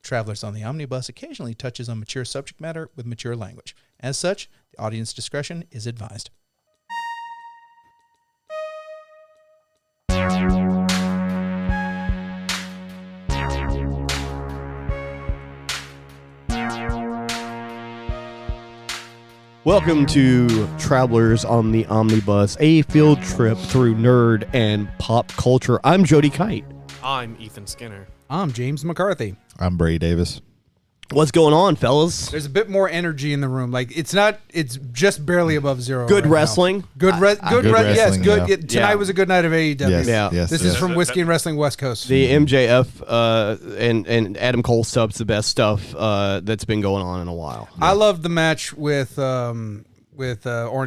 Travelers on the Omnibus occasionally touches on mature subject matter with mature language. As such, the audience discretion is advised. Welcome to Travelers on the Omnibus, a field trip through nerd and pop culture. I'm Jody Kite. I'm Ethan Skinner. I'm James McCarthy. I'm Brady Davis. What's going on, fellas? There's a bit more energy in the room. Like it's just barely above zero. Good right wrestling. Now. Good wrestling. Yes, good. yeah. Tonight was a good night of AEW. Yes, Yeah. yes. This yes. is from Whiskey and Wrestling West Coast. The MJF and Adam Cole sub's the best stuff that's been going on in a while. I loved the match with Orange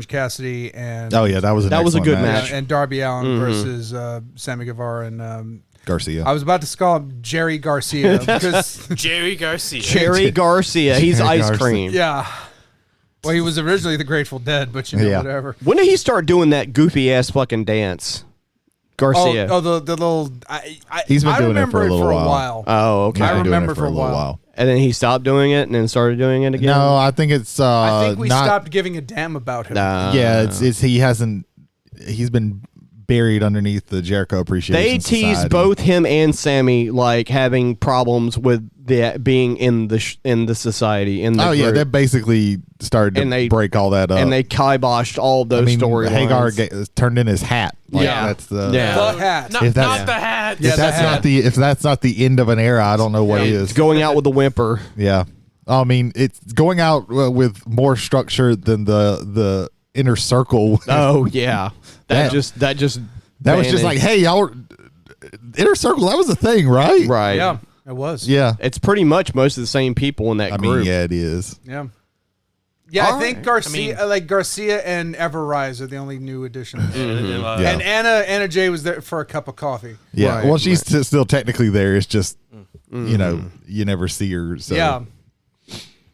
Cassidy and Oh yeah, that was a good match. and Darby Allin versus Sammy Guevara and Garcia. I was about to call him Jerry Garcia because Jerry Garcia. Cherry Garcia. He's Jerry ice Garcia. cream. yeah. Well, he was originally the Grateful Dead, but Yeah. whatever. When did he start doing that goofy ass fucking dance? Garcia. Oh, the little. He's been I doing it remember for a little while. Oh, okay. I Been doing remember it for a while. And then he stopped doing it and then started doing it again? No, I think it's I think we not, stopped giving a damn about him. Yeah, it's he's been buried underneath the Jericho Appreciation They teased Society. both him and Sammy like having problems with being in the society in the Oh yeah, group. they basically started to And they- break all that up. and they kiboshed all those stories. Hagar turned in his hat. Like, Yeah. that's the. Yeah. The hat. Not, If that's- not the hat. If that's not the end of an era, I don't know what is. going out with the whimper. Yeah, I mean it's going out with more structure than the inner circle. Oh yeah, that was just That was vanished. just like, hey, y'all, inner circle. That was a thing, right? right. Yeah, it was. Yeah. It's pretty much most of the same people in that I group. mean, yeah, it is. Yeah. Yeah, All I think right. Garcia, Garcia and Everrise are the only new additions. Yeah. And Anna Jay was there for a cup of coffee. Yeah. Right, Well, she's still technically there. It's just, you know, you never see her. So. Yeah.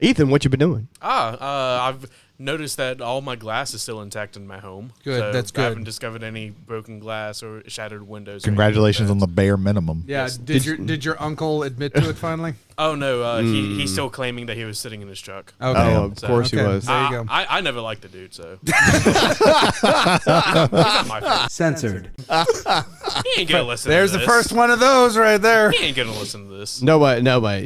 Ethan, what you been doing? I've noticed that all my glass is still intact in my home. Good, So that's I haven't good. discovered any broken glass or shattered windows. Congratulations on the bare minimum. Yeah. Yes. Did your uncle admit to it finally? Oh no, he's still claiming that he was sitting in his truck. Okay. Oh, of So- course he Okay. was. There you go. I never liked the dude, so he's not my favorite. Censored. He ain't gonna listen. There's to the this. first one of those right there. He ain't gonna listen to this. Nobody.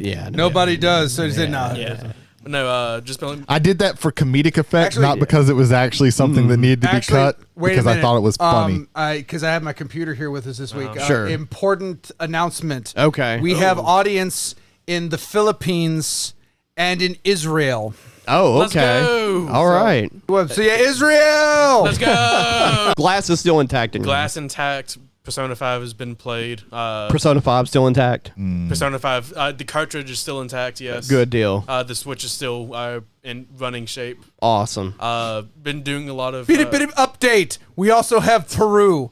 Yeah. Nobody does. So he said, no. Yeah. No, just been, I did that for comedic effect, Actually- not because it was actually something that needed to be cut, wait a because I minute. thought it was funny. Because I have my computer here with us this week. Sure. Important announcement. Okay. We have audience in the Philippines and in Israel. Oh, Let's okay. go. All right. So yeah, Israel. let's go. Glass is still intact. In Glass intact. Persona 5 has been played. Persona 5 still intact. Persona 5, the cartridge is still intact, yes. Good deal. The Switch is still in running shape. Awesome. Been doing a lot of... Bit of update. We also have Peru.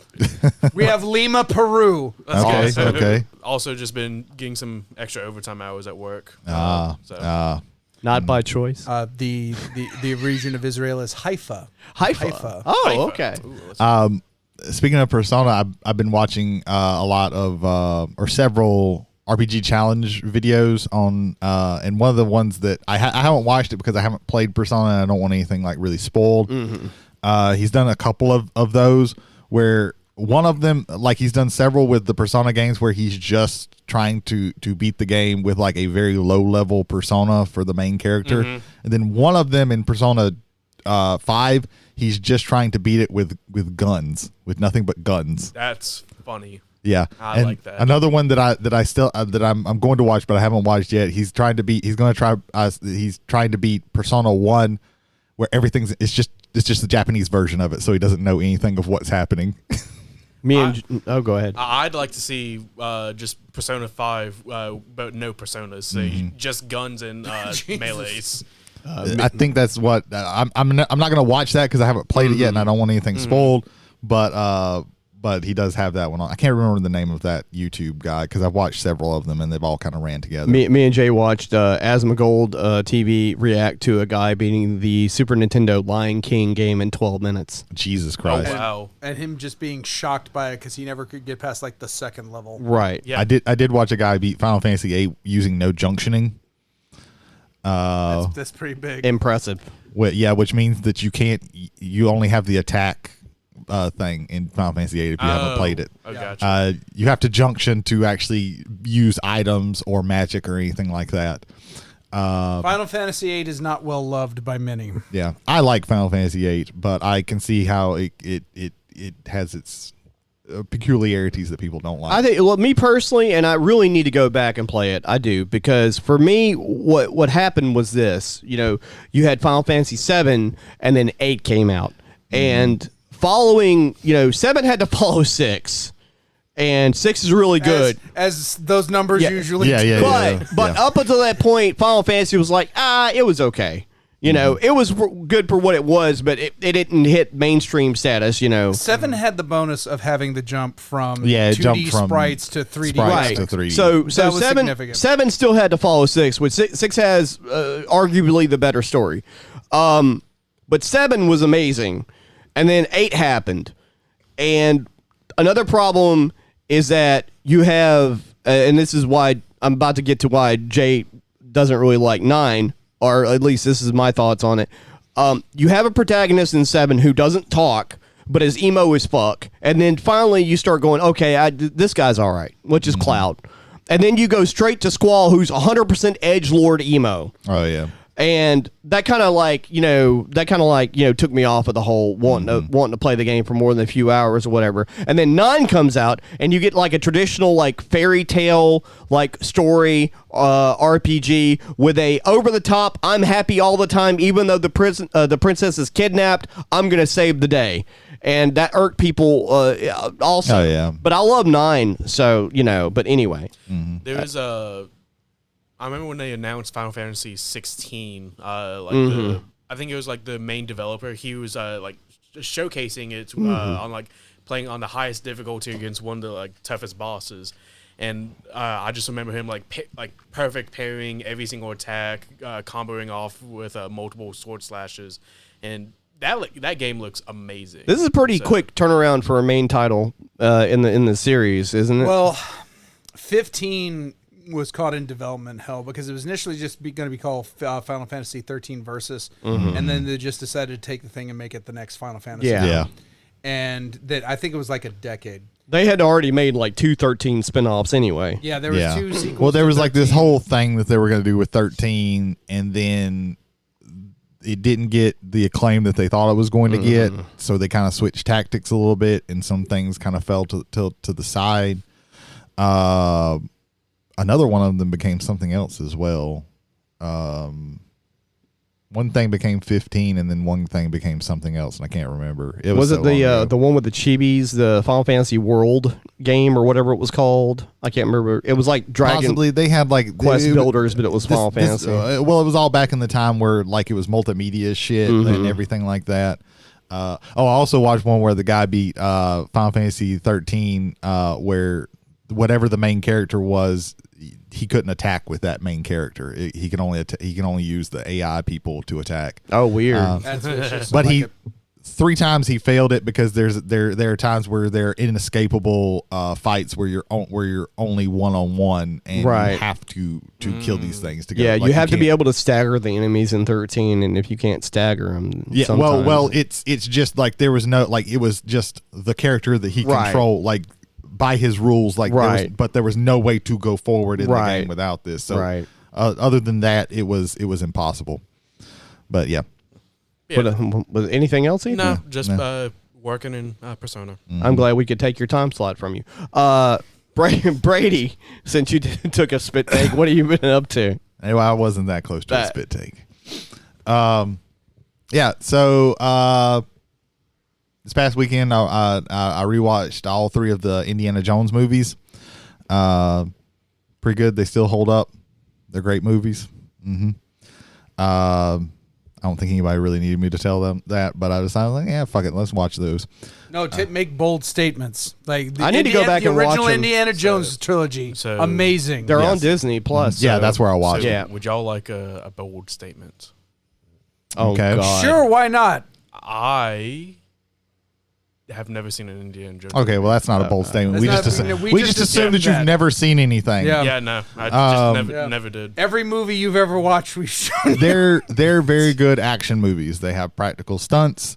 We have Lima, Peru. That's Okay, good. So, okay. Also just been getting some extra overtime hours at work. Not by choice. The region of Israel is Haifa. Haifa. Oh, Haifa. okay. Ooh, let's- Speaking of Persona, I've been watching a lot of or several RPG challenge videos on, and one of the ones that I haven't watched it because I haven't played Persona and I don't want anything like really spoiled. He's done a couple of those where one of them, like he's done several with the Persona games where he's just trying to beat the game with like a very low level persona for the main character, and then one of them in Persona 5, he's just trying to beat it with guns, with nothing but guns. That's funny. Yeah, I like that. Another one that I'm going to watch, but I haven't watched yet. He's trying to beat Persona 1, where it's just the Japanese version of it, so he doesn't know anything of what's happening. Go ahead. I'd like to see just Persona 5, but no personas. Say just guns and melees. I think that's what I'm not going to watch that because I haven't played it yet and I don't want anything spoiled. But but he does have that one on. I can't remember the name of that YouTube guy because I've watched several of them and they've all kind of ran together. Me and Jay watched Asmongold TV react to a guy beating the Super Nintendo Lion King game in 12 minutes. Jesus Christ! Oh, wow. And him just being shocked by it because he never could get past like the second level. Right. Yeah. I did watch a guy beat Final Fantasy VIII using no junctioning. That's pretty big. Impressive. Which means that you only have the attack thing in Final Fantasy VIII if you haven't played it. Oh, gotcha. You have to junction to actually use items or magic or anything like that. Final Fantasy VIII is not well loved by many. Yeah, I like Final Fantasy VIII, but I can see how it has its peculiarities that people don't like. I think, well, me personally, and I really need to go back and play it. I do, because for me, what happened was this. You had Final Fantasy VII, and then 8 came out, and following, 7 had to follow 6, and 6 is really good. As those numbers usually do. But up until that point, Final Fantasy was like, it was okay. It was good for what it was, but it didn't hit mainstream status, 7 had the bonus of having the jump from it 2D jumped from sprites to 3D. sprites to 3D. So That was 7 significant. 7 still had to follow 6, which 6 has arguably the better story. But 7 was amazing. And then 8 happened. And another problem is that you have, and this is why I'm about to get to why Jay doesn't really like 9, or at least this is my thoughts on it. You have a protagonist in 7 who doesn't talk, but is emo as fuck. And then finally you start going, okay, this guy's all right, which is Cloud. And then you go straight to Squall, who's 100% edgelord emo. Oh yeah. And that kind of took me off of the whole wanting to play the game for more than a few hours or whatever. And then 9 comes out, and you get like a traditional like fairy tale like story RPG with a over the top. I'm happy all the time, even though the princess is kidnapped. I'm gonna save the day, and that irked people also. Oh yeah. But I love 9, so But anyway, There was I remember when they announced Final Fantasy 16, I think it was like the main developer. He was showcasing it on like playing on the highest difficulty against one of the like toughest bosses, and I just remember him like perfect parrying every single attack, comboing off with multiple sword slashes, and that game looks amazing. this is a pretty quick turnaround for a main title in the series, isn't it? Well, 15 was caught in development hell because it was initially just going to be called Final Fantasy 13 Versus, and then they just decided to take the thing and make it the next Final Fantasy. Yeah. And that I think it was like a decade. They had already made like 2 13 spin-offs anyway. Yeah, there was 2 sequels. Well, there to was like this 13. whole thing that they were going to do with 13, and then it didn't get the acclaim that they thought it was going to get. So they kind of switched tactics a little bit, and some things kind of fell to the side. Another one of them became something else as well. One thing became 15, and then one thing became something else, and I can't remember. It was it the one with the chibis, the Final Fantasy World game or whatever it was called? I can't remember. It was like Dragon Possibly they had like Quest Builders, but it was Final Fantasy. Well, it was all back in the time where like it was multimedia shit and everything like that. I also watched one where the guy beat Final Fantasy 13, where whatever the main character was, he couldn't attack with that main character. He can only use the AI people to attack. Oh, weird. That's vicious. But Like 3 times he failed it because there are times where they're inescapable fights where you're only one-on-one and you have to kill these things to go. Yeah, Like, you have to be can't- able to stagger the enemies in 13, and if you can't stagger them, Yeah, sometimes well, it's just like there was no like it was just the character that he controlled like by his rules, like but there was no way to go forward in the game without this. So other than that, it was impossible. But yeah. Yeah. Was anything else, Ethan? No, just working in Persona. I'm glad we could take your time slot from you. Brady, since you took a spit take, what have you been up to? Anyway, I wasn't that close to a spit take. Yeah, so this past weekend, I rewatched all 3 of the Indiana Jones movies. Pretty good. They still hold up. They're great movies. I don't think anybody really needed me to tell them that, but I decided, like, yeah, fuck it, let's watch those. No, make bold statements. Like I need to go back and watch the original them. Indiana Jones trilogy. so Amazing. They're on Disney Plus. Yeah, so- that's where I watch So it. Yeah. would y'all like a bold statement? Oh, Okay. God. Sure, why not? I have never seen an Indiana Jones. Okay, well, that's not a bold statement. That's We not- just we we just just assumed that assumed you've that. never seen anything. Yeah. Yeah, no, I just Yeah. never did. Every movie you've ever watched, we've shown you. They're very good action movies. They have practical stunts.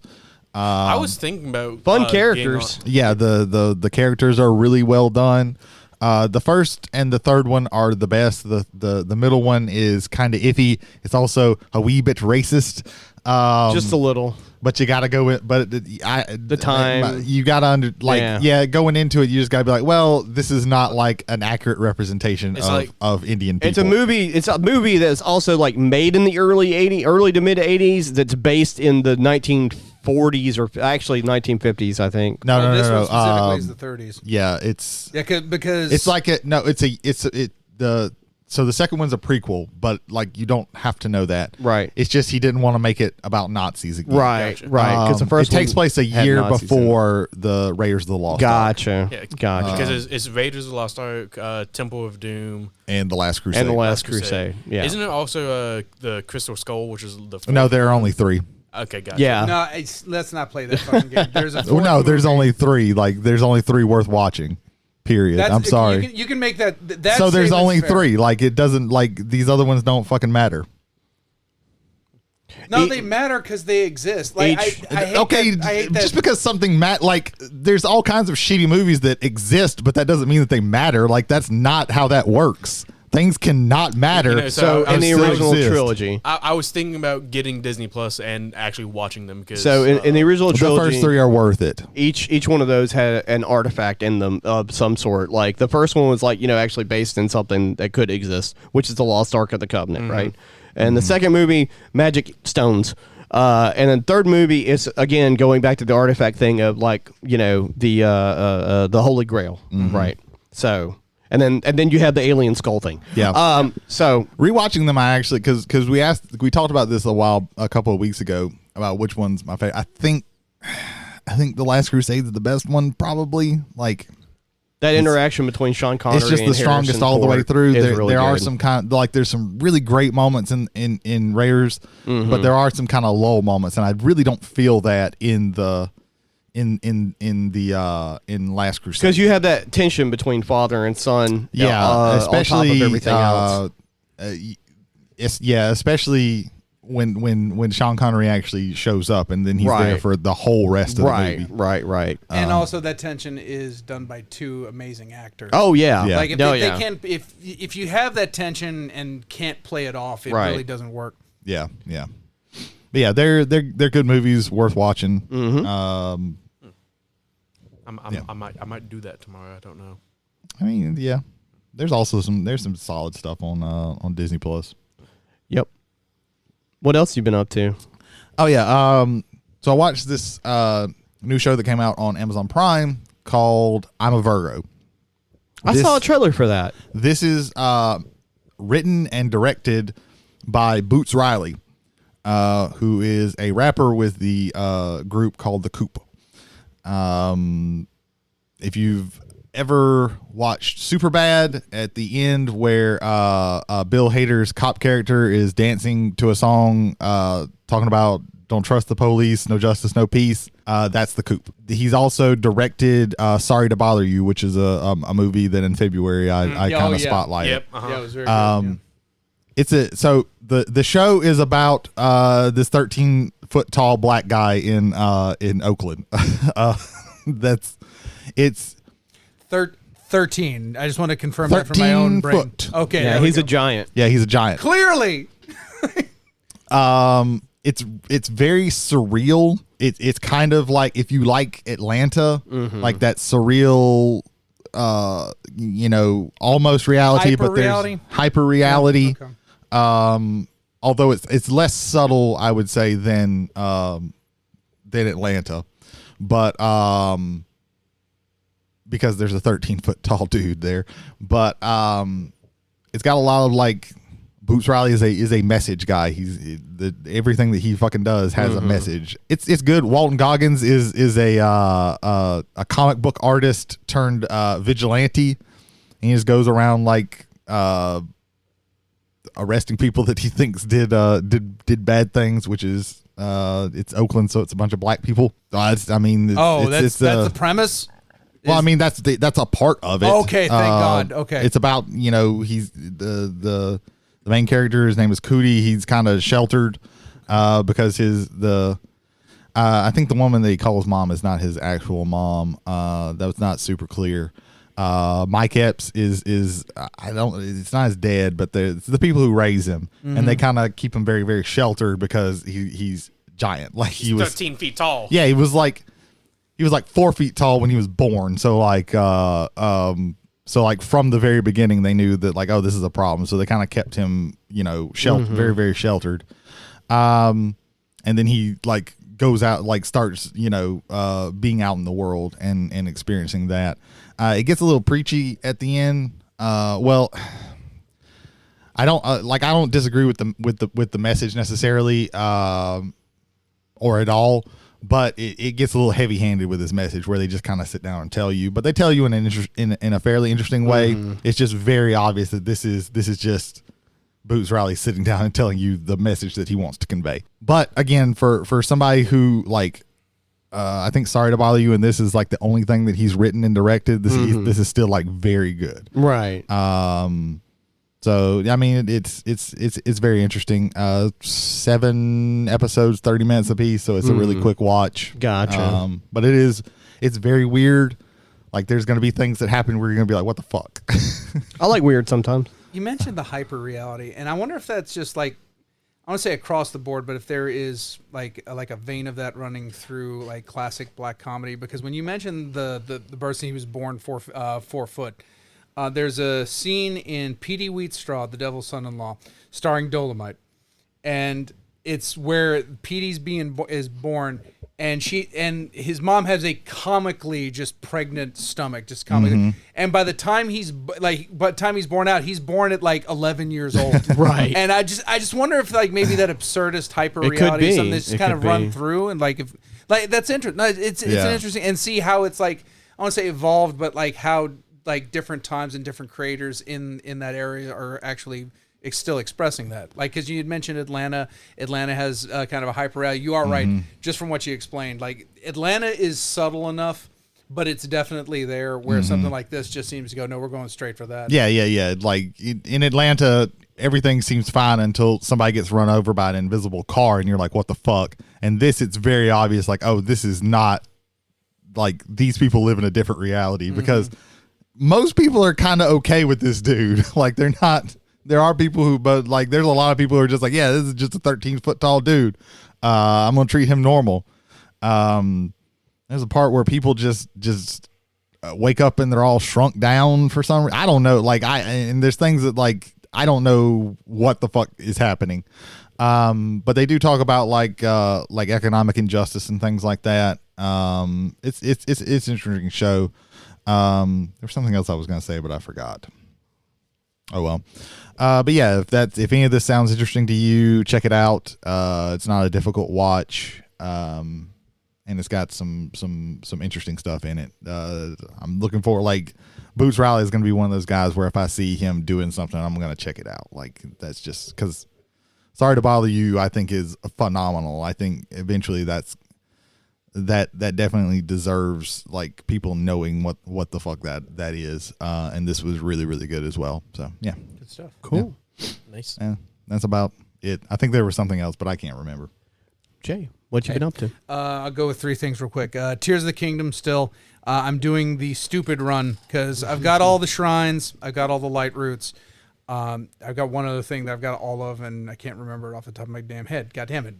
I was thinking about Fun getting characters. Yeah, the characters are really well done. The first and the third one are the best. The middle one is kind of iffy. It's also a wee bit racist. Just a little. But you got to go with, the time. you got to going into it, you just got to be like, well, this is not like an accurate representation of Indian people. It's a movie that's also like made in the early to mid 80s that's based in the 1940s or actually 1950s, I think. No. This one specifically is the 30s. Yeah, it's Because it's like so the second one's a prequel, but like you don't have to know that. Right. It's just he didn't want to make it about Nazis again. Right, Gotcha. right. Because the first it takes one place a had year Nazis in it. before the Raiders of the Lost Ark Gotcha. Yeah, Gotcha. Because it's Raiders of the Lost Ark, Temple of Doom, and the Last Crusade. And the Last Crusade. Yeah. Isn't it also the Crystal Skull, which is the No, there are only three. Okay, gotcha. Yeah. no, let's not play that fucking game. There's a Oh, fourth no, there's movie. only three. Like there's only three worth watching. Period. I'm sorry. You can make that. That So there's statement's only fair. three. Like it doesn't like these other ones don't fucking matter. No, they matter because they exist. Like I hate that, I hate that. Just because something like there's all kinds of shitty movies that exist, but that doesn't mean that they matter. Like that's not how that works. Things cannot matter. You know, So I in the still original exist. trilogy. I was thinking about getting Disney Plus and actually watching them because So in the original The trilogy, first three are worth it. each one of those had an artifact in them of some sort. Like the first one was like, actually based in something that could exist, which is the Lost Ark of the Covenant, right? And the second movie, magic stones. And then third movie is again going back to the artifact thing of like, the Holy Grail, right? So and then you have the alien skull thing. Yeah. So Rewatching them, I actually because we talked about this a couple of weeks ago about which one's my favorite. I think the Last Crusade is the best one, probably. Like that interaction between Sean Connery it's just and the strongest Harrison all the way Ford through. is There, really there are good. some there's some really great moments in Raiders, but there are some kind of low moments, and I really don't feel that in Last Crusade because you have that tension between father and son. especially on top of everything else. Especially when Sean Connery actually shows up, and then he's there Right. for the whole rest of the movie. Right. and also that tension is done by two amazing actors. Oh yeah, Yeah. like if No, they yeah. can't, if you have that tension and can't play it off, it Right. really doesn't work. Yeah. But yeah, they're good movies, worth watching. I might do that tomorrow. I don't know. I mean, yeah. There's also some solid stuff on Disney Plus. Yep. What else you been up to? Oh yeah. So I watched this new show that came out on Amazon Prime called I'm a Virgo. I saw a trailer for that. This is written and directed by Boots Riley, who is a rapper with the group called The Coop. If you've ever watched Superbad, at the end where Bill Hader's cop character is dancing to a song talking about don't trust the police, no justice, no peace, that's The Coop. He's also directed Sorry to Bother You, which is a movie that in February I kind of spotlighted. Yep. Yeah, it was very good. It's so the show is about this 13-foot tall black guy in Oakland. It's 13. I just want to confirm that from my own 13 brain. foot. Okay, Yeah, there we he's a go. giant. yeah, he's a giant. Clearly. It's very surreal. It's kind of like if you like Atlanta, like that surreal, almost reality, but Hyper-reality? there's hyper reality. Okay. Although it's less subtle, I would say, than Atlanta, but because there's a 13-foot tall dude there, but it's got a lot of like Boots Riley is a message guy. Everything that he fucking does has a message. It's good. Walton Goggins is a comic book artist turned vigilante. And he just goes around like arresting people that he thinks did bad things, which is it's Oakland, so it's a bunch of black people. That's the premise. Well, I mean that's a part of it. Okay, thank God. Okay, it's about he's the main character. His name is Cootie. He's kind of sheltered because I think the woman that he calls mom is not his actual mom. That was not super clear. Mike Epps is it's not his dad, but it's the people who raise him, and they kind of keep him very, very sheltered because he's giant. Like he was 13 feet tall. Yeah, he was like 4 feet tall when he was born. So like from the very beginning, they knew that like, oh, this is a problem. So they kind of kept him, sheltered, very, very sheltered. And then he like goes out, like starts, being out in the world and experiencing that. It gets a little preachy at the end. Well, I don't disagree with the message necessarily, or at all. But it gets a little heavy-handed with this message where they just kind of sit down and tell you. But they tell you in a fairly interesting way. It's just very obvious that this is just Boots Riley sitting down and telling you the message that he wants to convey. But again, for somebody who like, I think Sorry to Bother You, and this is like the only thing that he's written and directed. This is still like very good, right? So I mean, it's very interesting. 7 episodes, 30 minutes apiece, so it's a really quick watch. Gotcha. But it's very weird. Like there's going to be things that happen where you're going to be like, what the fuck? I like weird sometimes. You mentioned the hyper reality, and I wonder if that's just like, I want to say across the board, but if there is like a vein of that running through like classic black comedy, because when you mentioned the person he was born 4 foot. There's a scene in P.D. Wheatstraw, The Devil's Son-in-Law, starring Dolomite, and it's where P.D.'s is born, and his mom has a comically just pregnant stomach, just comically, and by the time he's born out, he's born at like 11 years old, right? And I just wonder if like maybe that absurdist hyper reality is something that's just kind of run through, and like if like that's interesting. It's an interesting, and see how it's like, I want to say evolved, but like how like different times and different creators in that area are actually still expressing that. Like, because you had mentioned Atlanta has kind of a hyper reality. You are right, just from what you explained. Like Atlanta is subtle enough, but it's definitely there where something like this just seems to go, no, we're going straight for that. Yeah. Like in Atlanta, everything seems fine until somebody gets run over by an invisible car and you're like, what the fuck? And this, it's very obvious like, oh, this is not like these people live in a different reality because most people are kind of okay with this dude. Like they're not, there are people who, but like there's a lot of people who are just like, yeah, this is just a 13-foot tall dude. I'm going to treat him normal. There's a part where people just wake up and they're all shrunk down for some reason. I don't know. Like and there's things that like, I don't know what the fuck is happening. But they do talk about like economic injustice and things like that. It's an interesting show. There's something else I was going to say, but I forgot. Oh, well. But yeah, if any of this sounds interesting to you, check it out. It's not a difficult watch. And it's got some interesting stuff in it. I'm looking for like Boots Riley is going to be one of those guys where if I see him doing something, I'm going to check it out. Like that's just because Sorry to Bother You, I think is phenomenal. I think eventually that definitely deserves like people knowing what the fuck that is. And this was really, really good as well. So yeah. Good stuff. Cool. Yeah. Nice. And that's about it. I think there was something else, but I can't remember. Jay, what you been up to? I'll go with 3 things real quick. Tears of the Kingdom still. I'm doing the stupid run because I've got all the shrines. I've got all the light roots. I've got one other thing that I've got all of, and I can't remember it off the top of my damn head. God damn it.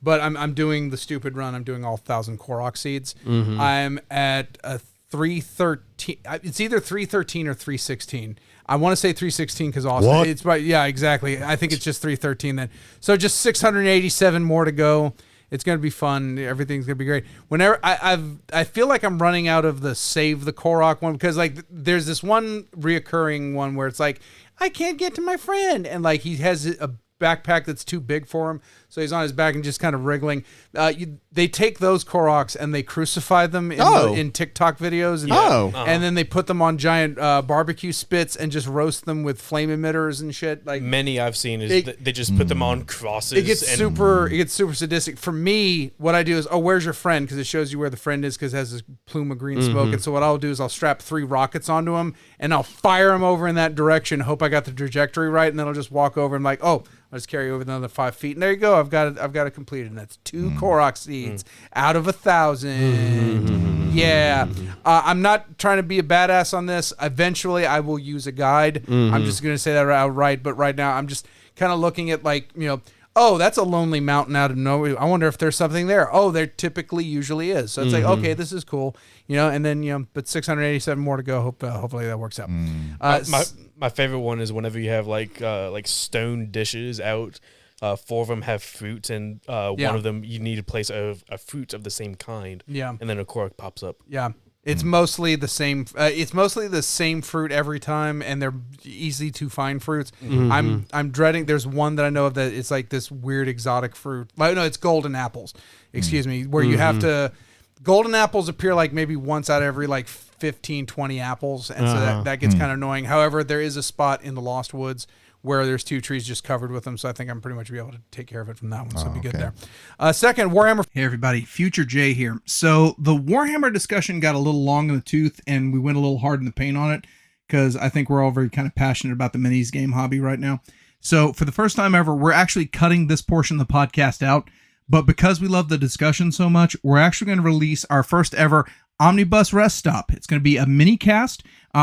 But I'm doing the stupid run. I'm doing all 1,000 Korok seeds. I'm at a 313. It's either 313 or 316. I want to say 316 because Austin. What? It's right. Yeah, exactly. I think it's just 313 then. So just 687 more to go. It's going to be fun. Everything's going to be great. Whenever I feel like I'm running out of the save the Korok one because like there's this one reoccurring one where it's like I can't get to my friend. And like he has a backpack that's too big for him. So he's on his back and just kind of wriggling. They take those Koroks and they crucify them in TikTok videos. And, and then they put them on giant barbecue spits and just roast them with flame emitters and shit. Like many I've seen is they just put them on crosses. It gets super sadistic. For me, what I do is, where's your friend? Because it shows you where the friend is because it has this plume of green smoke. And so what I'll do is I'll strap 3 rockets onto him and I'll fire him over in that direction. Hope I got the trajectory right, and then I'll just walk over and like, I'll just carry over another 5 feet, and there you go. I've got it completed, and that's 2 Korok seeds out of 1,000. Yeah, I'm not trying to be a badass on this. Eventually, I will use a guide. I'm just gonna say that outright. But right now, I'm just kind of looking at like that's a lonely mountain out of nowhere. I wonder if there's something there. There typically usually is. So it's like, okay, this is cool, and then but 687 more to go. Hopefully that works out. My favorite one is whenever you have like stone dishes out. 4 of them have fruit, and one of them you need to place a fruit of the same kind. Yeah, and then a Korok pops up. Yeah. It's mostly the same. It's mostly the same fruit every time, and they're easy to find fruits. I'm dreading. There's one that I know of that it's like this weird exotic fruit. No, it's golden apples. Excuse me, where you have to. Golden apples appear like maybe once out of every like 15, 20 apples, and so that gets kind of annoying. However, there is a spot in the Lost Woods where there's 2 trees just covered with them, so I think I'm pretty much be able to take care of it from that one, so it'll be good there. Second, Warhammer. Hey everybody, Future Jay here. So the Warhammer discussion got a little long in the tooth, and we went a little hard in the paint on it, because I think we're all very kind of passionate about the minis game hobby right now. So for the first time ever, we're actually cutting this portion of the podcast out, but because we love the discussion so much, we're actually going to release our first ever Omnibus Rest Stop. It's going to be a mini cast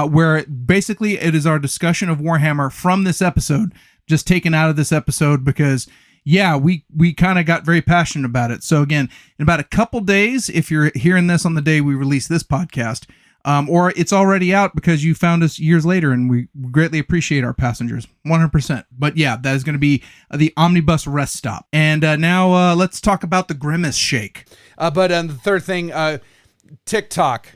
where basically it is our discussion of Warhammer from this episode, just taken out of this episode because, we kind of got very passionate about it. So again, in about a couple days, if you're hearing this on the day we release this podcast, or it's already out because you found us years later, and we greatly appreciate our passengers, 100%. But that is going to be the Omnibus Rest Stop. And now let's talk about the Grimace Shake. But the third thing, TikTok.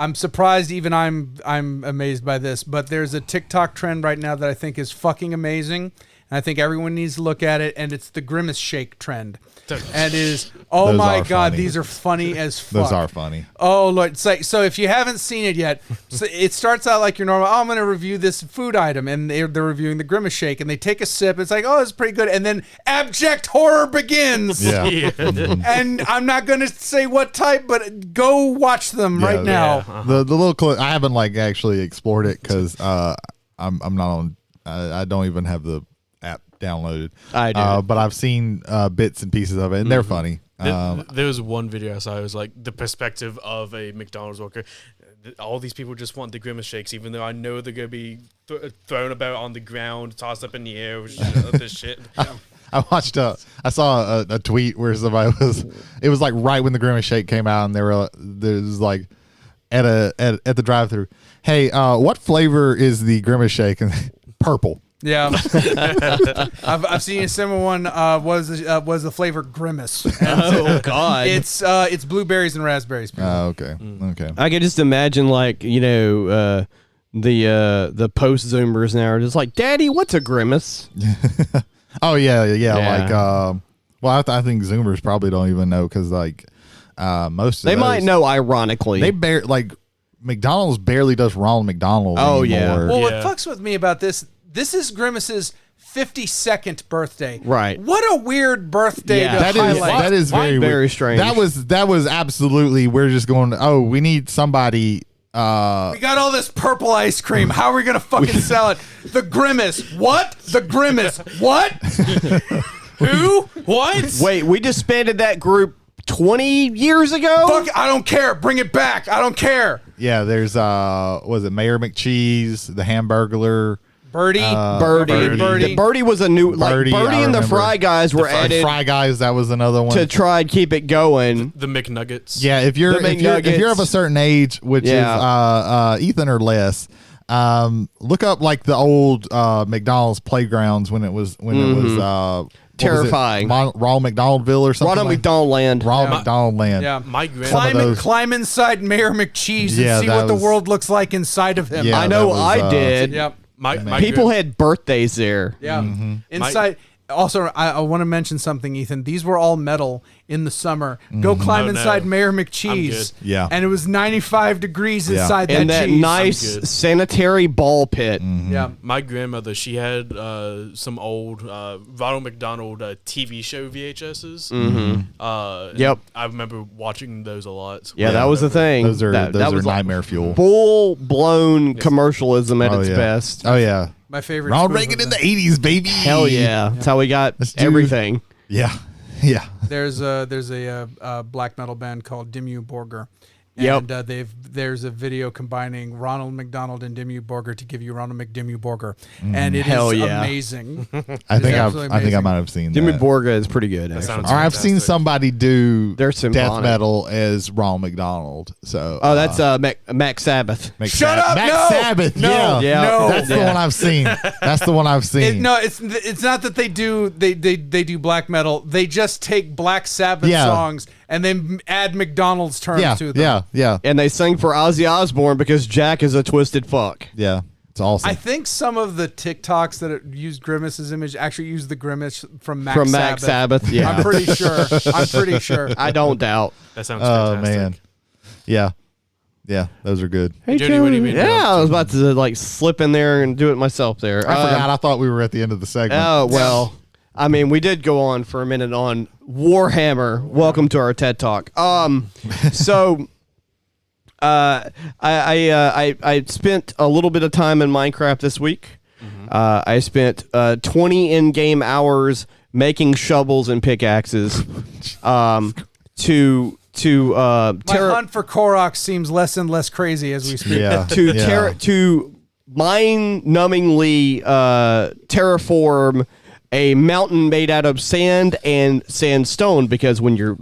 I'm surprised even I'm amazed by this, but there's a TikTok trend right now that I think is fucking amazing. And I think everyone needs to look at it, and it's the Grimace Shake trend. And it is, oh my God, these are funny as fuck. Those are funny. Oh, Lord. It's like, so if you haven't seen it yet, so it starts out like your normal, I'm going to review this food item, and they're reviewing the Grimace Shake, and they take a sip. It's like, it's pretty good. And then abject horror begins. Yeah. And I'm not going to say what type, but go watch them right now. The little clip, I haven't actually explored it because I'm not on, I don't even have the app downloaded. I do. But I've seen bits and pieces of it, and they're funny. There was one video I saw. It was like the perspective of a McDonald's worker. All these people just want the Grimace Shakes, even though I know they're going to be thrown about on the ground, tossed up in the air, with this shit. I saw a tweet where somebody it was like right when the Grimace Shake came out, and there's like at the drive-thru, hey, what flavor is the Grimace Shake? And purple. Yeah, I've seen a similar one. Was the flavor Grimace? Oh God! It's blueberries and raspberries. Okay. Okay. I can just imagine the post Zoomers now are just like, Daddy, what's a grimace? Oh yeah. Well, I think Zoomers probably don't even know because most of they might know. Ironically, they McDonald's barely does Ronald McDonald anymore. Yeah. Well, what fucks with me about this? This is Grimace's 52nd birthday. Right. What a weird birthday to highlight. That is very weird. Strange. That was absolutely, we're just going, we need somebody. We got all this purple ice cream. How are we going to fucking sell it? The Grimace. What? The Grimace. What? Who? What? Wait, we disbanded that group 20 years ago? Fuck, I don't care. Bring it back. I don't care. Yeah, there's, was it Mayor McCheese, the Hamburglar? Birdie. The Birdie was a new Birdie and the Fry Guys were added. Fry Guys, that was another one to try and keep it going. The McNuggets. Yeah, if you're of a certain age, which is Ethan or less, look up the old McDonald's playgrounds when it was terrifying. Ronald McDonaldville or something. Ronald McDonald Land. Ronald McDonald Land. Yeah. My grandma. Climb inside Mayor McCheese and see what the world looks like inside of him. Yeah, I know I did. Yep. My People had birthdays there. Yeah. Mm-hmm. Inside. Also, I want to mention something, Ethan. These were all metal in the summer. Go climb Oh, inside no. Mayor I'm McCheese. good. Yeah. And it was 95 degrees inside And that that cheese. nice I'm good. sanitary ball pit. Yeah. My grandmother, she had some old Ronald McDonald TV show VHSs. Yep. I remember watching those a lot. Yeah, that was the thing. Those are that those are was like nightmare fuel. full blown commercialism at its yeah. best. Oh yeah. My favorite. Ronald spoof Reagan of in the 80s, baby. Hell yeah. That's how we got Let's do- everything. Yeah. Yeah. There's a black metal band called Dimmu Borgir. Yep. And there's a video combining Ronald McDonald and Dimmu Borgir to give you Ronald McDimmu Borgir, and it is Hell yeah. amazing. I think absolutely I amazing. might have seen Jimmy that. Borga is pretty good, actually. sounds- Or I've seen Fantastic. somebody do They're death symphonic. metal as Ronald McDonald. So Oh, that's Mac Sabbath. Shut up, Max no! Sabbath. No, Yeah. no. That's the one I've seen. That's the one I've seen. No, it's not that they do black metal. They just take Black Sabbath Yeah. songs and then add McDonald's terms yeah, to them. yeah. And they sing for Ozzy Osbourne because Jack is a twisted fuck. Yeah. It's awesome. I think some of the TikToks that use Grimace's image actually use the Grimace from Mac From Sabbath. Mac Sabbath, yeah. I'm pretty sure. I don't doubt. That sounds Oh fantastic. man. Yeah. Yeah, those are good. Hey, Jody, what do you mean? Yeah, I was about to like slip in there and do it myself there. I forgot. I thought we were at the end of the segment. Oh, well. I mean, we did go on for a minute on Warhammer. Welcome to our TED Talk. So I spent a little bit of time in Minecraft this week. I spent 20 in-game hours making shovels and pickaxes to My hunt for Korok seems less and less crazy as we speak. Yeah. to mind-numbingly terraform a mountain made out of sand and sandstone, because when you're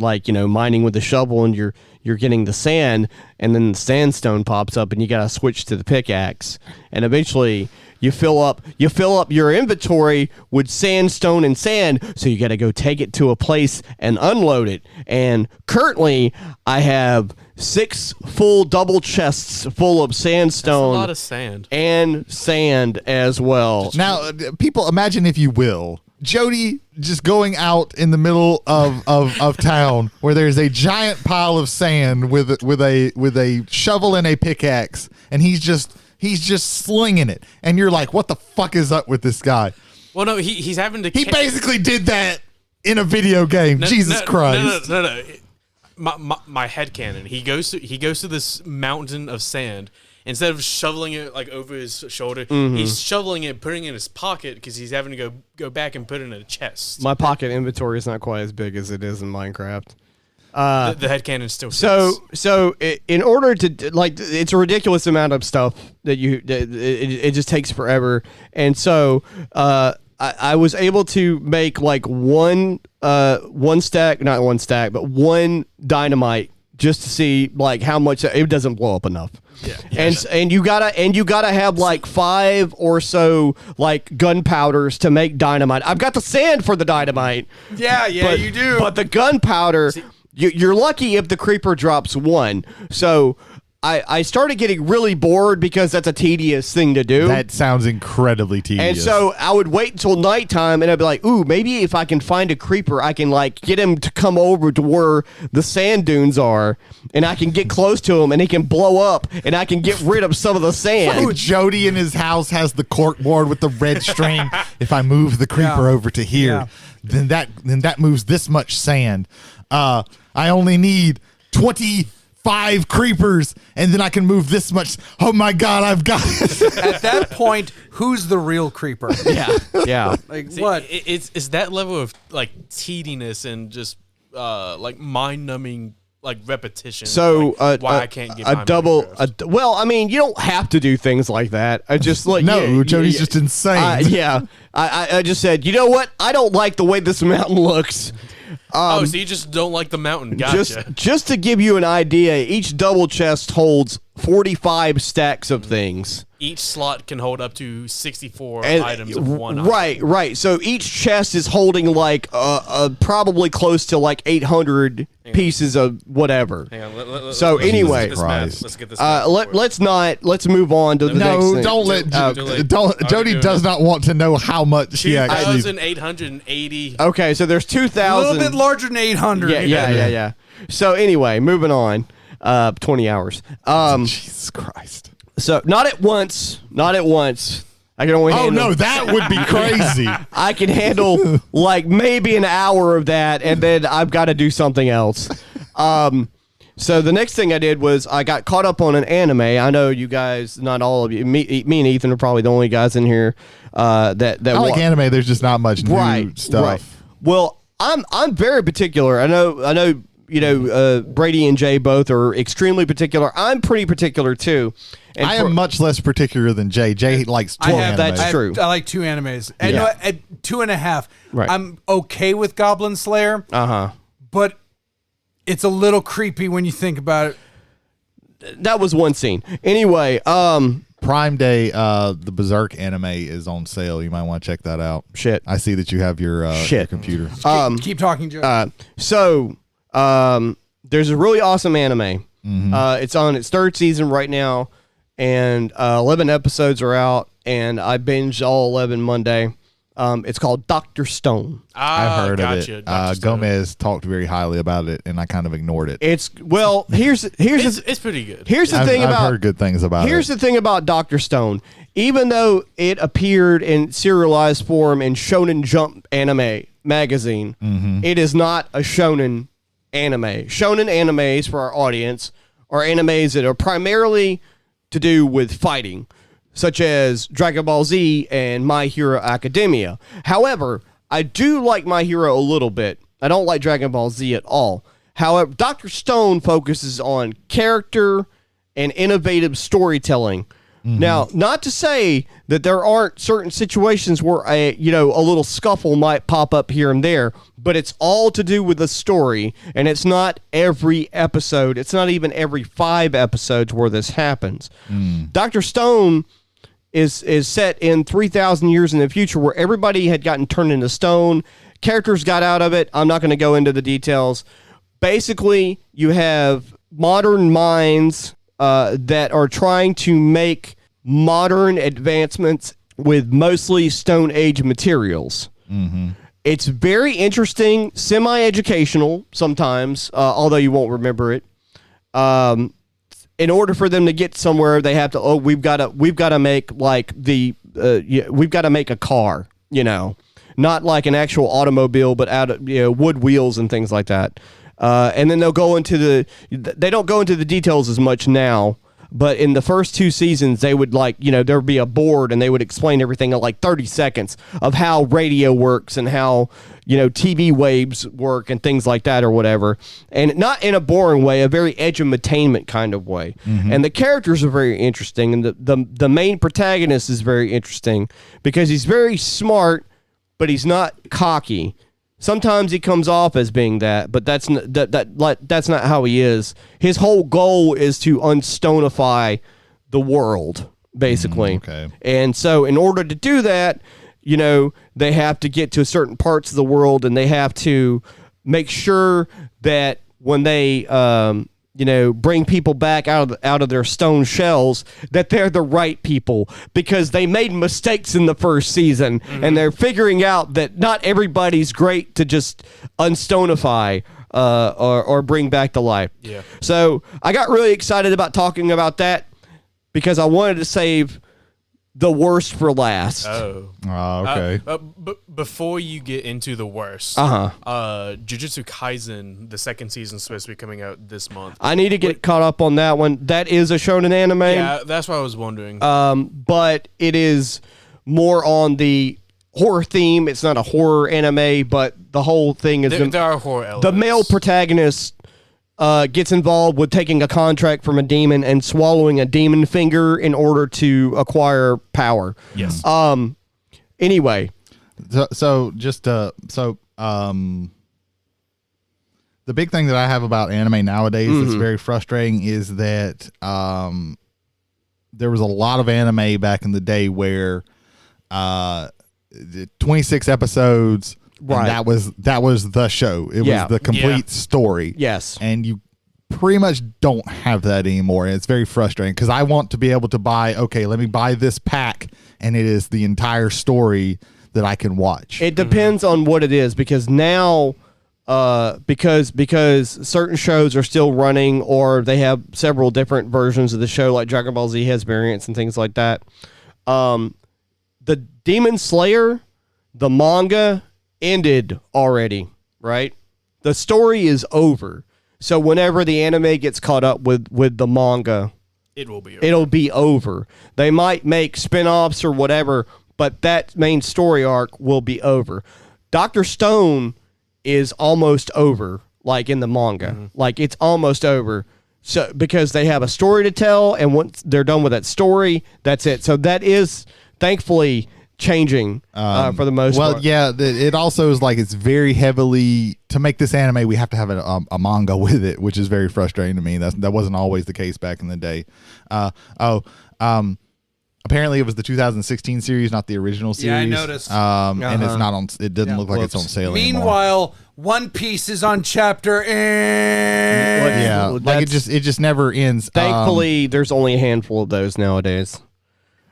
mining with the shovel and you're getting the sand, and then the sandstone pops up and you gotta switch to the pickaxe, and eventually you fill up your inventory with sandstone and sand, so you gotta go take it to a place and unload it. And currently I have 6 full double chests full of That's a sandstone lot of sand. and sand as well. Now, people, imagine if you will, Jody just going out in the middle of town where there's a giant pile of sand with a shovel and a pickaxe, and he's just slinging it, and you're like, what the fuck is up with this guy? Well, no, he's having to. He basically did that in a video game. Jesus Christ! No. My headcanon. He goes to this mountain of sand. Instead of shoveling it like over his shoulder, he's shoveling it, putting it in his pocket because he's having to go back and put it in a chest. My pocket inventory is not quite as big as it is in Minecraft. The headcanon still In order to it's a ridiculous amount of stuff that it just takes forever, and so I was able to make like one dynamite just to see like how much it doesn't blow up enough. Yeah. And you gotta have like 5 or so like gunpowders to make dynamite. I've got the sand for the dynamite. Yeah, But, you do. But the gunpowder, you're lucky if the creeper drops 1. So I started getting really bored because that's a tedious thing to do. That sounds incredibly tedious. And so I would wait until nighttime, and I'd be like, ooh, maybe if I can find a creeper, I can like get him to come over to where the sand dunes are, and I can get close to him, and he can blow up, and I can get rid of some of the sand. Oh, Jody in his house has the cork board with the red string. If I move the creeper over to here, then that moves this much sand. I only need 25 creepers, and then I can move this much. Oh my God, I've got it. At that point, who's the real creeper? Yeah. Like See, what? It's that level of like tediness and just like mind-numbing like repetition. So like, why I can't get a my double. Minecraft. Well, I mean, you don't have to do things like that. I just like No, Jody's just insane. I just said, you know what? I don't like the way this mountain looks. So you just don't like the mountain? Gotcha. Just to give you an idea, each double chest holds 45 stacks of things. Each slot can hold up to 64 And- items of one item. Right. So each chest is holding like probably close to like 800 pieces of whatever. Hang on. So let's anyway- get this math. Christ. Let's get this math. Let's move on to the next No, thing. don't let. Are Jody we does doing not want to know how much he actually. 2,880. Okay, so there's A 2,000. little bit larger than 800. Yeah. So anyway, moving on. 20 hours. Jesus Christ. So not at once. I can only Oh handle, no, that would be crazy. I can handle like maybe an hour of that, and then I've got to do something else. So the next thing I did was I got caught up on an anime. I know you guys, not all of you, me and Ethan are probably the only guys in here that I like anime. There's just not much new right stuff. Right. Well, I'm very particular. I know. Brady and Jay both are extremely particular. I'm pretty particular too. And I am much less particular than Jay. Jay likes 12 anime. that's true. I like 2 animes. And Yeah. at 2.5, Right. I'm okay with Goblin Slayer, but it's a little creepy when you think about it. That was one scene. Anyway, Prime Day, the Berserk anime is on sale. You might want to check that out. Shit. I see that you have your Shit. computer. Keep talking, Joe. There's a really awesome anime. It's on its 3rd season right now, and 11 episodes are out, and I binged all 11 Monday. It's called Dr. Stone. I've heard gotcha, of it. Dr. Stone. Gomez talked very highly about it, and I kind of ignored it. Here's It's pretty good. here's the I've, thing I've about heard good things about Here's it. the thing about Dr. Stone. Even though it appeared in serialized form in Shonen Jump anime magazine, it is not a shonen anime. Shonen animes, for our audience, are animes that are primarily to do with fighting, such as Dragon Ball Z and My Hero Academia. However, I do like My Hero a little bit. I don't like Dragon Ball Z at all. However, Dr. Stone focuses on character and innovative storytelling. Now, not to say that there aren't certain situations where a little scuffle might pop up here and there, but it's all to do with the story, and it's not every episode. It's not even every 5 episodes where this happens. Dr. Stone is set in 3,000 years in the future where everybody had gotten turned into stone. Characters got out of it. I'm not going to go into the details. Basically, you have modern minds that are trying to make modern advancements with mostly Stone Age materials. It's very interesting, semi-educational sometimes, although you won't remember it. In order for them to get somewhere, they have to. We've got to make like we've got to make a car, not like an actual automobile, but out of wood wheels and things like that. And then they'll go into they don't go into the details as much now, but in the first 2 seasons, they would there would be a board and they would explain everything in like 30 seconds of how radio works and how, TV waves work and things like that or whatever. And not in a boring way, a very edutainment kind of way. And the characters are very interesting. And the main protagonist is very interesting because he's very smart, but he's not cocky. Sometimes he comes off as being that, but that's not how he is. His whole goal is to unstonify the world, basically. Okay. And so in order to do that, they have to get to certain parts of the world, and they have to make sure that when they bring people back out of their stone shells, that they're the right people, because they made mistakes in the first season, and they're figuring out that not everybody's great to just unstonify or bring back to life. Yeah. So I got really excited about talking about that because I wanted to save the worst for last. Oh. Okay. But before you get into the worst, Jujutsu Kaisen, the 2nd season, is supposed to be coming out this month. I need to get caught up on that one. That is a shonen anime. Yeah, that's what I was wondering. But it is more on the horror theme. It's not a horror anime, but the whole thing is there are horror elements. the male protagonist gets involved with taking a contract from a demon and swallowing a demon finger in order to acquire power. Yes. Anyway, So the big thing that I have about anime nowadays that's very frustrating is that there was a lot of anime back in the day where 26 episodes, Right. and that was the show. It was the complete story. Yes. And you pretty much don't have that anymore, and it's very frustrating because I want to be able to buy, okay, let me buy this pack, and it is the entire story that I can watch. It depends on what it is, because now, because certain shows are still running, or they have several different versions of the show, like Dragon Ball Z has variants and things like that. The Demon Slayer, the manga ended already, right? The story is over. So whenever the anime gets caught up with the manga, It will be over. it'll be over. They might make spin-offs or whatever, but that main story arc will be over. Dr. Stone is almost over, like in the manga. Like it's almost over. So because they have a story to tell, and once they're done with that story, that's it. So that is thankfully changing for the most part. Well, yeah, it also is like it's very heavily to make this anime. We have to have a manga with it, which is very frustrating to me. That wasn't always the case back in the day. Apparently, it was the 2016 series, not the original series. Yeah, I noticed. And it's not on. It didn't look like it's on sale anymore. Meanwhile, One Piece is on chapter. And Yeah, Well, like it just never ends. Thankfully, there's only a handful of those nowadays.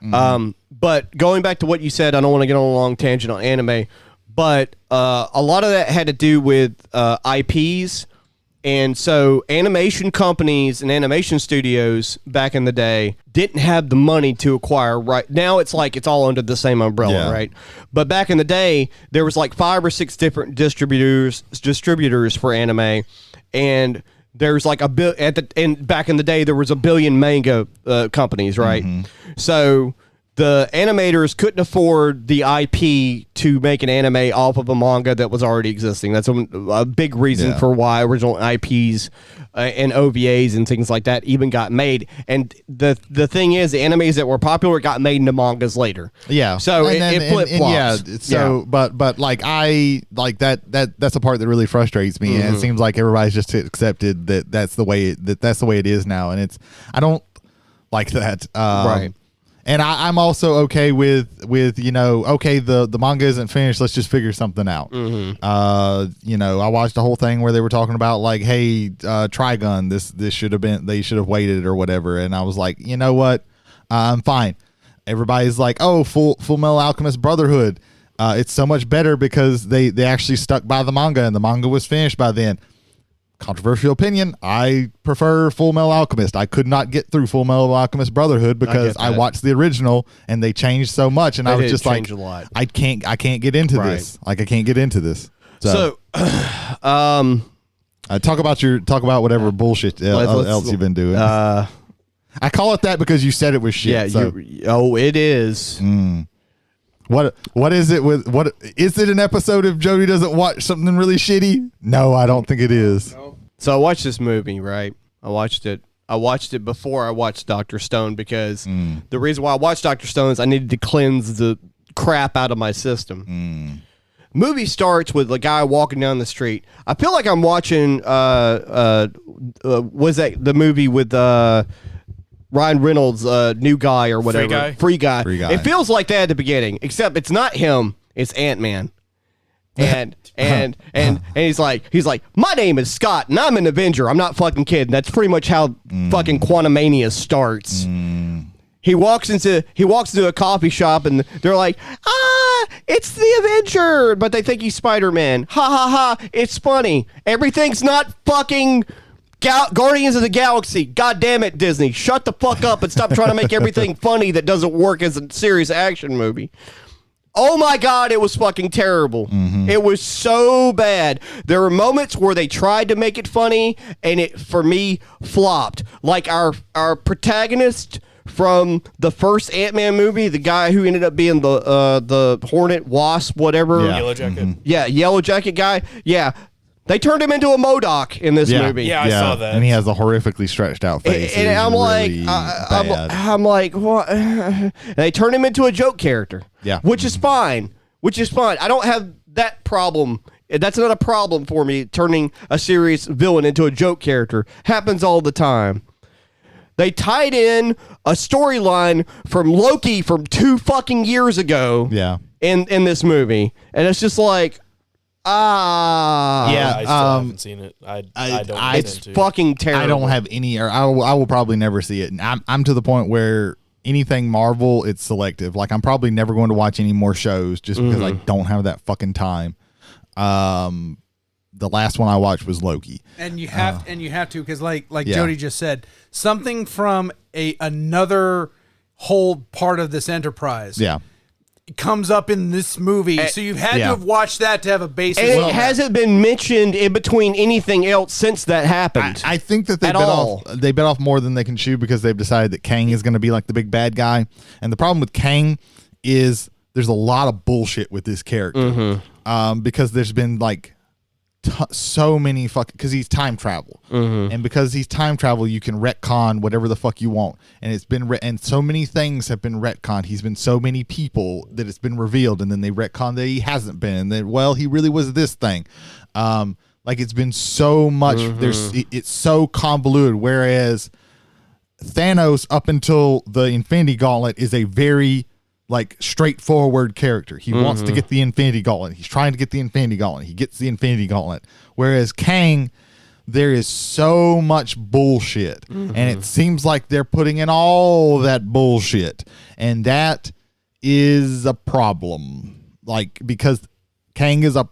But going back to what you said, I don't want to get on a long tangent on anime, but a lot of that had to do with IPs. And so animation companies and animation studios back in the day didn't have the money to acquire. Right now, it's like it's all under the same umbrella, Yeah. right? But back in the day, there was like 5 or 6 different distributors for anime, and there's like and back in the day there was a billion manga companies, right? So the animators couldn't afford the IP to make an anime off of a manga that was already existing. That's a big reason for why original IPs and OVAs and things like that even got made. And the thing is, the animes that were popular got made into mangas later. Yeah. So it flip flops. Yeah. So, but like I like that's a part that really frustrates me, and it seems like everybody's just accepted that that's the way it is now, and I don't like that. Right. And I'm also okay with okay, the manga isn't finished, let's just figure something out. I watched the whole thing where they were talking about like, hey, Trigun, they should have waited or whatever, and I was like, you know what, I'm fine. Everybody's like, oh, Full Metal Alchemist Brotherhood, it's so much better because they actually stuck by the manga, and the manga was finished by then. Controversial opinion, I prefer Full Metal Alchemist. I could not get through Full Metal Alchemist Brotherhood because I watched the original and they changed so much, and I was just like, a lot. I can't get into this. Like I can't get into this. So talk about whatever bullshit else you've been doing. I call it that because you said it was shit. Yeah. So. It is. What is it with what is it an episode if Jody doesn't watch something really shitty? No, I don't think it is. So I watched this movie, right? I watched it before I watched Dr. Stone because the reason why I watched Dr. Stone is I needed to cleanse the crap out of my system. Movie starts with a guy walking down the street. I feel like I'm watching was that the movie with Ryan Reynolds, New Guy or whatever. Free Guy. It feels like that at the beginning, except it's not him, it's Ant-Man. And he's like, my name is Scott and I'm an Avenger. I'm not fucking kidding. That's pretty much how fucking Quantumania starts. He walks into a coffee shop and they're like, it's the Avenger, but they think he's Spider-Man. Ha ha ha! It's funny. Everything's not fucking Guardians of the Galaxy. God damn it, Disney! Shut the fuck up and stop trying to make everything funny that doesn't work as a serious action movie. Oh my God, it was fucking terrible. It was so bad. There were moments where they tried to make it funny, and it, for me, flopped. Like our protagonist from the first Ant-Man movie, the guy who ended up being the Hornet, Wasp, whatever. Yeah. Yellow Jacket. Yeah, Yellow Jacket guy. Yeah. They turned him into a MODOK in this movie. Yeah, I saw that. And he has a horrifically stretched out face. And I'm like, really bad. I'm like, what? And they turned him into a joke character. Yeah. Which is fine. I don't have that problem. That's not a problem for me, turning a serious villain into a joke character. Happens all the time. They tied in a storyline from Loki from 2 fucking years ago. Yeah. In this movie, and it's just like, Yeah, I still haven't seen it. I don't. it's fucking terrible. I don't have any, or I will probably never see it. And I'm to the point where anything Marvel, it's selective. Like, I'm probably never going to watch any more shows just because I don't have that fucking time. The last one I watched was Loki. And you have to, because like Jody just said, something from another whole part of this enterprise. Yeah. Comes up in this movie, so you've had to have watched that to have a basis. And it hasn't been mentioned in between anything else since that happened. I think that they bit off more than they can chew because they've decided that Kang is going to be like the big bad guy. And the problem with Kang is there's a lot of bullshit with this character, because there's been like so many because he's time travel, and because he's time travel, you can retcon whatever the fuck you want, and it's been and so many things have been retconned. He's been so many people that it's been revealed, and then they retcon that he hasn't been, and then he really was this thing. Like, it's been so much. It's so convoluted. Whereas Thanos, up until the Infinity Gauntlet, is a very like straightforward character. He wants to get the Infinity Gauntlet. He's trying to get the Infinity Gauntlet. He gets the Infinity Gauntlet. Whereas Kang, there is so much bullshit, and it seems like they're putting in all that bullshit, and that is a problem. Like, because Kang is a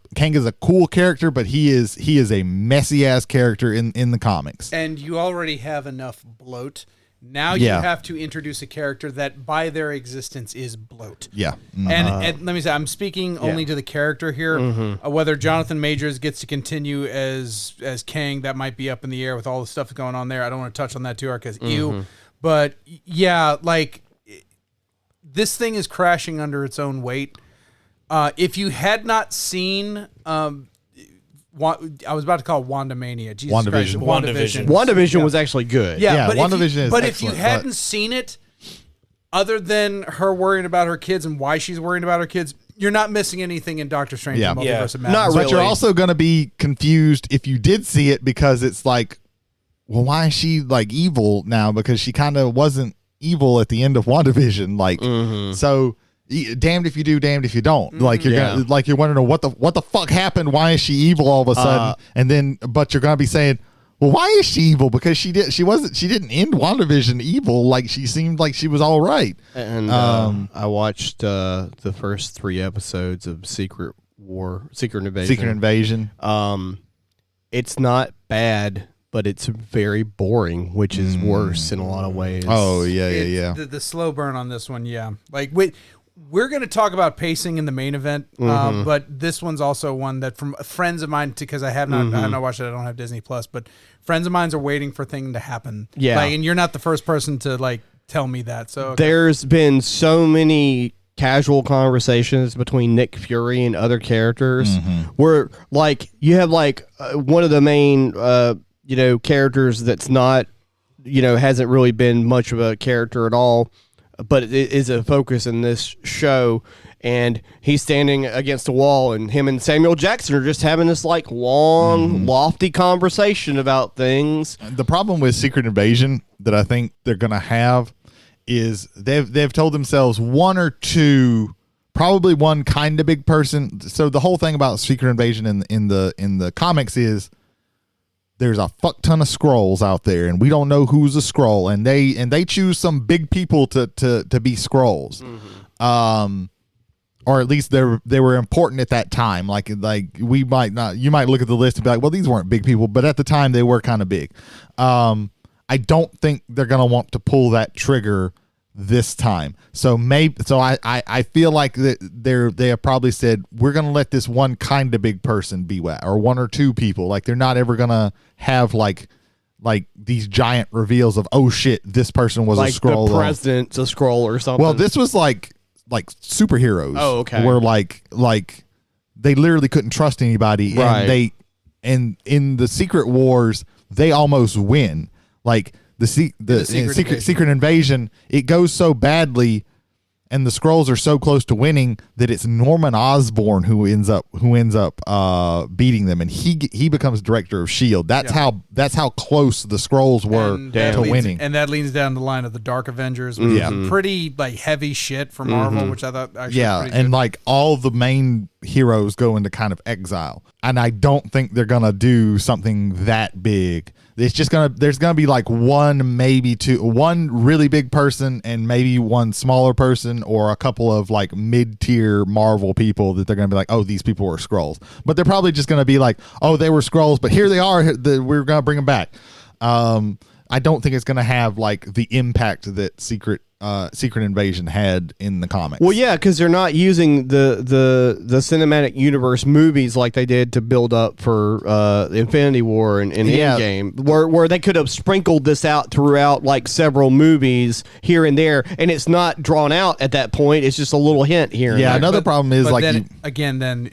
cool character, but he is a messy ass character in the comics. And you already have enough bloat. Now you have to introduce a character that by their existence is bloat. Yeah. And let me say, I'm speaking only to the character here. Whether Jonathan Majors gets to continue as Kang, that might be up in the air with all the stuff going on there. I don't want to touch on that too hard because But yeah, like, this thing is crashing under its own weight. If you had not seen... I was about to call it WandaMania. Jesus WandaVision. Christ, WandaVision was actually good. Yeah, but WandaVision if you hadn't seen it, other than her worrying about her kids and why she's worrying about her kids, you're not missing anything in Doctor Strange and the Multiverse of Madness. Not really. But you're also going to be confused if you did see it, because it's like, well, why is she like evil now? Because she kind of wasn't evil at the end of WandaVision. Like, so... damned if you do, damned if you don't. Like, you're gonna, like, you're wondering what the fuck happened. Why is she evil all of a sudden? And then, but you're gonna be saying, well, why is she evil? Because she didn't end WandaVision evil. Like, she seemed like she was all right. And I watched the first 3 episodes of Secret Invasion. It's not bad, but it's very boring, which is worse in a lot of ways. Oh yeah. The slow burn on this one, like we're going to talk about pacing in the main event, but this one's also one that from friends of mine, because I have not watched it. I don't have Disney Plus, but friends of mine are waiting for things to happen. Yeah, like, and you're not the first person to like tell me that. So there's been so many casual conversations between Nick Fury and other characters where, like, you have like one of the main characters that's not, hasn't really been much of a character at all, but it is a focus in this show, and he's standing against a wall, and him and Samuel Jackson are just having this like long, lofty conversation about things. The problem with Secret Invasion that I think they're gonna have is they've told themselves one or two, probably one kind of big person. So the whole thing about Secret Invasion in the comics is there's a fuck ton of Skrulls out there, and we don't know who's a Skrull, and they choose some big people to be Skrulls, or at least they were important at that time. Like we might not, you might look at the list and be like, well, these weren't big people, but at the time they were kind of big. I don't think they're gonna want to pull that trigger this time. So I feel like they have probably said, we're gonna let this one kind of big person be or one or two people. Like, they're not ever gonna have like these giant reveals of, oh shit, this person was like a Skrull. The president's a Skrull or something. Well, this was like superheroes. Oh, okay. Where like they literally couldn't trust anybody, right? And in the Secret Wars, they almost win. Like the Secret Invasion, it goes so badly, and the Skrulls are so close to winning that it's Norman Osborn who ends up beating them, and he becomes director of Shield. That's how close the Skrulls were to winning. And that leads down the line of the Dark Avengers, which is some pretty like heavy shit for Marvel, which I thought actually was pretty and good. like all the main heroes go into kind of exile, and I don't think they're gonna do something that big. It's just there's gonna be like one really big person and maybe one smaller person, or a couple of like mid-tier Marvel people that they're gonna be like, oh, these people were Skrulls, but they're probably just gonna be like, oh, they were Skrulls, but here they are, we're gonna bring them back. I don't think it's gonna have like the impact that Secret Invasion had in the comics. Well, yeah, because they're not using the cinematic universe movies like they did to build up for Infinity War and Endgame, where they could have sprinkled this out throughout like several movies here and there, and it's not drawn out at that point. It's just a little hint here. And there. Another problem is but like then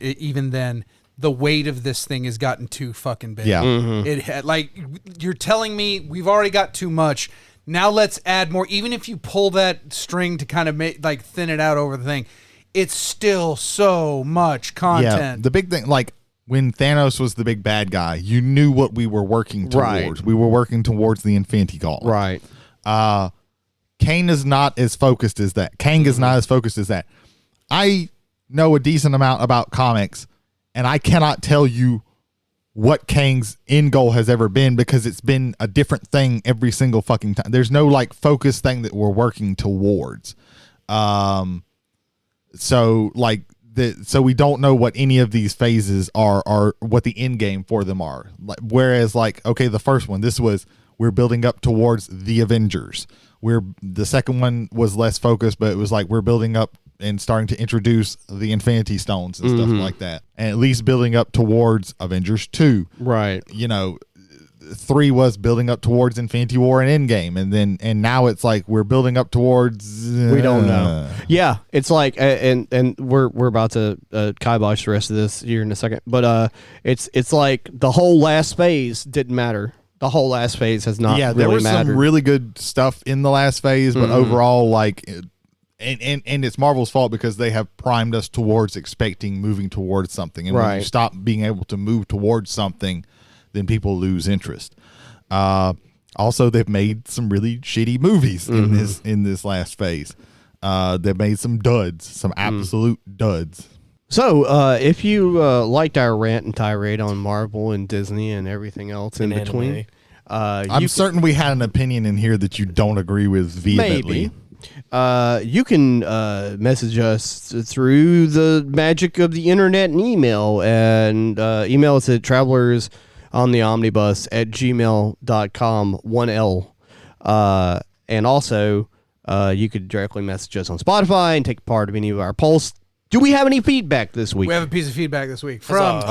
even then. The weight of this thing has gotten too fucking big. Yeah. It had, like, you're telling me we've already got too much. Now let's add more. Even if you pull that string to kind of make like thin it out over the thing, it's still so much content. Yeah, the big thing, like when Thanos was the big bad guy, you knew what we were working towards. Right. We were working towards the Infinity Gauntlet. Right. Kang is not as focused as that. I know a decent amount about comics, and I cannot tell you what Kang's end goal has ever been, because it's been a different thing every single fucking time. There's no like focused thing that we're working towards. So we don't know what any of these phases are what the end game for them are. Like, whereas like, okay, the first one, we're building up towards the Avengers. The second one was less focused, but it was like we're building up and starting to introduce the Infinity Stones and stuff like that, and at least building up towards Avengers 2. Right. 3 was building up towards Infinity War and Endgame, and now it's like we're building up towards we don't know. Yeah, it's like and we're about to kibosh the rest of this here in a second, but it's like the whole last phase didn't matter. The whole last phase has not. Yeah, there really was some really good stuff in the last phase, but overall, like. And it's Marvel's fault, because they have primed us towards moving towards something. And when you stop being able to move towards something, then people lose interest. Also, they've made some really shitty movies in this last phase. They've made some duds, some absolute duds. So, if you liked our rant and tirade on Marvel and Disney and everything else in between, I'm certain we had an opinion in here that you don't agree with vehemently. Maybe. You can message us through the magic of the internet and email, and email us at travellersontheomnibus@gmail.com, 1L. And also, you could directly message us on Spotify and take part of any of our polls. Do we have any feedback this week? We have a piece of feedback this week from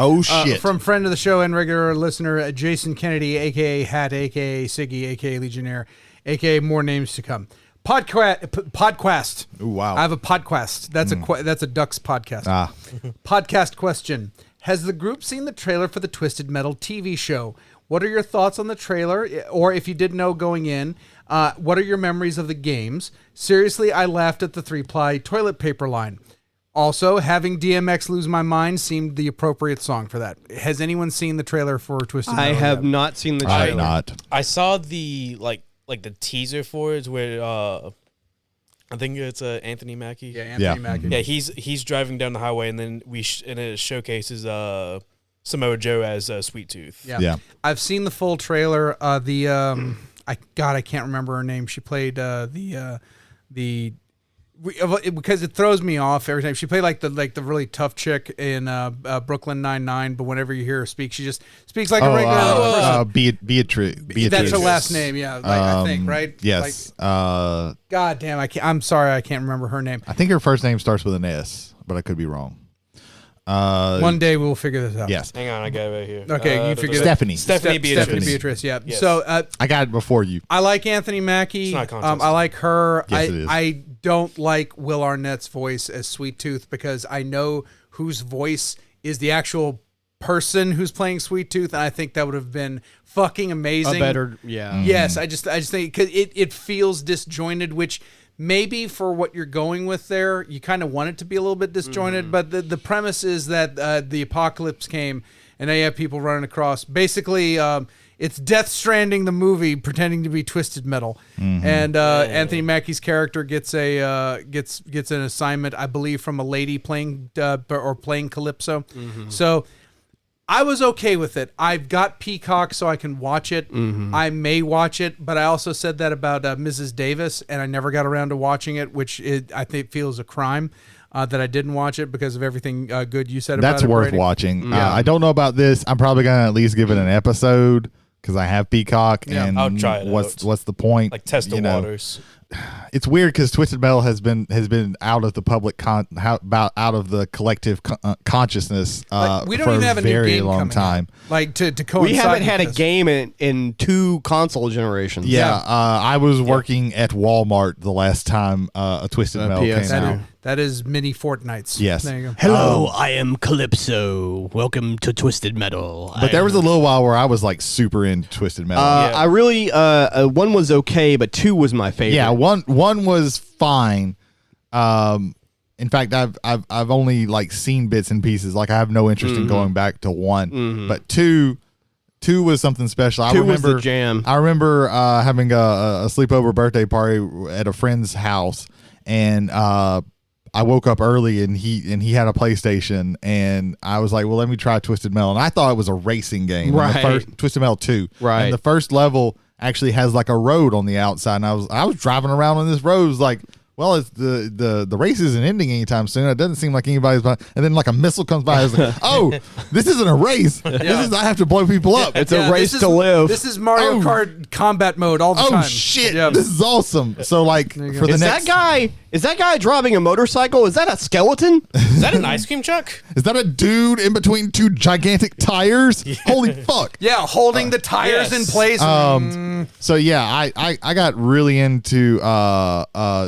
from friend of the show and regular listener Jason Kennedy, aka Hat, aka Siggy, aka Legionnaire, aka more names to come. Podcast. Ooh, wow. I have a podcast. That's a Ducks podcast. Podcast question. Has the group seen the trailer for the Twisted Metal TV show? What are your thoughts on the trailer? Or if you didn't know going in, what are your memories of the games? Seriously, I laughed at the 3-ply toilet paper line. Also, having DMX Lose My Mind seemed the appropriate song for that. Has anyone seen the trailer for Twisted Metal? I have not seen the trailer. I have not. I saw the like the teaser for it, where I think it's Anthony Mackie. Yeah, Anthony Mackie. Yeah, he's driving down the highway, and then and it showcases Samoa Joe as Sweet Tooth. Yeah. I've seen the full trailer. I can't remember her name. She played because it throws me off every time. She played like the really tough chick in Brooklyn Nine-Nine, but whenever you hear her speak, she just speaks like a regular person. Beatrice. That's her last name, yeah. I think, right? Yes. God damn, I'm sorry, I can't remember her name. I think her first name starts with an S, but I could be wrong. One day we'll figure this out. Yes. Hang on, I got it right here. Okay, you figure Stephanie. Stephanie Beatrice, yeah. Yes. So I got it before you. I like Anthony Mackie. It's not a contest. I like her. Yes, it is. I don't like Will Arnett's voice as Sweet Tooth, because I know whose voice is the actual person who's playing Sweet Tooth, and I think that would have been fucking amazing. A better, yeah. Yes, I just think because it feels disjointed, which maybe for what you're going with there, you kind of want it to be a little bit disjointed, but the premise is that the apocalypse came and now you have people running across. Basically, it's Death Stranding the movie pretending to be Twisted Metal, and Anthony Mackie's character gets gets an assignment, I believe, from a lady playing Calypso. So I was okay with it. I've got Peacock, so I can watch it. I may watch it, but I also said that about Mrs. Davis, and I never got around to watching it, which I think feels a crime. That I didn't watch it because of everything good you said about it. That's worth Brady. watching. I don't know about this. I'm probably gonna at least give it an episode because I have Peacock. And I'll try it what's the point? Like test the waters. It's weird because Twisted Metal has been out of the public out of the collective consciousness we don't for even have a a new very game long coming time. out. Like to coincide. We haven't had a with this. game in 2 console generations. Yeah, I was working at Walmart the last time a Twisted Metal came PS2. out. That is mini Fortnites. Yes. There you go. Hello, I am Calypso. Welcome to Twisted Metal. But there was a little while where I was like super into Twisted Metal. I really 1 was okay, but 2 was my favorite. Yeah, one was fine. In fact, I've only like seen bits and pieces. Like I have no interest in going back to 1, but 2 was something special. I 2 remember was the jam. I remember having a sleepover birthday party at a friend's house, and I woke up early and he had a PlayStation, and I was like, well, let me try Twisted Metal, and I thought it was a racing game. Right. And the first Twisted Metal 2. Right. And the first level actually has like a road on the outside, and I was driving around on this road. It was like, well, it's the race isn't ending anytime soon. It doesn't seem like anybody's and then like a missile comes by. I was like, oh, this isn't a race. This is I have to blow people up. It's a race to live. This is Mario Kart combat mode all the time. Oh shit! Yeah. This is awesome. So like for the Is next that guy driving a motorcycle? Is that a skeleton? Is that an ice cream truck? is that a dude in between 2 gigantic tires? Holy fuck! Yeah, holding the tires in place. So yeah, I got really into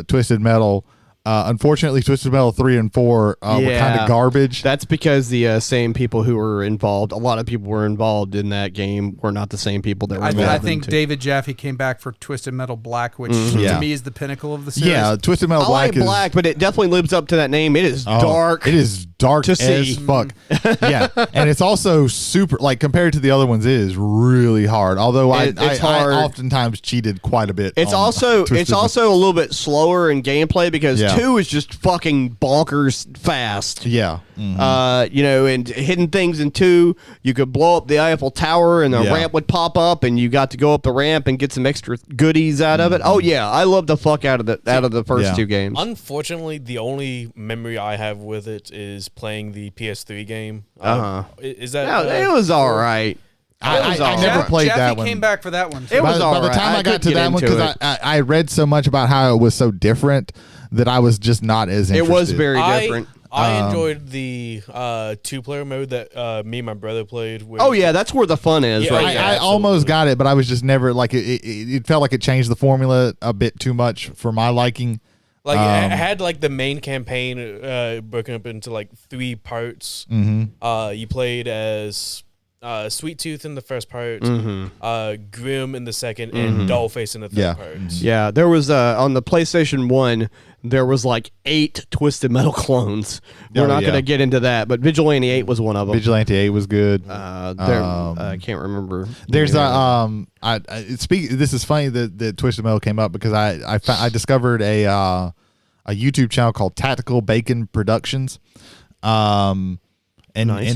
Twisted Metal. Unfortunately, Twisted Metal 3 and 4 were kind of garbage. That's because the same people who were involved, a lot of people were involved in that game, were not the same people that were involved. I think David Jaffe came back for Twisted Metal Black, which to me is the pinnacle of the series. Yeah, Twisted Metal I Black like is Black, but it definitely lives up to that name. It is dark. It is dark to as see. fuck. Yeah, and it's also super like compared to the other ones, it is really hard. Although I hard. oftentimes cheated quite a bit. It's on also Twisted a little bit slower in gameplay because 2 is just fucking bonkers fast. Yeah. And hidden things in 2, you could blow up the Eiffel Tower and the ramp would pop up and you got to go up the ramp and get some extra goodies out of it. Oh yeah, I love the fuck out of the first 2 games. Unfortunately, the only memory I have with it is playing the PS3 game. Is that? No, it was all right. I never played Jaffe that one. came back for that one. It was by the alright. time I got could to get that one, into because it. I read so much about how it was so different that I was just not as interested. It was very different. I enjoyed the 2-player mode that me and my brother played. With, Oh yeah, that's where the fun is, Yeah, right? yeah. I almost got it, but I was just never like it felt like it changed the formula a bit too much for my liking. Like it had like the main campaign broken up into like 3 parts. You played as Sweet Tooth in the first part, Grim in the second, and Dollface in the third part. Yeah, there was on the PlayStation 1, there was like 8 Twisted Metal clones. We're not going to get into that, but Vigilante 8 was one of them. Vigilante 8 was good. I can't remember. There's this is funny that Twisted Metal came up because I discovered a YouTube channel called Tactical Bacon Productions. And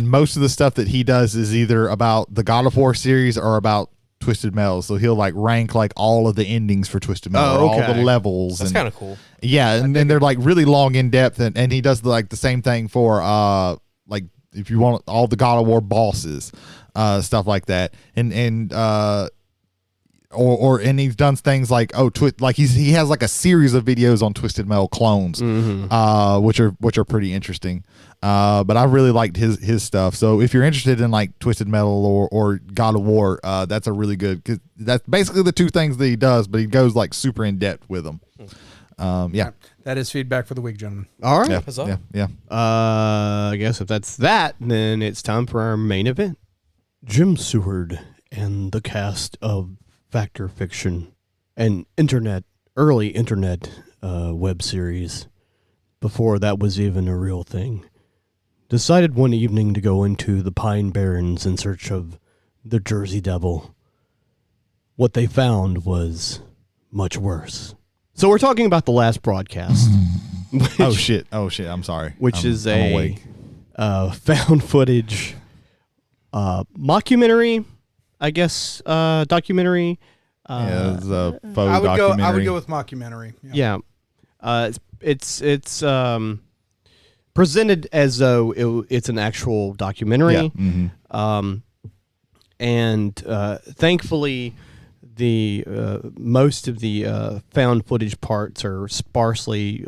most of the stuff that he does is either about the God of War series or about Twisted Metal. So he'll like rank like all of the endings for Twisted Metal, all the levels. That's kind of cool. Yeah, and then they're like really long in depth, and he does like the same thing for like if you want all the God of War bosses, stuff like that, and he's done things like he has like a series of videos on Twisted Metal clones, which are pretty interesting. But I really liked his stuff. So if you're interested in like Twisted Metal or God of War, that's a really good, cause that's basically the 2 things that he does, but he goes like super in depth with them. Yeah. That is feedback for the week, gentlemen. All right. Yeah. I guess if that's that, then it's time for our main event. Jim Seward and the cast of Fact or Fiction, an early internet web series before that was even a real thing. Decided one evening to go into the Pine Barrens in search of the Jersey Devil. What they found was much worse. So we're talking about the last broadcast. Oh shit! I'm sorry. Which is I'm a awake. found footage mockumentary, I guess, documentary. Yeah, it's a faux I would documentary. go with mockumentary. Yeah. It's presented as though it's an actual documentary. Yeah. Mm-hmm. And thankfully, the most of the found footage parts are sparsely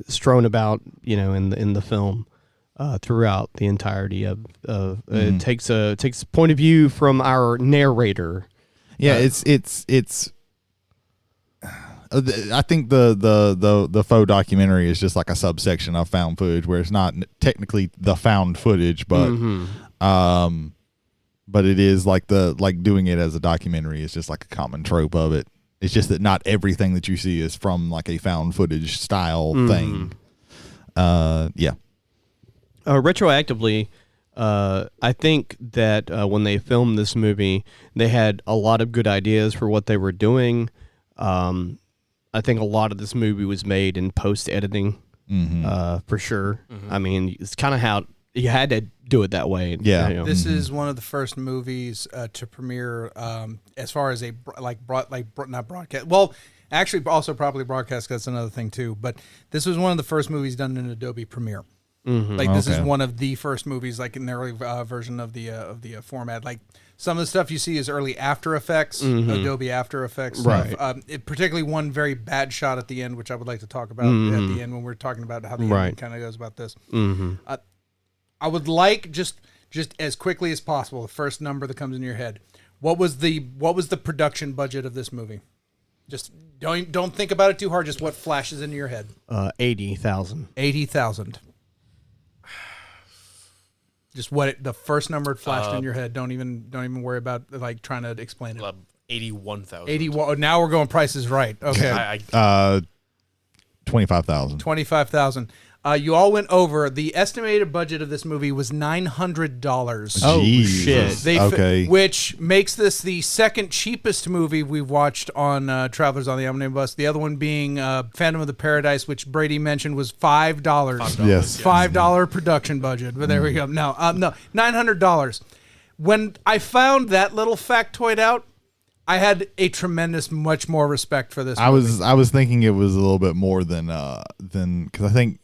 strewn about, in the film throughout the entirety of. It takes a point of view from our narrator. Yeah, it's. I think the faux documentary is just like a subsection of found footage, where it's not technically the found footage, but but it is like doing it as a documentary is just like a common trope of it. It's just that not everything that you see is from like a found footage style thing. Yeah. Retroactively, I think that when they filmed this movie, they had a lot of good ideas for what they were doing. I think a lot of this movie was made in post-editing, for sure. I mean, it's kind of how you had to do it that way. Yeah. This is one of the first movies to premiere as far as not broadcast. Well, actually, also probably broadcast. That's another thing too. But this was one of the first movies done in Adobe Premiere. This is one of the first movies, like in the early version of the format. Like some of the stuff you see is early After Effects, Adobe After Effects stuff. Right. Particularly one very bad shot at the end, which I would like to talk about at the end when we're talking about how the end kind of goes about this. I would like just as quickly as possible, the first number that comes in your head. What was the production budget of this movie? Just don't think about it too hard. Just what flashes into your head. 80,000. 80,000. Just the first number flashed in your head. Don't even worry about like trying to explain it. 81,000. 81. Now we're going Price is Right. Okay. 25,000. 25,000. You all went over. The estimated budget of this movie was $900. Oh, Jesus. shit. Okay. Which makes this the second cheapest movie we've watched on Travelers on the Omnibus. The other one being Phantom of the Paradise, which Brady mentioned was $5. Yes. $5 production budget. But there we go. No, $900. When I found that little factoid out, I had a tremendous, much more respect for this movie. I was thinking it was a little bit more than because I think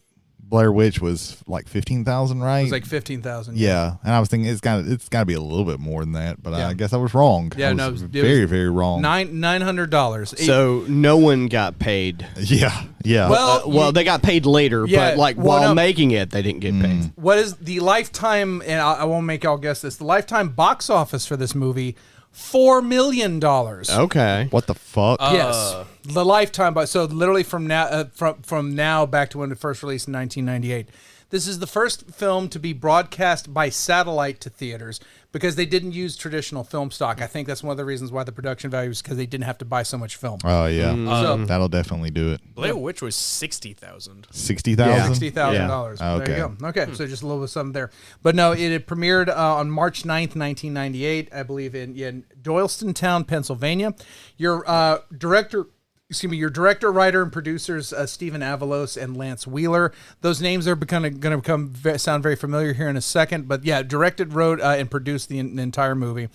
Blair Witch was like 15,000, right? It was like 15,000. Yeah, and I was thinking it's got to be a little bit more than that, but Yeah. I guess I was wrong. Yeah, I no, was it very was very wrong. $900. So no one got paid. Yeah. Well, They got paid later, Yeah, but while making it, they didn't get paid. What is the lifetime? And I won't make y'all guess this. The lifetime box office for this movie, $4 million. Okay. What the fuck? Yes, the lifetime. So literally from now back to when it first released in 1998. This is the first film to be broadcast by satellite to theaters because they didn't use traditional film stock. I think that's one of the reasons why the production value is because they didn't have to buy so much film. Oh yeah, So- that'll definitely do it. Blair Witch was 60,000. 60,000. $60,000. Yeah. There you go. Okay, so just a little bit of something there. But no, it had premiered on March 9th, 1998, I believe, in Doylestown, Pennsylvania. Your director, writer, and producers, Stephen Avalos and Lance Wheeler. Those names are going to sound very familiar here in a second. But yeah, directed, wrote, and produced the entire movie.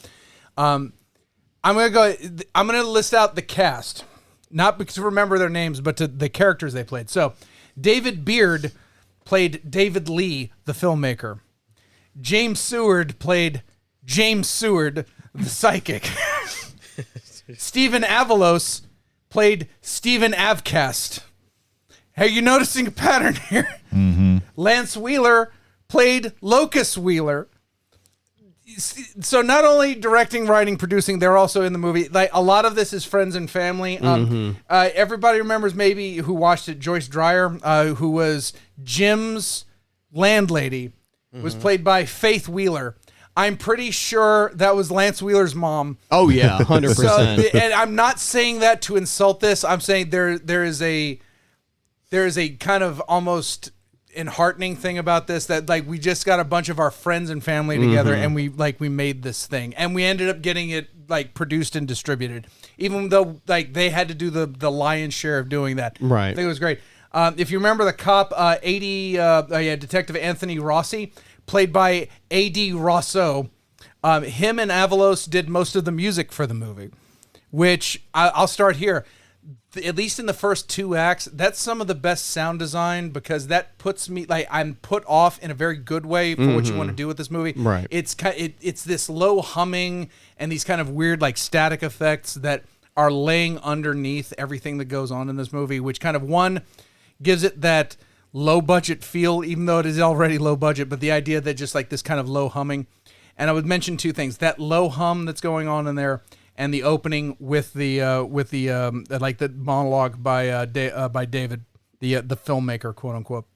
I'm going to list out the cast. Not because to remember their names, but to the characters they played. So, David Beard played David Lee, the filmmaker. James Seward played James Seward, the psychic. Stephen Avalos played Stephen Avcast. Are you noticing a pattern here? Mm-hmm. Lance Wheeler played Locus Wheeler. So not only directing, writing, producing, they're also in the movie. Like a lot of this is friends and family. Everybody remembers maybe who watched it. Joyce Dreyer, who was Jim's landlady, was played by Faith Wheeler. I'm pretty sure that was Lance Wheeler's mom. Oh yeah, 100%. And I'm not saying that to insult this. I'm saying there is a there is a kind of almost enheartening thing about this, that like we just got a bunch of our friends and family together and we made this thing, and we ended up getting it like produced and distributed, even though like they had to do the lion's share of doing that. Right. I think it was great. If you remember the cop, Detective Anthony Rossi, played by A.D. Rousseau, him and Avalos did most of the music for the movie, which I'll start here. At least in the first 2 acts, that's some of the best sound design, because that puts me like I'm put off in a very good way for what you want to do with this movie. Right. It's it's this low humming and these kind of weird like static effects that are laying underneath everything that goes on in this movie, which kind of one gives it that low budget feel, even though it is already low budget. But the idea that just like this kind of low humming, and I would mention 2 things: that low hum that's going on in there, and the opening with the like the monologue by David, the filmmaker, quote unquote.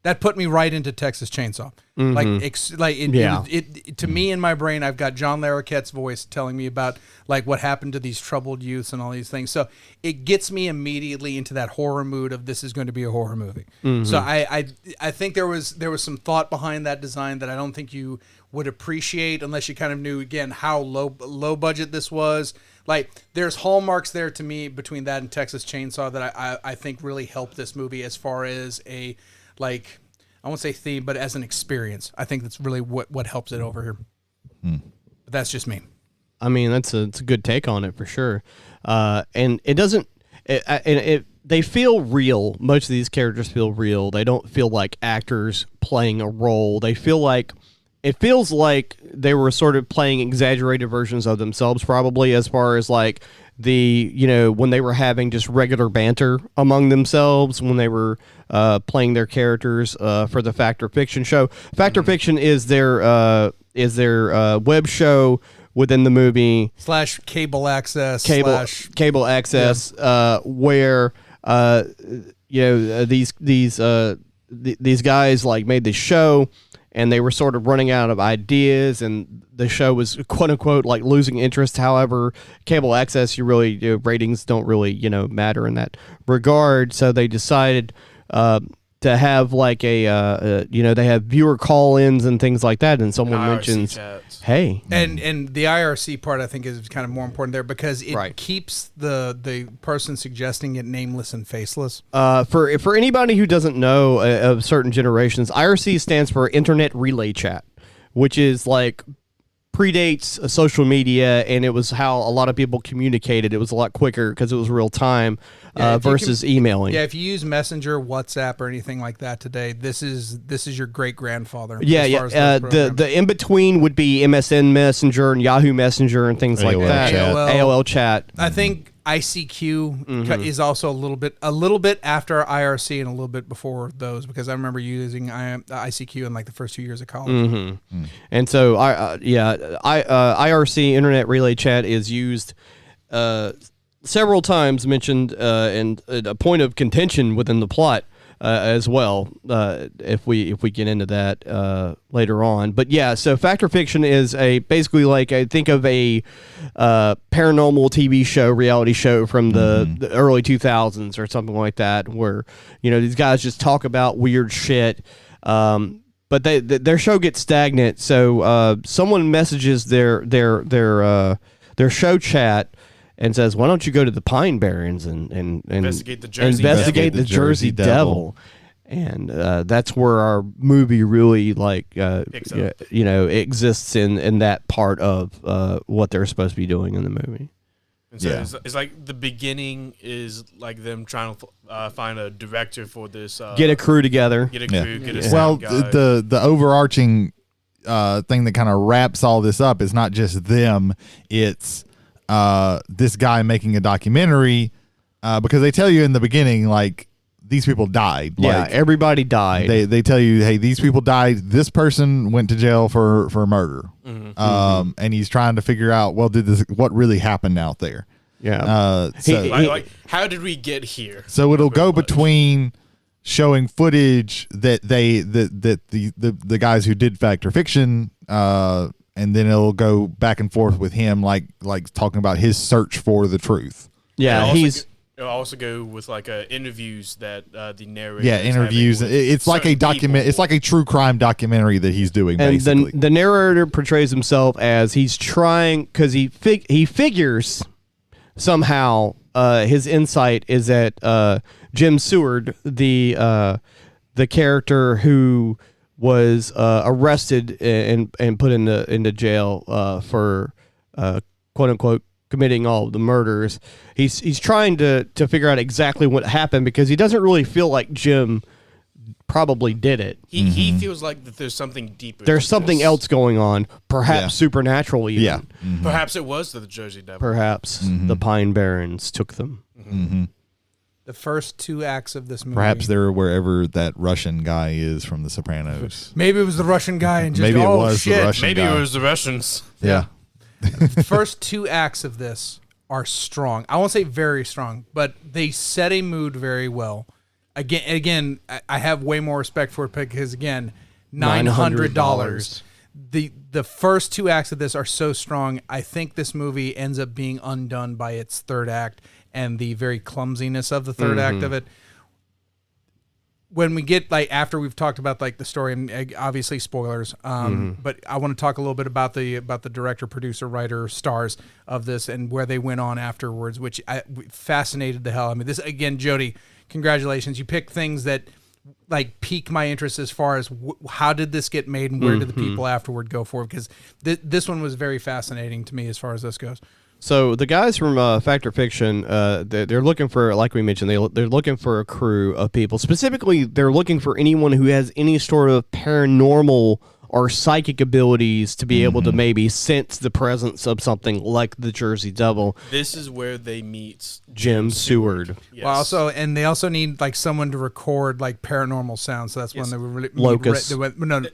That put me right into Texas Chainsaw. It to me in my brain, I've got John Larroquette's voice telling me about like what happened to these troubled youths and all these things. So it gets me immediately into that horror mood of this is going to be a horror movie. So I think there was some thought behind that design that I don't think you would appreciate unless you kind of knew again how low budget this was. Like there's hallmarks there to me between that and Texas Chainsaw that I think really helped this movie as far as a like, I won't say theme, but as an experience. I think that's really what helps it over here. But that's just me. I mean, it's a good take on it for sure. And it doesn't, they feel real. Most of these characters feel real. They don't feel like actors playing a role. It feels like they were sort of playing exaggerated versions of themselves, probably, as far as like when they were having just regular banter among themselves, when they were playing their characters for the Fact or Fiction show. Fact or Fiction is their web show within the movie / cable access cable access where these guys like made this show, and they were sort of running out of ideas, and the show was quote unquote like losing interest. However, cable access, ratings don't really matter in that regard. So they decided to have like they have viewer call-ins and things like that, and someone mentions chats. Hey, and the IRC part I think is kind of more important there, because it Right. keeps the person suggesting it nameless and faceless. For anybody who doesn't know of certain generations, IRC stands for Internet Relay Chat, which is like predates social media, and it was how a lot of people communicated. It was a lot quicker because it was real time versus emailing. Yeah, if you use Messenger, WhatsApp, or anything like that today, this is your great grandfather. Yeah. The in between would be MSN Messenger and Yahoo Messenger and things like AOL that. chat. AOL chat. I think ICQ is also a little bit after IRC and a little bit before those, because I remember using ICQ in like the first 2 years of college. And so IRC, Internet Relay Chat, is used several times, mentioned and a point of contention within the plot as well, if we get into that later on. But yeah, so Fact or Fiction is basically like, I think of a paranormal TV show, reality show from the early 2000s or something like that, where these guys just talk about weird shit. But their show gets stagnant, so someone messages their show chat and says, "Why don't you go to the Pine Barrens and investigate the Jersey Devil?" And that's where our movie really Picks up. exists in that part of what they're supposed to be doing in the movie. And so it's like the beginning is like them trying to find a director for this. Get a crew together. Get a crew. Get a Well, sound guy. the overarching thing that kind of wraps all this up is not just them; it's this guy making a documentary, because they tell you in the beginning, like, these people died. Yeah, Like, everybody died. they tell you, hey, these people died. This person went to jail for murder. And he's trying to figure out, well, what really happened out there? Yeah. Like, how did we get here? So it'll go between showing footage that the guys who did Fact or Fiction, and then it'll go back and forth with him, like talking about his search for the truth. Yeah, And also It'll also go with like interviews that the narrator. Yeah, interviews. It's like a document. It's like a true crime documentary that he's doing. And basically, the narrator portrays himself as he's trying because he figures somehow his insight is that Jim Seward, the character who was arrested and put into jail for quote unquote committing all of the murders. He's trying to figure out exactly what happened because he doesn't really feel like Jim probably did it. He feels like that there's something deeper. There's something this. else going on, perhaps supernatural even. yeah. Perhaps it was the Jersey Devil. Perhaps the Pine Barrens took them. The first 2 acts of this movie. Perhaps they're wherever that Russian guy is from The Sopranos. Maybe it was the Russian guy and just Maybe it oh was shit. the Russian Maybe guy. it was the Russians. Yeah. The first 2 acts of this are strong. I won't say very strong, but they set a mood very well. Again, I have way more respect for it because again, $900. The first 2 acts of this are so strong. I think this movie ends up being undone by its 3rd act and the very clumsiness of the 3rd act of it. When we get like after we've talked about like the story and obviously spoilers, but I want to talk a little bit about the director, producer, writer, stars of this and where they went on afterwards, which fascinated the hell. I mean, this again, Jody, congratulations! You picked things that like pique my interest as far as how did this get made and where did the people afterward go for it? Because this one was very fascinating to me as far as this goes. So the guys from Fact or Fiction, they're looking for, like we mentioned, they're looking for a crew of people. Specifically, they're looking for anyone who has any sort of paranormal or psychic abilities to be able to maybe sense the presence of something like the Jersey Devil. This is where they meet Jim Seward. Yes. Well, they also need like someone to record like paranormal sounds. So that's when they were really Locust.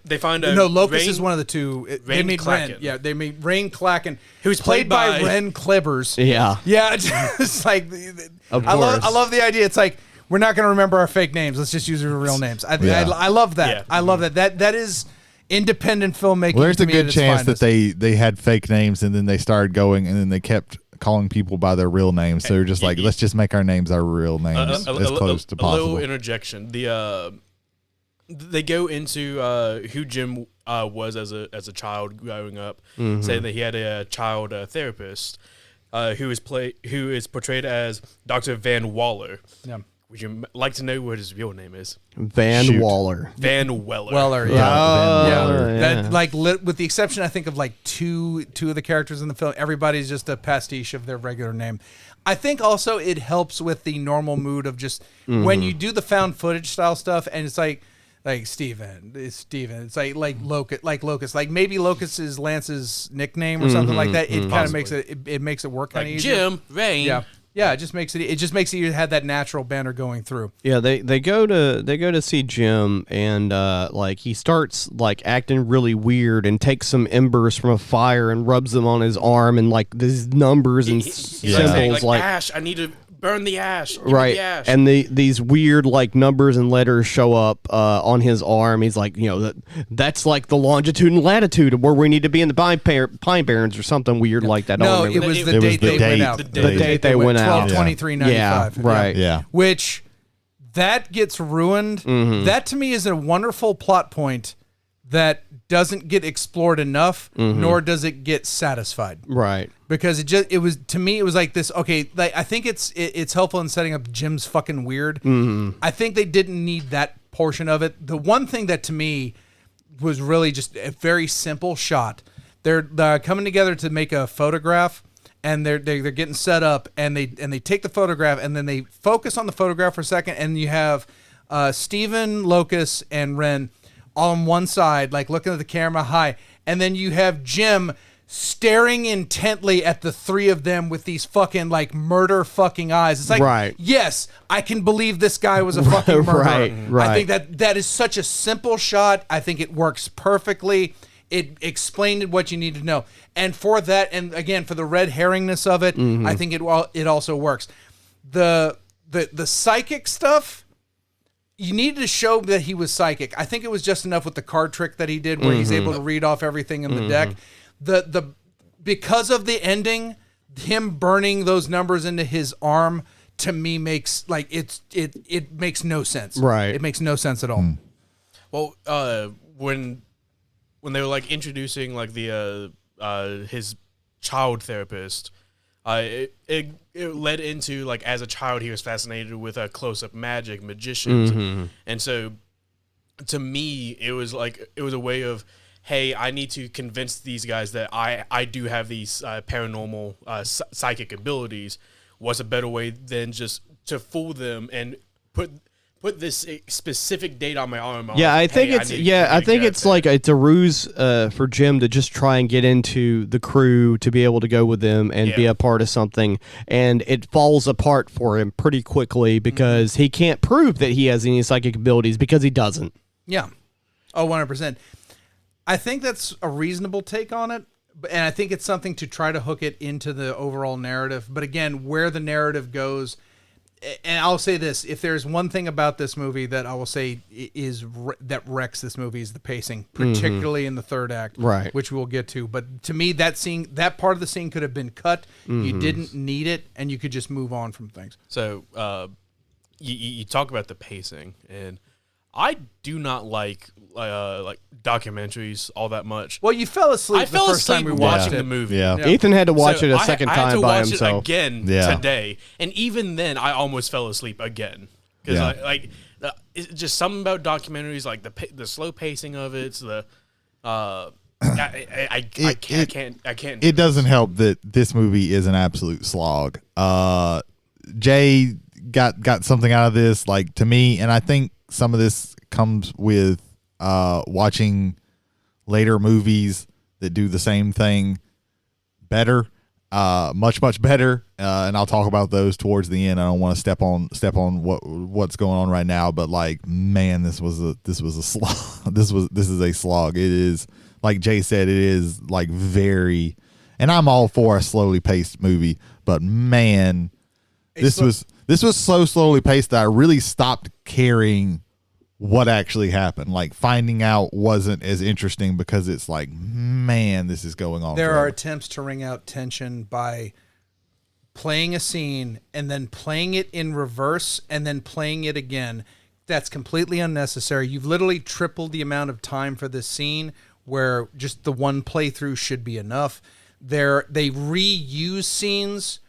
They find Locust Rain- is one of the 2. They Rain made Clacken. Ren. Yeah, they made Rain Clacken, Who's played by played by- Ren Klibbers. Yeah. Yeah, it's like Of I course. love the idea. It's like we're not going to remember our fake names. Let's just use our real names. I love that. Yeah. I love that. That is independent filmmaking. Well, there's to a me good at its chance that finest. they had fake names and then they started going and then they kept calling people by their real names. So they're just like, let's just make our names our real names as close to A possible. little interjection. They go into who Jim was as a child growing up, saying that he had a child therapist who is portrayed as Dr. Van Waller. Yeah. Would you like to know what his real name is? Van Shoot. Waller. Van Weller. Weller, Oh, yeah. yeah. That like with the exception, I think of like two of the characters in the film, everybody's just a pastiche of their regular name. I think also it helps with the normal mood of just when you do the found footage style stuff, and it's like Steven. It's Locust. Like maybe Locust is Lance's nickname or something like that. It kind of makes it makes it work kind of Like easier. Jim, Rain. Yeah, it just makes it you had that natural banner going through. Yeah, they go to see Jim and like he starts like acting really weird and takes some embers from a fire and rubs them on his arm and like these numbers and He's symbols like ash. I need to burn the ash. Give me right, the ash. and these weird like numbers and letters show up on his arm. He's like, that's like the longitude and latitude of where we need to be in the Pine Barrens or something weird like that. I No, don't it remember. was It the was date the they went date. out. The date they went out. 12/23/95. Yeah, right. Yeah. Which that gets ruined. That to me is a wonderful plot point that doesn't get explored enough, nor does it get satisfied. Right. Because it was to me it was like this. Okay, like I think it's helpful in setting up Jim's fucking weird. I think they didn't need that portion of it. The one thing that to me was really just a very simple shot. They're coming together to make a photograph, and they're getting set up, and they take the photograph, and then they focus on the photograph for a second, and you have Steven, Locust, and Ren all on one side, like looking at the camera high, and then you have Jim staring intently at the 3 of them with these fucking like murder fucking eyes. It's like, Right. yes, I can believe this guy was a fucking murderer. Right. I think that is such a simple shot. I think it works perfectly. It explained what you need to know. And for that, and again, for the red herringness of it, I think it also works. The psychic stuff, you needed to show that he was psychic. I think it was just enough with the card trick that he did where he's able to read off everything in the deck. Because of the ending, him burning those numbers into his arm to me makes like it makes no sense. Right. It makes no sense at all. Well, when they were like introducing like the his child therapist, it led into like as a child he was fascinated with close-up magic, magicians, and so to me it was a way of, hey, I need to convince these guys that I do have these paranormal psychic abilities. What's a better way than just to fool them and put this specific date on my arm? Yeah, I think it's like it's a ruse for Jim to just try and get into the crew to be able to go with them and be a part of something, and it falls apart for him pretty quickly because he can't prove that he has any psychic abilities because he doesn't. Yeah. Oh, 100%. I think that's a reasonable take on it, and I think it's something to try to hook it into the overall narrative. But again, where the narrative goes, and I'll say this, if there's one thing about this movie that I will say is that wrecks this movie is the pacing, particularly in the third act, right? Which we'll get to. But to me, that part of the scene could have been cut. You didn't need it, and you could just move on from things. So you talk about the pacing, and I do not like documentaries all that much. Well, you fell asleep. I fell the first asleep time we watching watched the movie. Yeah. Ethan had to watch it a I second had time to by watch himself. it again today, and even then, I almost fell asleep again because it's just something about documentaries, like the slow pacing of it. The I can't. It doesn't help that this movie is an absolute slog. Jay got something out of this, like, to me, and I think some of this comes with watching later movies that do the same thing better, much better, and I'll talk about those towards the end. I don't want to step on what's going on right now, but like, man, this was a slog. this is a slog. It is, like Jay said, it is like very, and I'm all for a slowly paced movie, but man, this was so slowly paced that I really stopped caring what actually happened. Like, finding out wasn't as interesting because it's like, man, this is going on. There forever. are attempts to wring out tension by playing a scene and then playing it in reverse and then playing it again. That's completely unnecessary. You've literally tripled the amount of time for this scene where just the one playthrough should be enough. They reuse scenes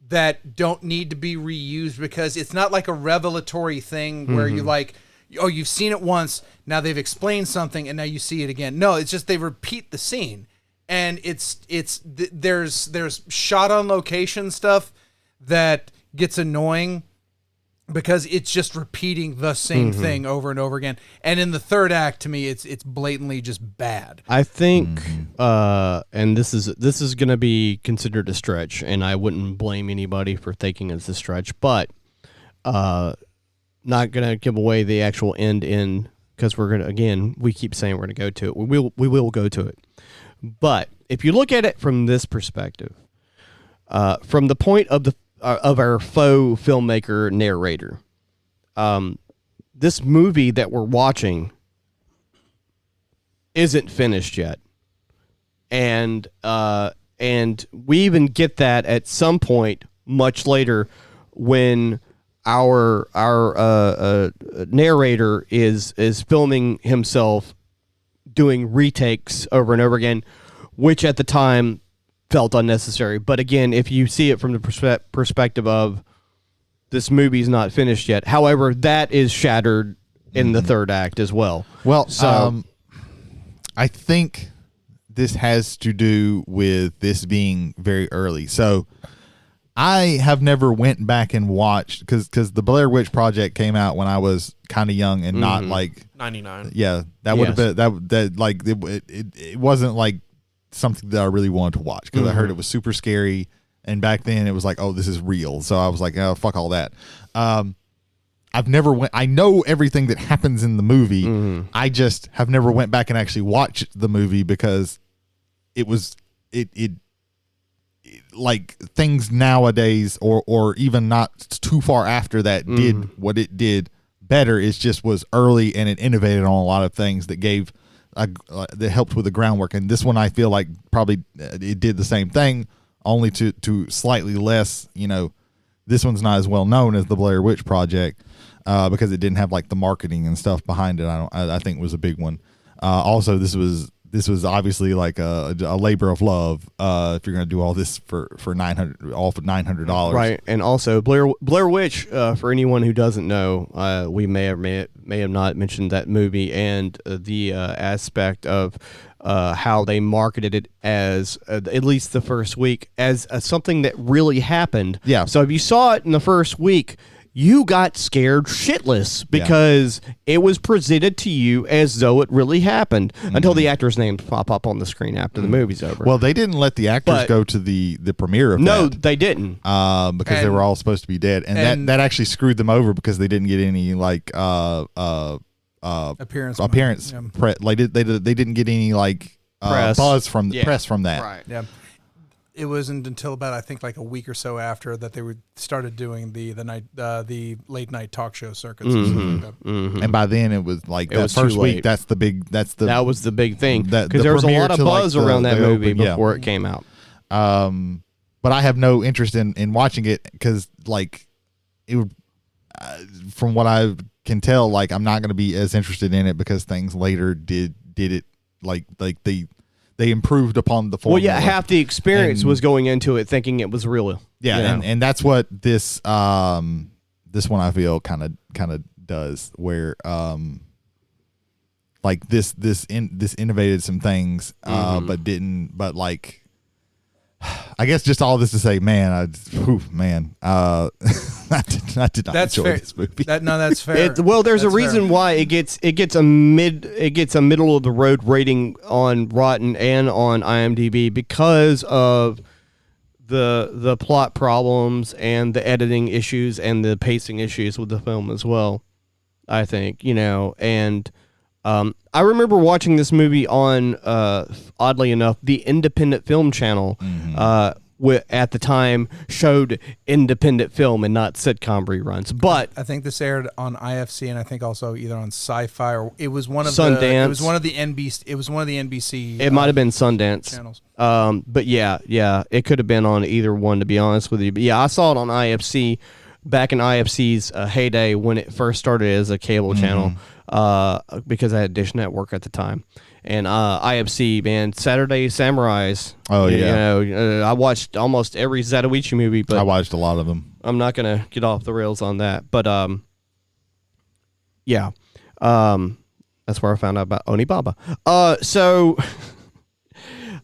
that don't need to be reused because it's not like a revelatory thing where you like, oh, you've seen it once, now they've explained something, and now you see it again. No, it's just they repeat the scene, and there's shot on location stuff that gets annoying because it's just repeating the same thing over and over again. And in the third act, to me, it's blatantly just bad. I think, and this is going to be considered a stretch, and I wouldn't blame anybody for thinking it's a stretch, but not going to give away the actual end because we're going to, again, we keep saying we're going to go to it. We will go to it. But if you look at it from this perspective, from the point of our faux filmmaker narrator, this movie that we're watching isn't finished yet, and we even get that at some point much later when our narrator is filming himself doing retakes over and over again, which at the time felt unnecessary. But again, if you see it from the perspective of this movie's not finished yet, however, that is shattered in the third act as well. Well, so I think this has to do with this being very early. So I have never went back and watched because the Blair Witch Project came out when I was kind of young and not like 99. Yeah, that would have been that like it wasn't like something that I really wanted to watch because I heard it was super scary, and back then it was like, oh, this is real. So I was like, oh, fuck all that. I've never went. I know everything that happens in the movie. I just have never went back and actually watched the movie because it was it like things nowadays or even not too far after that did what it did better. It just was early and it innovated on a lot of things that gave that helped with the groundwork. And this one I feel like probably it did the same thing, only to slightly less this one's not as well known as the Blair Witch Project because it didn't have like the marketing and stuff behind it. I think was a big one. Also, this was obviously like a labor of love if you're going to do all this for $900. Right, and also Blair Witch. For anyone who doesn't know, we may have not mentioned that movie and the aspect of how they marketed it as at least the first week as something that really happened. Yeah. So if you saw it in the first week, you got scared shitless because it was presented to you as though it really happened until the actors' names pop up on the screen after the movie's over. Well, they didn't let the actors go to the premiere of no, that. they didn't. Because they were all supposed to be dead, and that actually screwed them over because they didn't get any like appearance. Yeah. Like they didn't get any like buzz from the press from that. Right. Yeah. It wasn't until about I think like a week or so after that they started doing the late night talk show circuits and stuff like that. And by then it was like It that was first too week. late. That was the big thing That- because the there was a premiere lot of to, like, buzz around that the movie open- yeah. before it came out. But I have no interest in watching it because like it would, from what I can tell, like I'm not going to be as interested in it because things later did it like they improved upon the Well, formula. yeah, half the experience And- was going into it thinking it was real. Yeah, you know? and that's what this this one I feel kind of does, where like this innovated some things, but like I guess just all this to say, man, I did not That's enjoy fair. this movie. That's fair. Well, there's a That's reason fair. why it gets a middle of the road rating on Rotten and on IMDb because of the plot problems and the editing issues and the pacing issues with the film as well. I think, and I remember watching this movie on, oddly enough, the Independent Film Channel. At the time showed independent film and not sitcom reruns, but I think this aired on IFC and I think also either on Sci-Fi or it was one of Sundance. it was one of the NBC. It was one of the NBC. it might have been Sundance channels. But yeah, it could have been on either one, to be honest with you. But yeah, I saw it on IFC back in IFC's heyday when it first started as a cable channel, because I had Dish Network at the time. And IFC, man, Saturday Samurais. Oh, yeah. I watched almost every Zatoichi movie, but I watched a lot of them. I'm not gonna get off the rails on that. But yeah, that's where I found out about Onibaba. So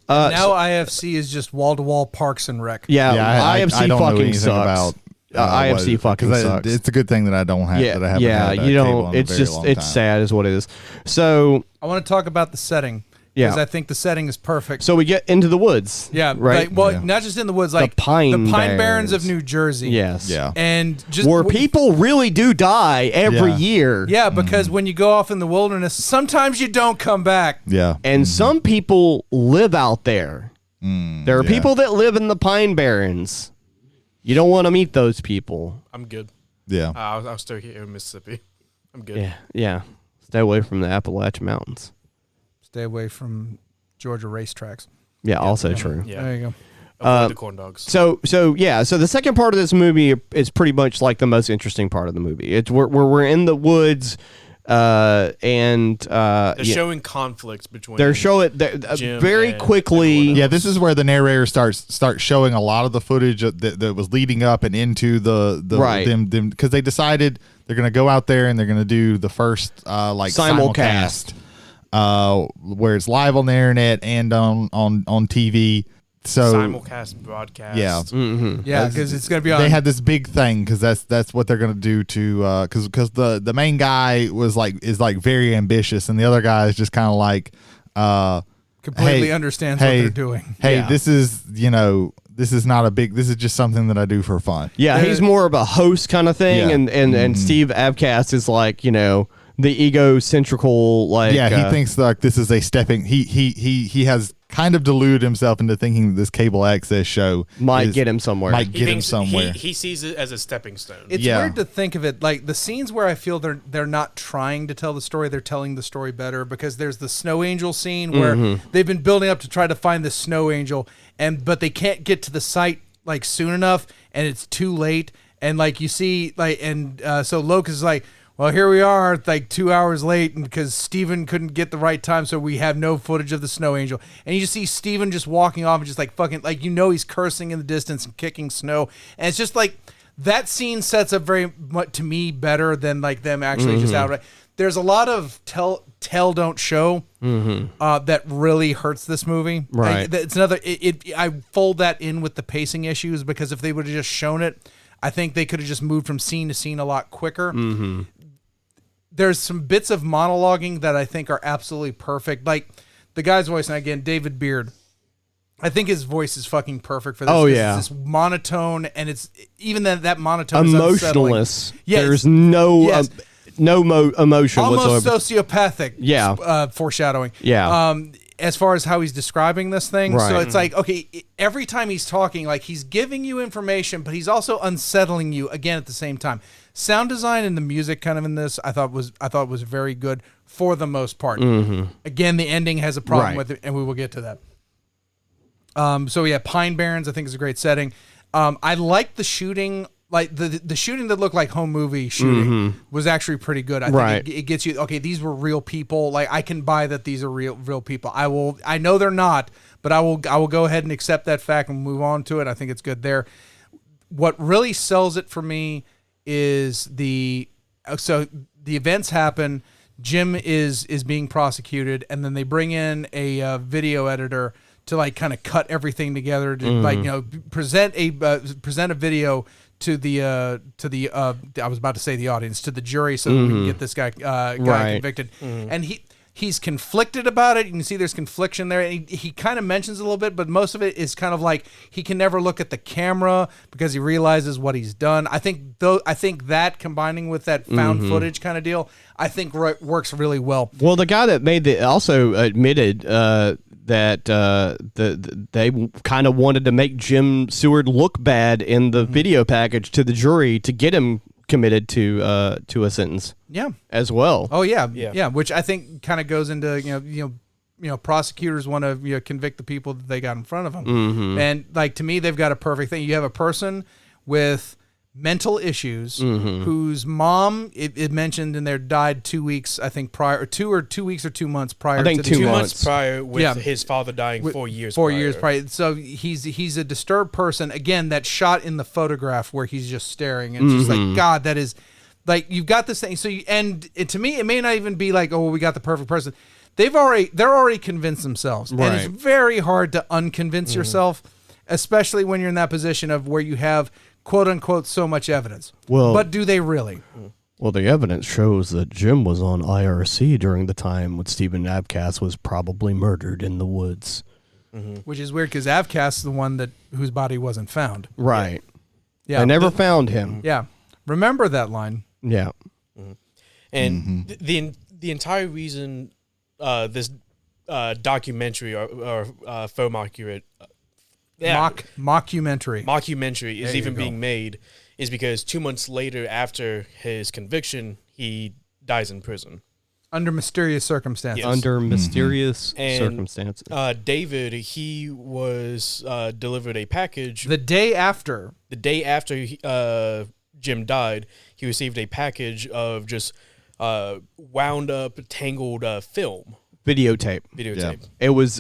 Now IFC is just wall to wall Parks and Rec. yeah, IFC I don't know fucking anything sucks. IFC fucking sucks. It's a good thing that I don't have that I haven't had that you cable don't. in a It's very just long it's time. sad, is what it is. So I want to talk about the setting. Yeah. Because I think the setting is perfect. we get into the woods. Yeah. right. Like, well, Yeah. not just in the woods, like Pine Barrens Barrens of New Jersey. Yes. Yeah. And just Where people really do die every Yeah. year. Yeah, because when you go off in the wilderness, sometimes you don't come back. Yeah. And some people live out there. There are yeah. people that live in the Pine Barrens. You don't want to meet those people. I'm good. Yeah. I'll stay here in Mississippi. I'm good. Yeah. Stay away from the Appalachian Mountains. Stay away from Georgia racetracks. Yeah, also true. Yeah. There you go. Avoid the corn dogs. So the second part of this movie is pretty much like the most interesting part of the movie. It's where we're in the woods, and They're showing conflicts between. they're showing Jim very and quickly. Nicola. Yeah, this is where the narrator starts showing a lot of the footage that was leading up and into the Right. them because they decided they're going to go out there and they're going to do the first like simulcast, where it's live on the internet and on TV. So simulcast broadcast. yeah, Yeah, because it's going to be on. they had this big thing because that's what they're going to do to because the main guy is very ambitious and the other guy is just kind of like completely hey, understands hey, what they're doing. Hey, Yeah. this is this is not a big. This is just something that I do for fun. Yeah, he's more of a host kind of thing, Yeah. and Steve Abcast is like the egocentrical like. Yeah, he thinks like this is a stepping. He has kind of deluded himself into thinking that this cable access show might get him somewhere. Might He get him thinks somewhere. He sees it as a stepping stone. It's Yeah. weird to think of it like the scenes where I feel they're not trying to tell the story, they're telling the story better because there's the snow angel scene where they've been building up to try to find the snow angel but they can't get to the site like soon enough and it's too late And like you see, so Locust is like, well, here we are, like 2 hours late, and because Steven couldn't get the right time, so we have no footage of the snow angel. And you just see Steven just walking off and just like fucking, like, he's cursing in the distance and kicking snow. And it's just like, that scene sets up very much, to me, better than like them actually just outright. There's a lot of tell don't show that really hurts this movie. Right. It's another, I fold that in with the pacing issues, because if they would have just shown it, I think they could have just moved from scene to scene a lot quicker. There's some bits of monologuing that I think are absolutely perfect. Like the guy's voice, and again, David Beard. I think his voice is fucking perfect for this. Oh, yeah. It's this monotone, and it's even that monotone emotionless. Is yes. There's no emotion almost whatsoever. sociopathic. Yeah. Foreshadowing. Yeah. As far as how he's describing this thing. Right. So it's like, okay, every time he's talking, like he's giving you information, but he's also unsettling you again at the same time. Sound design and the music kind of in this, I thought was very good for the most part. Again, the ending has a problem with it, and we will get to that. So yeah, Pine Barrens, I think, is a great setting. I like the shooting. Like the shooting that looked like home movie shooting was actually pretty good. I think it gets you, okay, these were real people. Like I can buy that these are real people. I know they're not, but I will go ahead and accept that fact and move on to it. I think it's good there. What really sells it for me is the events happen. Jim is being prosecuted, and then they bring in a video editor to like kind of cut everything together to like, present a video to the I was about to say the audience, to the jury, so that we can get this guy convicted. And he's conflicted about it. You can see there's confliction there. And he kind of mentions a little bit, but most of it is kind of like he can never look at the camera because he realizes what he's done. I think that combining with that found footage kind of deal, I think works really well. Well, the guy that made also admitted that they kind of wanted to make Jim Seward look bad in the video package to the jury to get him committed to a sentence. Yeah. As well. Oh yeah. Which I think kind of goes into prosecutors want to convict the people that they got in front of them, and like to me they've got a perfect thing. You have a person with mental issues whose mom it mentioned in there died 2 weeks I think prior, or 2 weeks or 2 months prior. I think to 2 months prior with his father dying 4 years. 4 years prior. So he's a disturbed person. Again, that shot in the photograph where he's just staring and just like, God, that is like, you've got this thing. So to me it may not even be like, oh well, we got the perfect person. They're already convinced themselves, and it's very hard to unconvince yourself, especially when you're in that position of where you have quote unquote so much evidence. Well, but do they really? Well, the evidence shows that Jim was on IRC during the time when Stephen Abcast was probably murdered in the woods. Which is weird because Avcast is the one whose body wasn't found. Right. Yeah. They never found him. Yeah. Remember that line. Yeah. And the entire reason this documentary or mockumentary is even being made is because 2 months later after his conviction, he dies in prison. Under mysterious circumstances. Yes. Under mysterious circumstances. David, he was delivered a package. The day after Jim died, he received a package of just wound up, tangled film. Videotape. Yeah. It was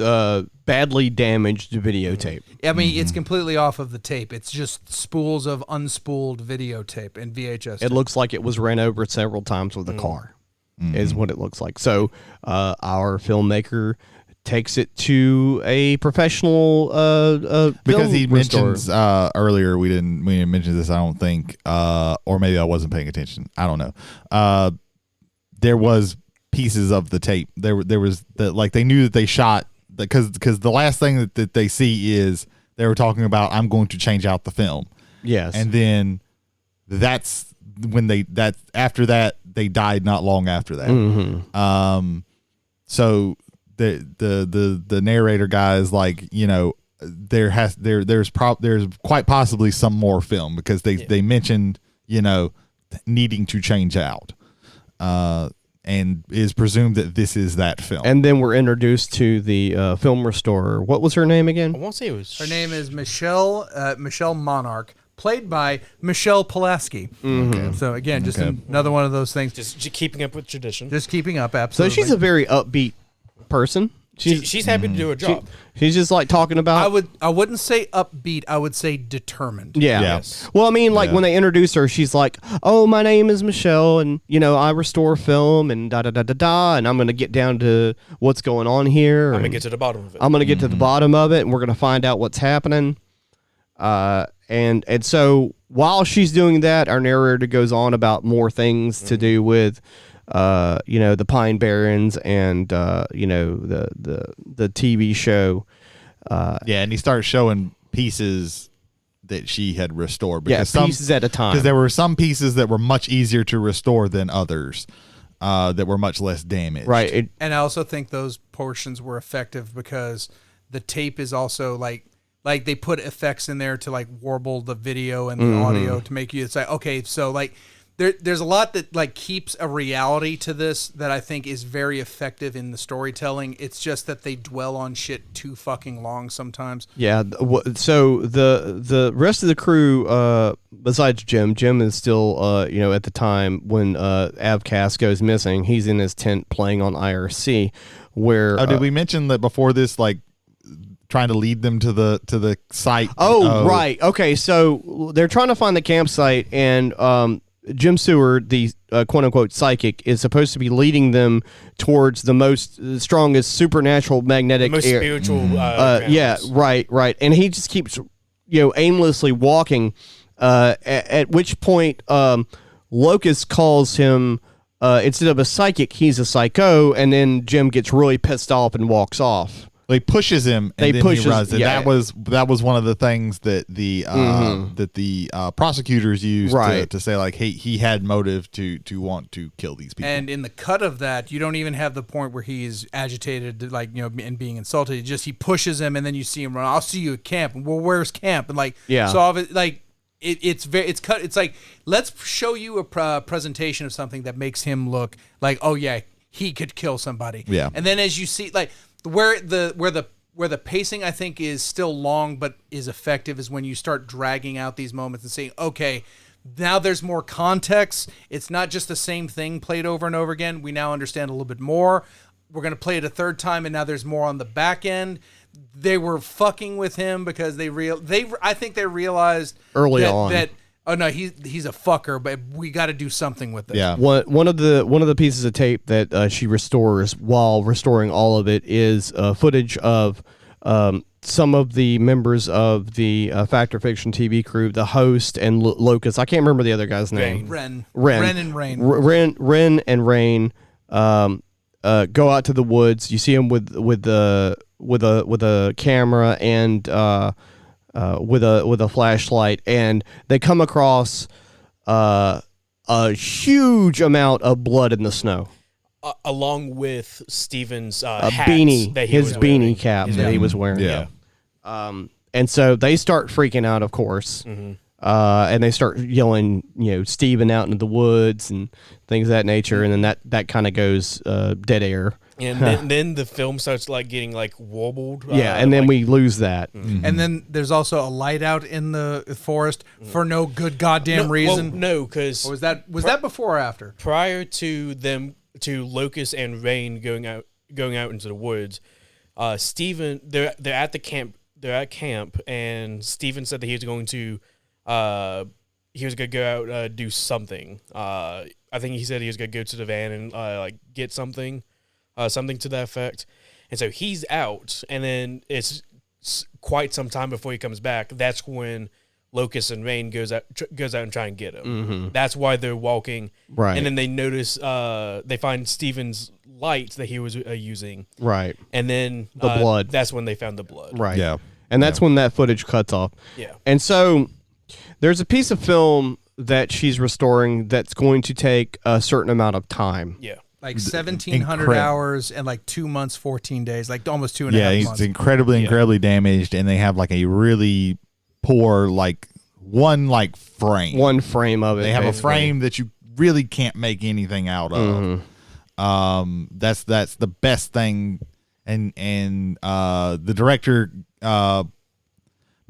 badly damaged videotape. I mean, it's completely off of the tape. It's just spools of unspooled videotape and VHS. It looks like it was ran over several times with a car, is what it looks like. So our filmmaker takes it to a professional because he film restorer. mentions earlier, we didn't mention this, I don't think, or maybe I wasn't paying attention. I don't know. There was pieces of the tape. There was they knew that they shot because the last thing that they see is they were talking about, I'm going to change out the film. Yes. And then that's when after that they died not long after that. So the narrator guy is like, there's quite possibly some more film because they mentioned, needing to change out. And is presumed that this is that film. And then we're introduced to the film restorer. What was her name again? I won't say it was. Her name is Michelle Monarch, played by Michelle Pulaski. So again, just another one of those things. Just keeping up with tradition. Just keeping up, So absolutely. she's a very upbeat person. She's happy to do her job. She's just like talking about. I wouldn't say upbeat. I would say determined. Yeah. Yes. Well, I mean, like when they introduce her, she's like, "Oh, my name is Michelle, and I restore film, and da da da da da, and I'm gonna get down to what's going on here. I'm gonna and get to the bottom of it. I'm gonna get to the bottom of it, and we're gonna find out what's happening." And so while she's doing that, our narrator goes on about more things to do with, the Pine Barrens and the TV show. And he starts showing pieces that she had restored. Because pieces at a time. Because there were some pieces that were much easier to restore than others that were much less damaged. Right. And I also think those portions were effective because the tape is also like they put effects in there to like warble the video and the audio to make you say, okay, so like there's a lot that like keeps a reality to this that I think is very effective in the storytelling. It's just that they dwell on shit too fucking long sometimes. Yeah. So the rest of the crew, besides Jim is still, at the time when Avcast goes missing, he's in his tent playing on IRC. Where did we mention that before this, like trying to lead them to the site? Oh, right. Okay, so they're trying to find the campsite, and Jim Seward, the quote-unquote psychic, is supposed to be leading them towards the strongest supernatural magnetic most spiritual. yeah, right. And he just keeps, aimlessly walking, at which point Locust calls him, instead of a psychic, he's a psycho, and then Jim gets really pissed off and walks off. They pushes him, and then he runs. And that was one of the things that the prosecutors used to say, like, hey, he had motive to want to kill these people. And in the cut of that, you don't even have the point where he's agitated, like, and being insulted. It just he pushes him, and then you see him run. I'll see you at camp. And, well, where's camp? And so like it's cut. It's like, let's show you a presentation of something that makes him look like, oh yeah, he could kill somebody. Yeah. And then as you see, like, where the pacing I think is still long but is effective is when you start dragging out these moments and saying, okay, now there's more context. It's not just the same thing played over and over again. We now understand a little bit more. We're going to play it a third time, and now there's more on the back end. They were fucking with him because I think they realized early on that oh no, he's a fucker, but we got to do something with it. Yeah. One of the pieces of tape that she restores while restoring all of it is footage of some of the members of the Fact or Fiction TV crew, the host and Locust. I can't remember the other guy's name. Ren and Rain. Go out to the woods. You see him with a camera and with a flashlight, and they come across a huge amount of blood in the snow, along with Steven's beanie, his beanie cap that he was wearing. Yeah. And so they start freaking out, of course, and they start yelling, Steven out into the woods and things of that nature, and then that kind of goes dead air. And then the film starts like getting like warbled. And then we lose that. Mm-hmm. And then there's also a light out in the forest for no good goddamn reason. Well, no, because was that before or after? Prior to Locust and Rain going out into the woods, Steven, they're at the camp. They're at camp, and Steven said that he was going to go out do something. I think he said he was going to go to the van and get something. Something to that effect. And so he's out, and then it's quite some time before he comes back. That's when Locust and Rain goes out and try and get him. Mm-hmm. That's why they're walking. Right. And then they notice, they find Steven's light that he was using. Right. And then the blood. That's when they found the blood. Right. Yeah. And that's when that footage cuts off. Yeah. And so there's a piece of film that she's restoring that's going to take a certain amount of time. Yeah. Like 1,700 hours and like 2 months, 14 days, like almost 2.5 months. Yeah, he's incredibly damaged, and they have like a really poor one frame. One frame of it. They have a frame that you really can't make anything out of. Mm-hmm. That's the best thing, and the director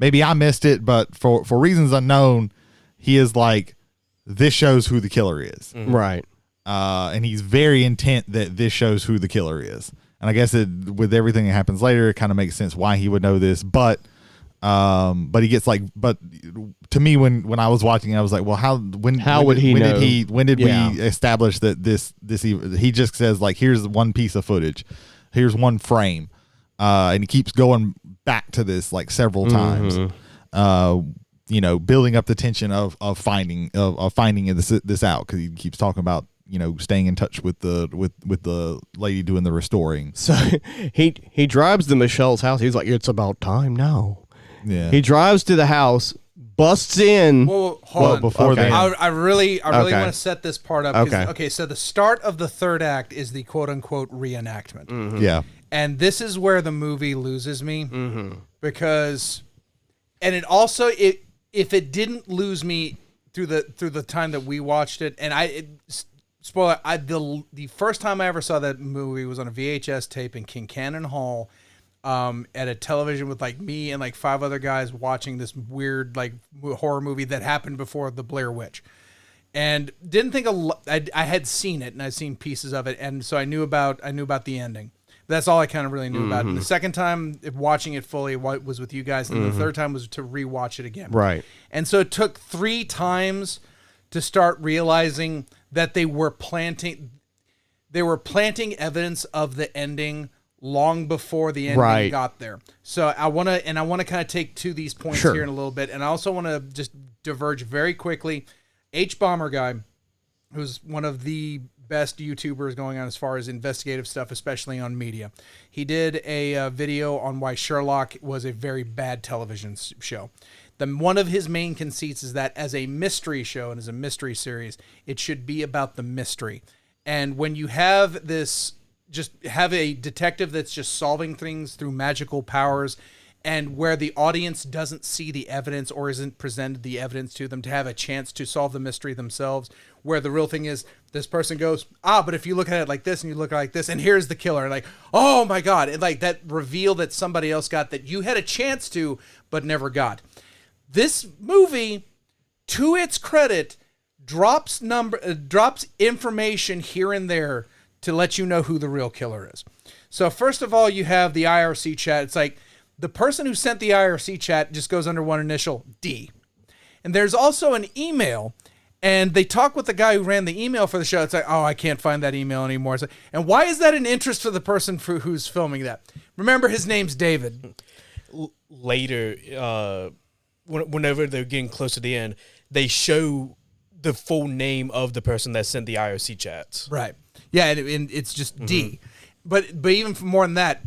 maybe I missed it, but for reasons unknown, he is like, this shows who the killer is. Right. And he's very intent that this shows who the killer is. And I guess with everything that happens later, it kind of makes sense why he would know this. But he gets like, but to me, when I was watching, I was like, well, when would he know? When did we establish that this he just says like, here's one piece of footage, here's one frame, and he keeps going back to this like several times, building up the tension of finding this out, because he keeps talking about staying in touch with the lady doing the restoring. So he drives to Michelle's house. He's like, it's about time now. Yeah. He drives to the house, busts in. Well, hold on. Before Okay. then, I really want Okay. to set this part up. Okay. So the start of the third act is the quote unquote reenactment. yeah, And this is where the movie loses me because, and it also, if it didn't lose me through the time that we watched it, and spoiler, the first time I ever saw that movie was on a VHS tape in Kincannon Hall, at a television with like me and like 5 other guys watching this weird like horror movie that happened before the Blair Witch, and didn't think I had seen it and I'd seen pieces of it, and so I knew about the ending. That's all I kind of really knew about it. And the second time watching it fully was with you guys, and the third time was to rewatch it again. Right. And so it took 3 times to start realizing that they were planting evidence of the ending long before the ending got there. So I want to kind of take to these points here in a little bit, and I also want to just diverge very quickly. H Bomber Guy, who's one of the best YouTubers going on as far as investigative stuff, especially on media. He did a video on why Sherlock was a very bad television show. One of his main conceits is that as a mystery show and as a mystery series, it should be about the mystery. And when you have this, just have a detective that's just solving things through magical powers, and where the audience doesn't see the evidence or isn't presented the evidence to them to have a chance to solve the mystery themselves, where the real thing is this person goes, but if you look at it like this and you look at it like this, and here's the killer, like, oh my God, and like that reveal that somebody else got that you had a chance to but never got. This movie, to its credit, drops information here and there to let you know who the real killer is. So first of all, you have the IRC chat. It's like the person who sent the IRC chat just goes under one initial, D. And there's also an email, and they talk with the guy who ran the email for the show. It's like, oh, I can't find that email anymore. It's like, and why is that an interest for the person who's filming that? Remember, his name's David. Later, whenever they're getting close to the end, they show the full name of the person that sent the IRC chats. Right. Yeah, and it's just D. But even more than that,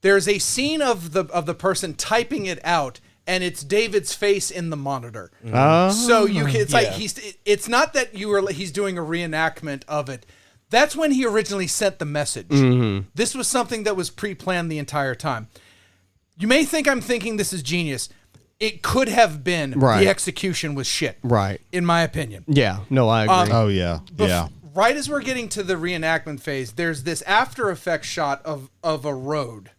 there's a scene of the person typing it out, and it's David's face in the monitor. So you can, it's like it's not that he's doing a reenactment of it. That's when he originally sent the message. This was something that was pre-planned the entire time. You may think I'm thinking this is genius. It could have been the execution was shit. Right. In my opinion. Yeah. No, I agree. Oh yeah. Yeah. Right as we're getting to the reenactment phase, there's this After Effects shot of a road.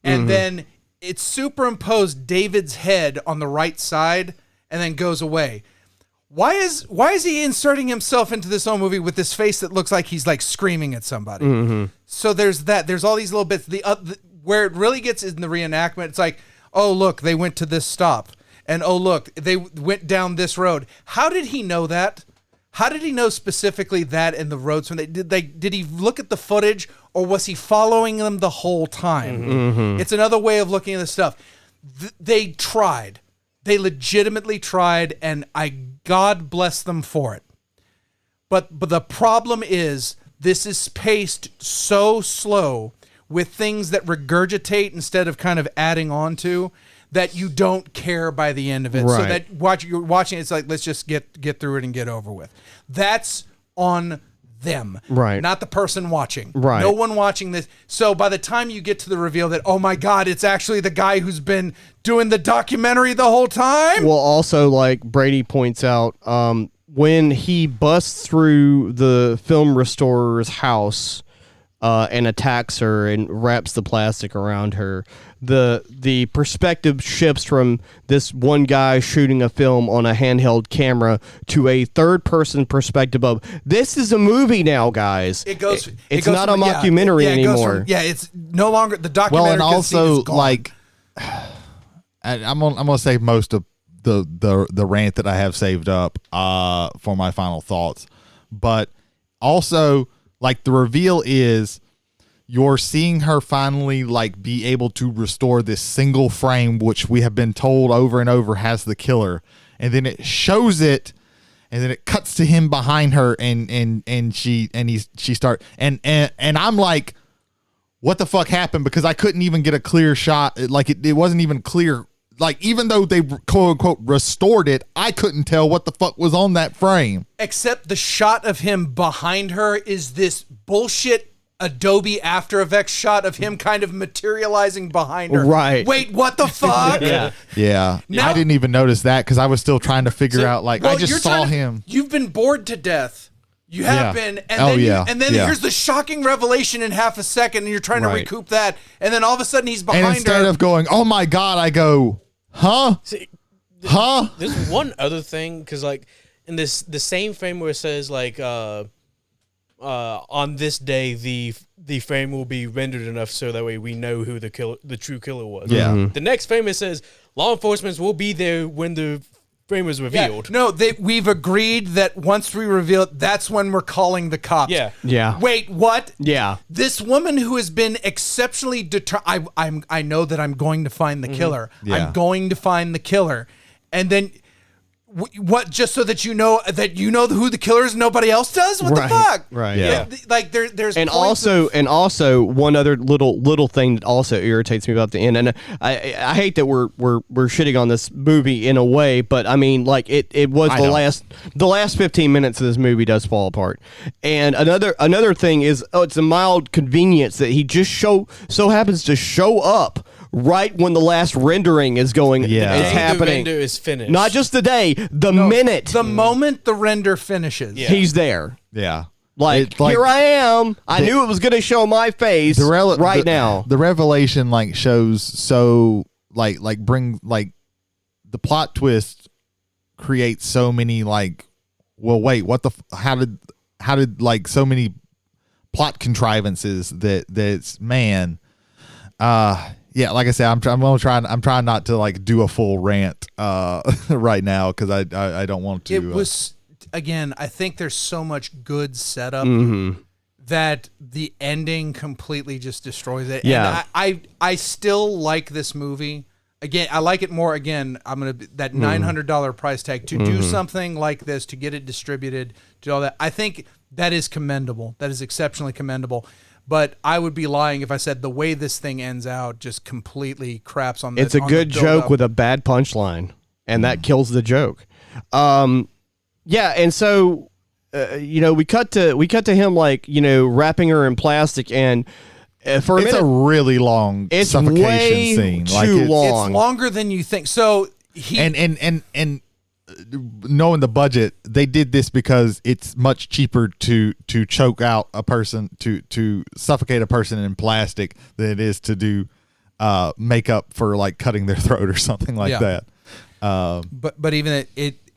And then it's superimposed David's head on the right side and then goes away. Why is he inserting himself into this whole movie with this face that looks like he's like screaming at somebody? So there's that. There's all these little bits. Where it really gets is in the reenactment. It's like, oh, look, they went to this stop. And oh, look, they went down this road. How did he know that? How did he know specifically that in the roads? Did he look at the footage, or was he following them the whole time? It's another way of looking at this stuff. They tried. They legitimately tried, and God bless them for it. But the problem is this is paced so slow with things that regurgitate instead of kind of adding on to, that you don't care by the end of it. So that you're watching, it's like, let's just get through it and get over with. That's on them, not the person watching. No one watching this. So by the time you get to the reveal that, oh my God, it's actually the guy who's been doing the documentary the whole time. Well, also, like Brady points out, when he busts through the film restorer's house, and attacks her and wraps the plastic around her. The perspective shifts from this one guy shooting a film on a handheld camera to a third person perspective of this is a movie now, guys. It's not a mockumentary anymore. It's no longer the documentary. Well, and also like I'm gonna save most of the rant that I have saved up for my final thoughts, but also like the reveal is you're seeing her finally like be able to restore this single frame, which we have been told over and over has the killer, and then it shows it, and then it cuts to him behind her, and she start and I'm like, what the fuck happened? Because I couldn't even get a clear shot. Like it wasn't even clear. Like even though they quote unquote restored it, I couldn't tell what the fuck was on that frame. Except the shot of him behind her is this bullshit Adobe After Effects shot of him kind of materializing behind her. Right. Wait, what the fuck? Yeah. Now- I didn't even notice that because I was still trying to figure out. Like I just saw him. You've been bored to death. You have been, and then here's the shocking revelation in half a second, and you're trying to recoup that, and then all of a sudden he's behind her. And instead of going, "Oh my god," I go, "Huh? See, Huh?" There's one other thing, because like in the same frame where it says like on this day the frame will be rendered enough so that way we know who the true killer was. Yeah. Mhm. The next frame it says law enforcement will be there when the frame was revealed. Yeah. No, we've agreed that once we reveal it, that's when we're calling the cops. Yeah. Yeah. Wait, what? Yeah. This woman who has been exceptionally I know that I'm going to find the killer. Yeah. I'm going to find the killer. And then what, just so that you know who the killer is, nobody else does? What the fuck? Right. Yeah. Like there's And points also one other little thing that also irritates me about the end, and I hate that we're shitting on this movie in a way, but I mean like it was the last 15 minutes of this movie does fall apart. And another thing is it's a mild convenience that he just so happens to show up right when the last rendering is going. Yeah. Is happening. The render is finished. Not just the day, the minute. the moment the render finishes. Yeah. He's there. Yeah. Like, It's like- here I am. I knew it was going to show my face now. The revelation like shows so like bring like the plot twist creates so many like, well, wait, what the how did like so many plot contrivances that's man. Yeah, like I said, I'm trying not to like do a full rant right now because I don't want to. It was again. I think there's so much good setup that the ending completely just destroys it. Yeah. And I still like this movie. Again, I like it more. Again, I'm gonna that $900 price tag to do something like this, to get it distributed, to all that. I think that is commendable. That is exceptionally commendable. But I would be lying if I said the way this thing ends out just completely craps on the. It's a good joke with a bad punchline, and that kills the joke. Yeah, and so we cut to him like wrapping her in plastic, and for a it's minute, a really long suffocation way scene. too Like long. It's longer than you think. So he and knowing the budget, they did this because it's much cheaper to choke out a person, to suffocate a person in plastic than it is to do makeup for like cutting their throat or something like that. But even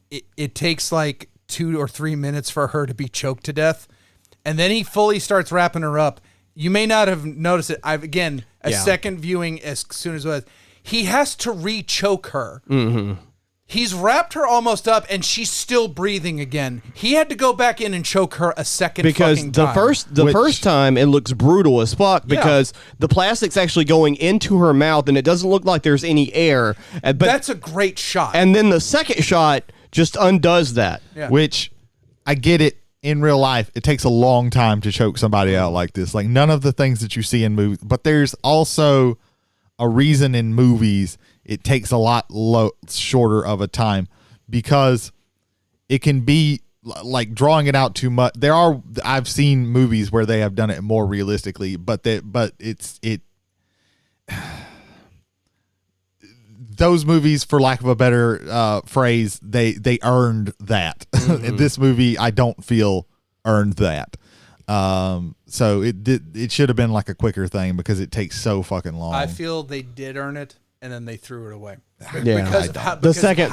it takes like 2 or 3 minutes for her to be choked to death, and then he fully starts wrapping her up. You may not have noticed it. Second viewing as soon as it was, he has to re-choke her. He's wrapped her almost up, and she's still breathing again. He had to go back in and choke her a second because fucking the time. first time it looks brutal as fuck because the plastic's actually going into her mouth and it doesn't look like there's any air. But That's a great shot. and then the second shot just undoes that. Yeah. Which I get it. In real life, it takes a long time to choke somebody out like this. Like none of the things that you see in movies, but there's also a reason in movies it takes a lot shorter of a time because it can be like drawing it out too much. I've seen movies where they have done it more realistically, but those movies, for lack of a better phrase, they earned that. This movie, I don't feel earned that. So it should have been like a quicker thing because it takes so fucking long. I feel they did earn it, and then they threw it away. Yeah. Because of how, The second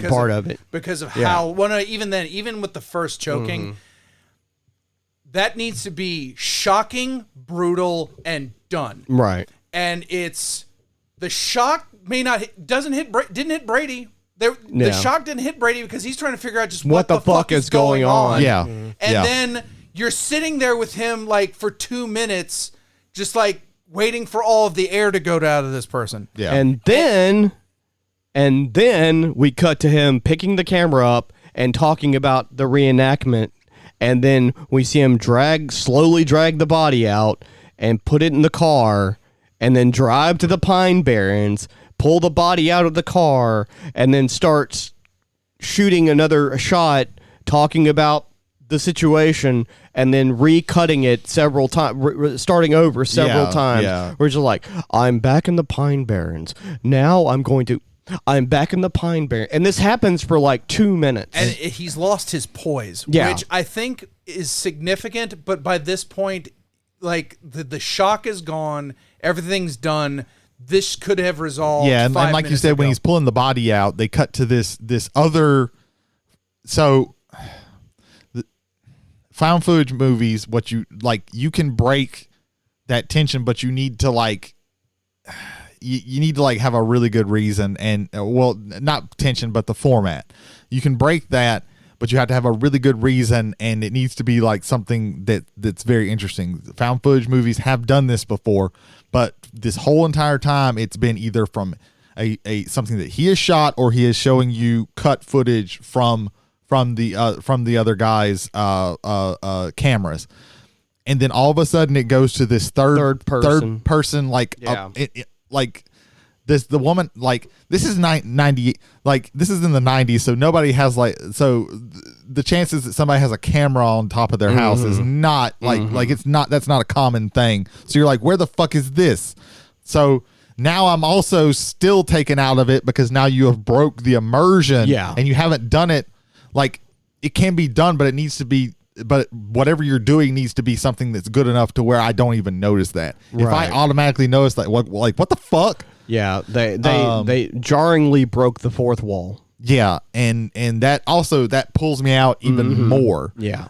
part of it. Because of how. Well, no, even with the first choking, that needs to be shocking, brutal, and done. Right. And it's the shock didn't hit Brady. The shock didn't hit Brady because he's trying to figure out just what the fuck is going on. Yeah. And then you're sitting there with him like for 2 minutes, just like waiting for all of the air to go out of this person. Yeah. And then we cut to him picking the camera up and talking about the reenactment. And then we see him slowly drag the body out and put it in the car and then drive to the Pine Barrens, pull the body out of the car, and then starts shooting another shot, talking about the situation, and then recutting it several times, starting over several times. Yeah. We're just like, I'm back in the Pine Barrens. Now I'm back in the Pine Barrens. And this happens for like 2 minutes. And he's lost his poise, which I think is significant. But by this point, like the shock is gone. Everything's done. This could have resolved. Yeah, and like you said, when he's pulling the body out, they cut to this other. So, found footage movies, what you like, you can break that tension, but you need to like, you need to like have a really good reason, and well, not tension, but the format. You can break that, but you have to have a really good reason, and it needs to be like something that's very interesting. Found footage movies have done this before, but this whole entire time it's been either from a something that he has shot, or he is showing you cut footage from the other guy's cameras, and then all of a sudden it goes to this third person like like this, the woman, like this is 90, like this is in the 90s, so nobody has like, so the chances that somebody has a camera on top of their house is not like it's not, that's not a common thing. So you're like, where the fuck is this? So now I'm also still taken out of it because now you have broke the immersion, and you haven't done it. Like, it can be done, but it needs to be, but whatever you're doing needs to be something that's good enough to where I don't even notice that. If I automatically notice that, what the fuck? Yeah, they jarringly broke the fourth wall. Yeah, and that also, that pulls me out even more. Yeah.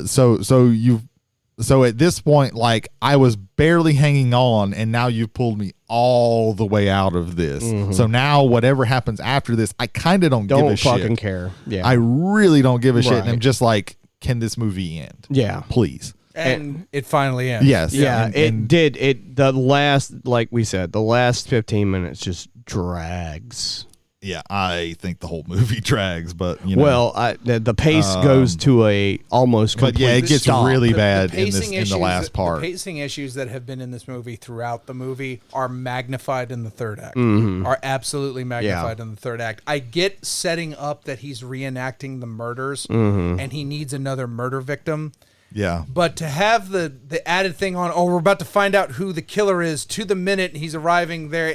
So at this point, like, I was barely hanging on, and now you've pulled me all the way out of this. So now whatever happens after this, I kind of don't give a shit. Don't fucking care. Yeah. I really don't give a shit, and I'm just like, can this movie end? Yeah. Please. And it finally ends. Yes. Yeah, it did. The last, like we said, the last 15 minutes just drags. Yeah, I think the whole movie drags, but you know. Well, the pace goes to a almost complete But yeah, it gets stop. really bad The pacing in the last part. The pacing issues that have been in this movie throughout the movie are magnified in the third act. Are absolutely magnified in the third act. I get setting up that he's reenacting the murders and he needs another murder victim. Yeah. But to have the added thing on, we're about to find out who the killer is to the minute he's arriving there.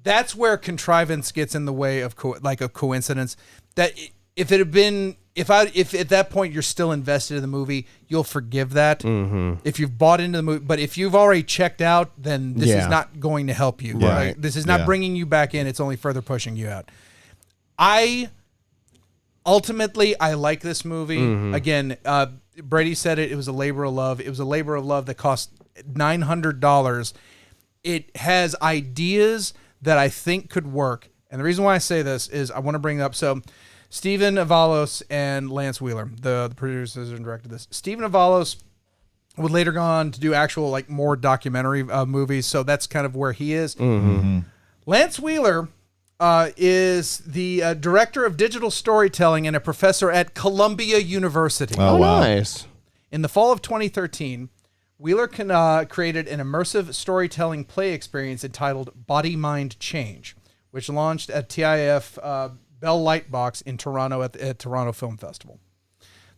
That's where contrivance gets in the way of a coincidence. That if at that point you're still invested in the movie, you'll forgive that. If you've bought into the movie, but if you've already checked out, then this is not going to help you. Right? This is not bringing you back in. It's only further pushing you out. Ultimately, I like this movie. Again, Brady said it was a labor of love. It was a labor of love that cost $900. It has ideas that I think could work. And the reason why I say this is I want to bring up, so Stephen Avalos and Lance Wheeler, the producers and directed this. Stephen Avalos would later go on to do actual, like, more documentary movies, so that's kind of where he is. Lance Wheeler is the director of digital storytelling and a professor at Columbia University. Oh, wow. Nice. In the fall of 2013, Wheeler created an immersive storytelling play experience entitled Body Mind Change, which launched at TIFF Bell Lightbox in Toronto at Toronto Film Festival.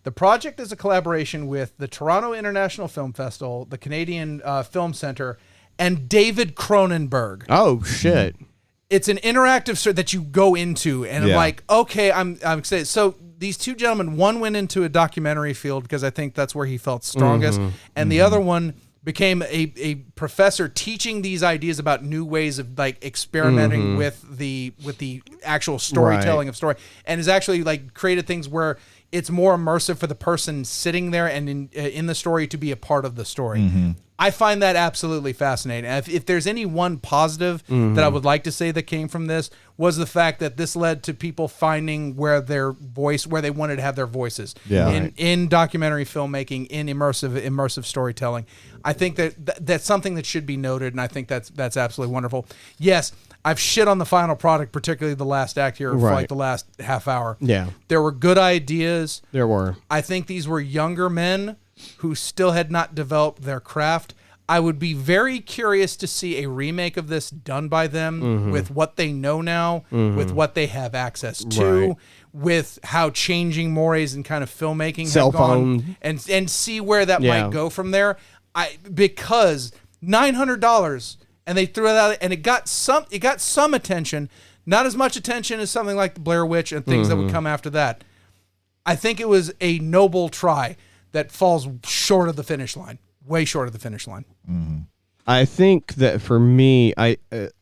The project is a collaboration with the Toronto International Film Festival, the Canadian Film Centre, and David Cronenberg. Oh, shit. It's an interactive story that you go into, and I'm like, okay, I'm excited. So these two gentlemen, one went into a documentary field because I think that's where he felt strongest, and the other one became a professor teaching these ideas about new ways of like experimenting with the actual storytelling of story, and has actually like created things where it's more immersive for the person sitting there and in the story to be a part of the story. I find that absolutely fascinating. If there's any one positive that I would like to say that came from this, was the fact that this led to people finding where they wanted to have their voices in documentary filmmaking, in immersive storytelling. I think that's something that should be noted, and I think that's absolutely wonderful. Yes, I've shit on the final product, particularly the last act here, for like the last half hour. Yeah. There were good ideas. There were. I think these were younger men who still had not developed their craft. I would be very curious to see a remake of this done by them with what they know now, with what they have access to, with how changing mores and kind of filmmaking Cell have gone, phone. and see where that might go from there. Because $900, and they threw it out, and it got some attention, not as much attention as something like the Blair Witch and things that would come after that. I think it was a noble try that falls short of the finish line, way short of the finish line. I think that for me,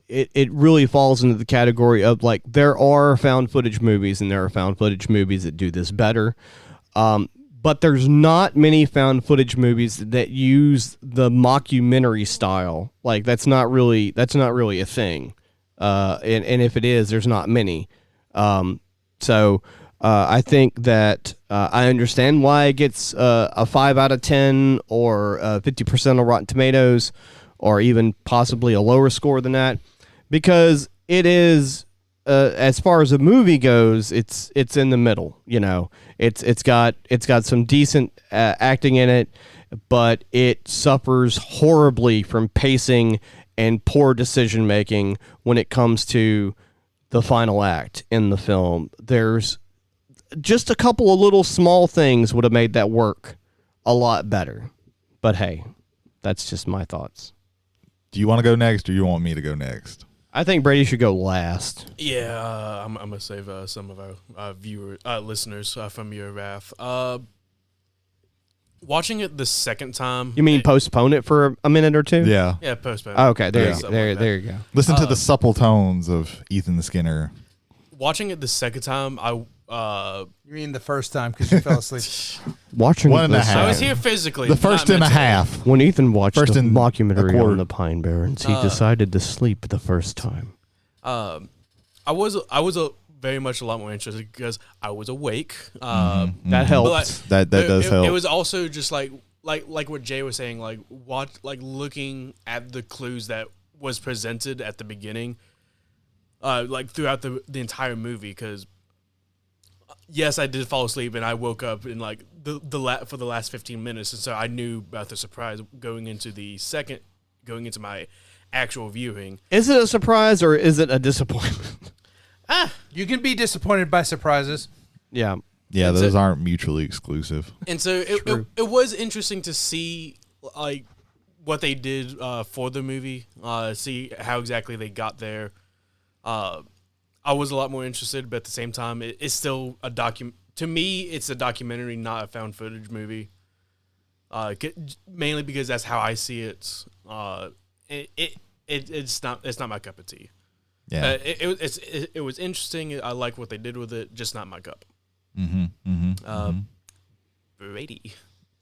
it really falls into the category of like there are found footage movies and there are found footage movies that do this better, but there's not many found footage movies that use the mockumentary style. Like that's not really a thing, and if it is, there's not many. So I think that I understand why it gets a 5 out of 10 or 50% on Rotten Tomatoes, or even possibly a lower score than that, because it is as far as a movie goes, it's in the middle. You know, it's got some decent acting in it, but it suffers horribly from pacing and poor decision making when it comes to the final act in the film. There's just a couple of little small things would have made that work a lot better. But hey, that's just my thoughts. Do you want to go next, or you want me to go next? I think Brady should go last. Yeah, I'm gonna save some of our listeners from your wrath. Watching it the second time. You mean postpone it for a minute or two? Yeah. Yeah, postpone. Oh, okay, there you go. Listen to the supple tones of Ethan Skinner. Watching it the second time, You mean the first time because you fell asleep? Watching One and a this- half. I was here physically. The first not and a mentally. half. When Ethan watched First the and a mockumentary quarter. on the Pine Barrens, he decided to sleep the first time. I was very much a lot more interested because I was awake. That helps. That does help. It was also just like what Jay was saying, looking at the clues that was presented at the beginning, throughout the entire movie. Because yes, I did fall asleep and I woke up in for the last 15 minutes, and so I knew about the surprise going into my actual viewing. Is it a surprise or is it a disappointment? You can be disappointed by surprises. Yeah. Yeah, And those so- aren't mutually exclusive. And so it was interesting to see what they did for the movie, see how exactly they got there. I was a lot more interested, but at the same time, it's still a to me, it's a documentary, not a found footage movie. Mainly because that's how I see it. It's not my cup of tea. Yeah. It was interesting. I like what they did with it, just not my cup. Brady.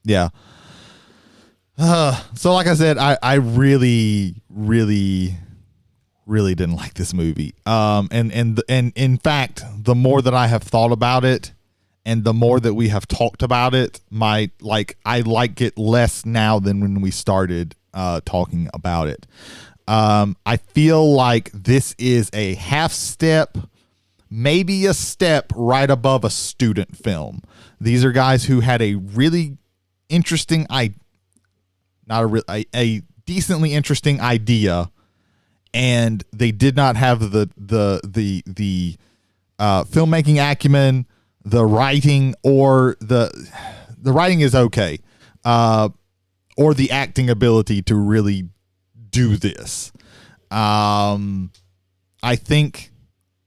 Yeah. So like I said, I really, really, really didn't like this movie. And in fact, the more that I have thought about it and the more that we have talked about it, I like it less now than when we started talking about it. I feel like this is a half step, maybe a step right above a student film. These are guys who had a really interesting a decently interesting idea, and they did not have the filmmaking acumen, the writing, or the writing is okay, or the acting ability to really do this. I think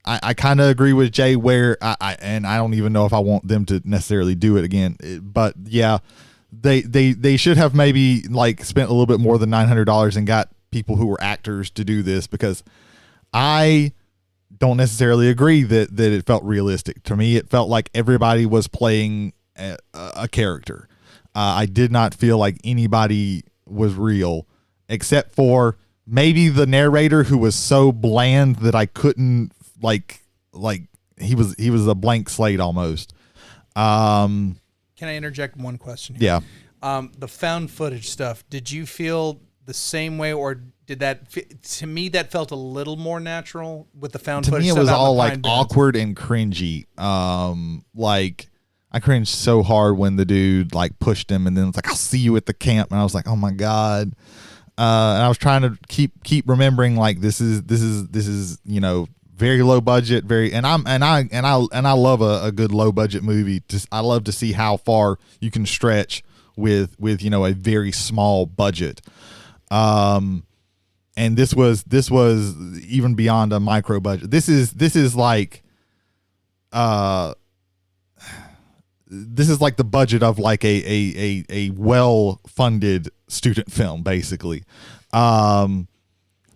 I kind of agree with Jay where and I don't even know if I want them to necessarily do it again, but yeah, they should have maybe like spent a little bit more than $900 and got people who were actors to do this, because I don't necessarily agree that it felt realistic. To me, it felt like everybody was playing a character. I did not feel like anybody was real, except for maybe the narrator, who was so bland that I couldn't like he was a blank slate almost. Can I interject one question here? Yeah. The found footage stuff, did you feel the same way, or did that to me that felt a little more natural with the found footage? To me, it stuff was out in all the like Pine Barrens? awkward and cringy. Like I cringed so hard when the dude like pushed him, and then it's like, "I'll see you at the camp," and I was like, "Oh my god." And I was trying to keep remembering like this is very low budget, and I love a good low budget movie. I love to see how far you can stretch with a very small budget. And this was even beyond a micro budget. This is like the budget of like a well funded student film, basically. And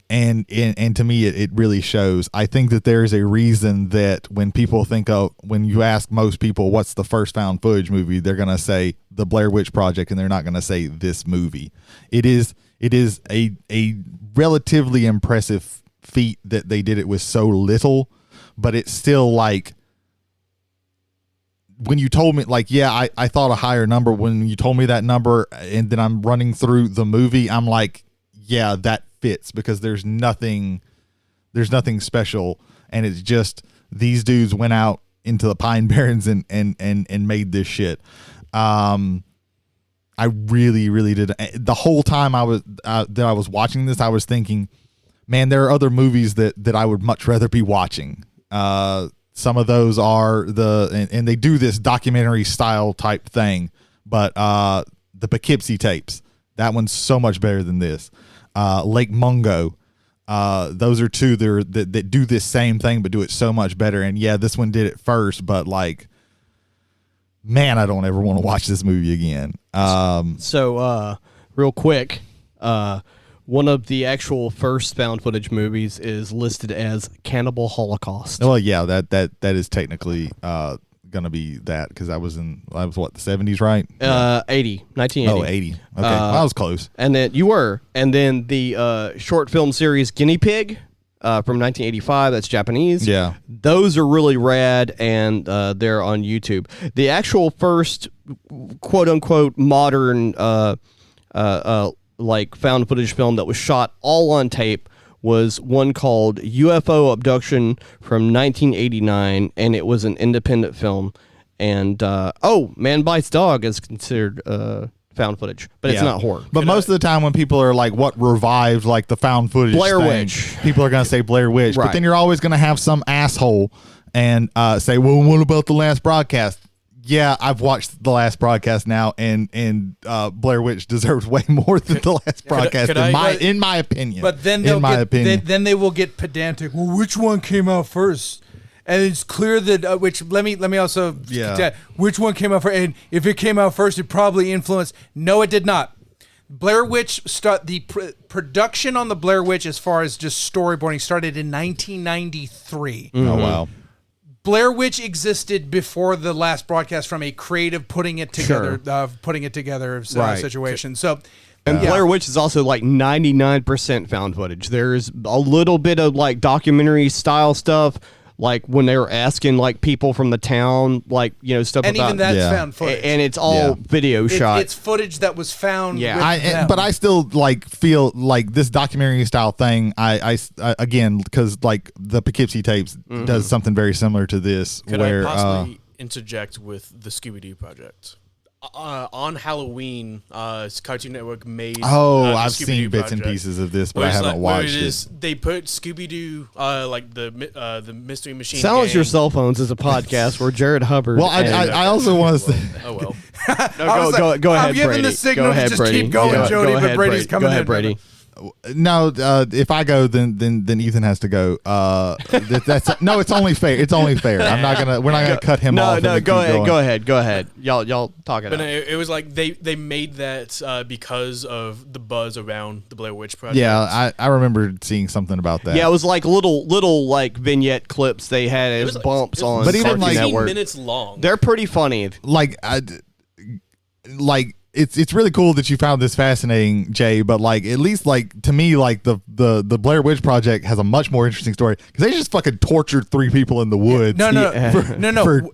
to me, it really shows. I think that there's a reason that when you ask most people what's the first found footage movie, they're gonna say the Blair Witch Project, and they're not gonna say this movie. It is a relatively impressive feat that they did it with so little, but it's still like, when you told me, like, yeah, I thought a higher number. When you told me that number, and then I'm running through the movie, I'm like, yeah, that fits, because there's nothing special, and it's just these dudes went out into the Pine Barrens and made this shit. I really did. The whole time I was watching this, I was thinking, man, there are other movies that I would much rather be watching. Some of those are and they do this documentary style type thing, but the Poughkeepsie tapes, that one's so much better than this. Lake Mungo, those are two that do this same thing but do it so much better. And yeah, this one did it first, but like, man, I don't ever want to watch this movie again. So real quick, one of the actual first found footage movies is listed as Cannibal Holocaust. Well, yeah, that is technically gonna be that, because I was what, the 70s, right? 1980. Oh, 80. Okay, well, I was close. And then you were, and then the short film series Guinea Pig from 1985. That's Japanese. Yeah, those are really rad, and they're on YouTube. The actual first quote unquote modern like found footage film that was shot all on tape was one called UFO Abduction from 1989, and it was an independent film. And Man Bites Dog is considered found footage, but it's not horror. But most of the time when people are like, what revived like the found footage Blair thing, Witch, people are going to say Blair Witch. Right. But then you're always going to have some asshole and say, well, what about the last broadcast? Yeah, I've watched the last broadcast now, and Blair Witch deserves way more than the last broadcast, in my opinion. But then then they will get pedantic. Well, which one came out first? And it's clear that let me also which one came out first. And if it came out first, it probably influenced. No, it did not. Blair Witch production on the Blair Witch, as far as just storyboarding, started in 1993. Oh wow. Blair Witch existed before the last broadcast from a creative putting it together situation. So, and Blair Witch is also like 99% found footage. There's a little bit of like documentary style stuff, like when they were asking like people from the town, like, stuff and about, even that's found footage, and it's all video shot. It's footage that was found. Yeah, but I still like feel like this documentary style thing. I again, because like the Poughkeepsie tapes does something very similar to this. Could where I possibly interject with the Scooby-Doo project? On Halloween, Cartoon Network made. I've seen bits and pieces of this, but I haven't watched it. They put Scooby-Doo, like the Mystery Machine. Silence gang. your cell phones is a podcast where Jared Hubbard. Well, I also want to say. Oh well. No, go ahead, I'm giving Brady. the signal Go ahead, to just Brady. keep going, Jody, but Brady's coming in. Brady. No, if I go, then Ethan has to go. That's no. It's only fair. It's only fair. We're not gonna cut him off. No, go ahead. Go ahead. Y'all talk it But out. it was like they made that because of the buzz around the Blair Witch Project. Yeah, I remember seeing something about that. Yeah, it was like little like vignette clips they had as bumps on But even Cartoon like- 15 Network. minutes long. They're pretty funny. like it's really cool that you found this fascinating, Jay, but like at least like to me like the Blair Witch Project has a much more interesting story because they just fucking tortured 3 people in the woods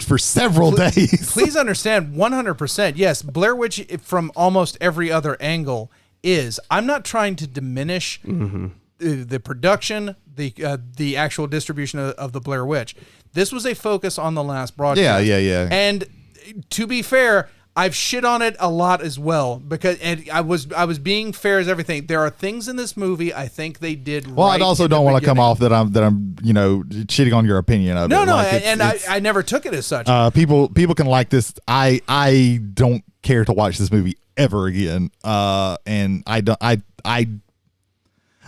for several days. Please understand 100%. Yes, Blair Witch from almost every other angle is. I'm not trying to diminish the production, the actual distribution of the Blair Witch. This was a focus on the last broadcast. Yeah. And to be fair, I've shit on it a lot as well because I was being fair as everything. There are things in this movie I think they did Well, right I also in the don't want to come beginning. off that I'm shitting on your opinion of it. No, Like, it's- I never took it as such. people can like this. I don't care to watch this movie ever again. And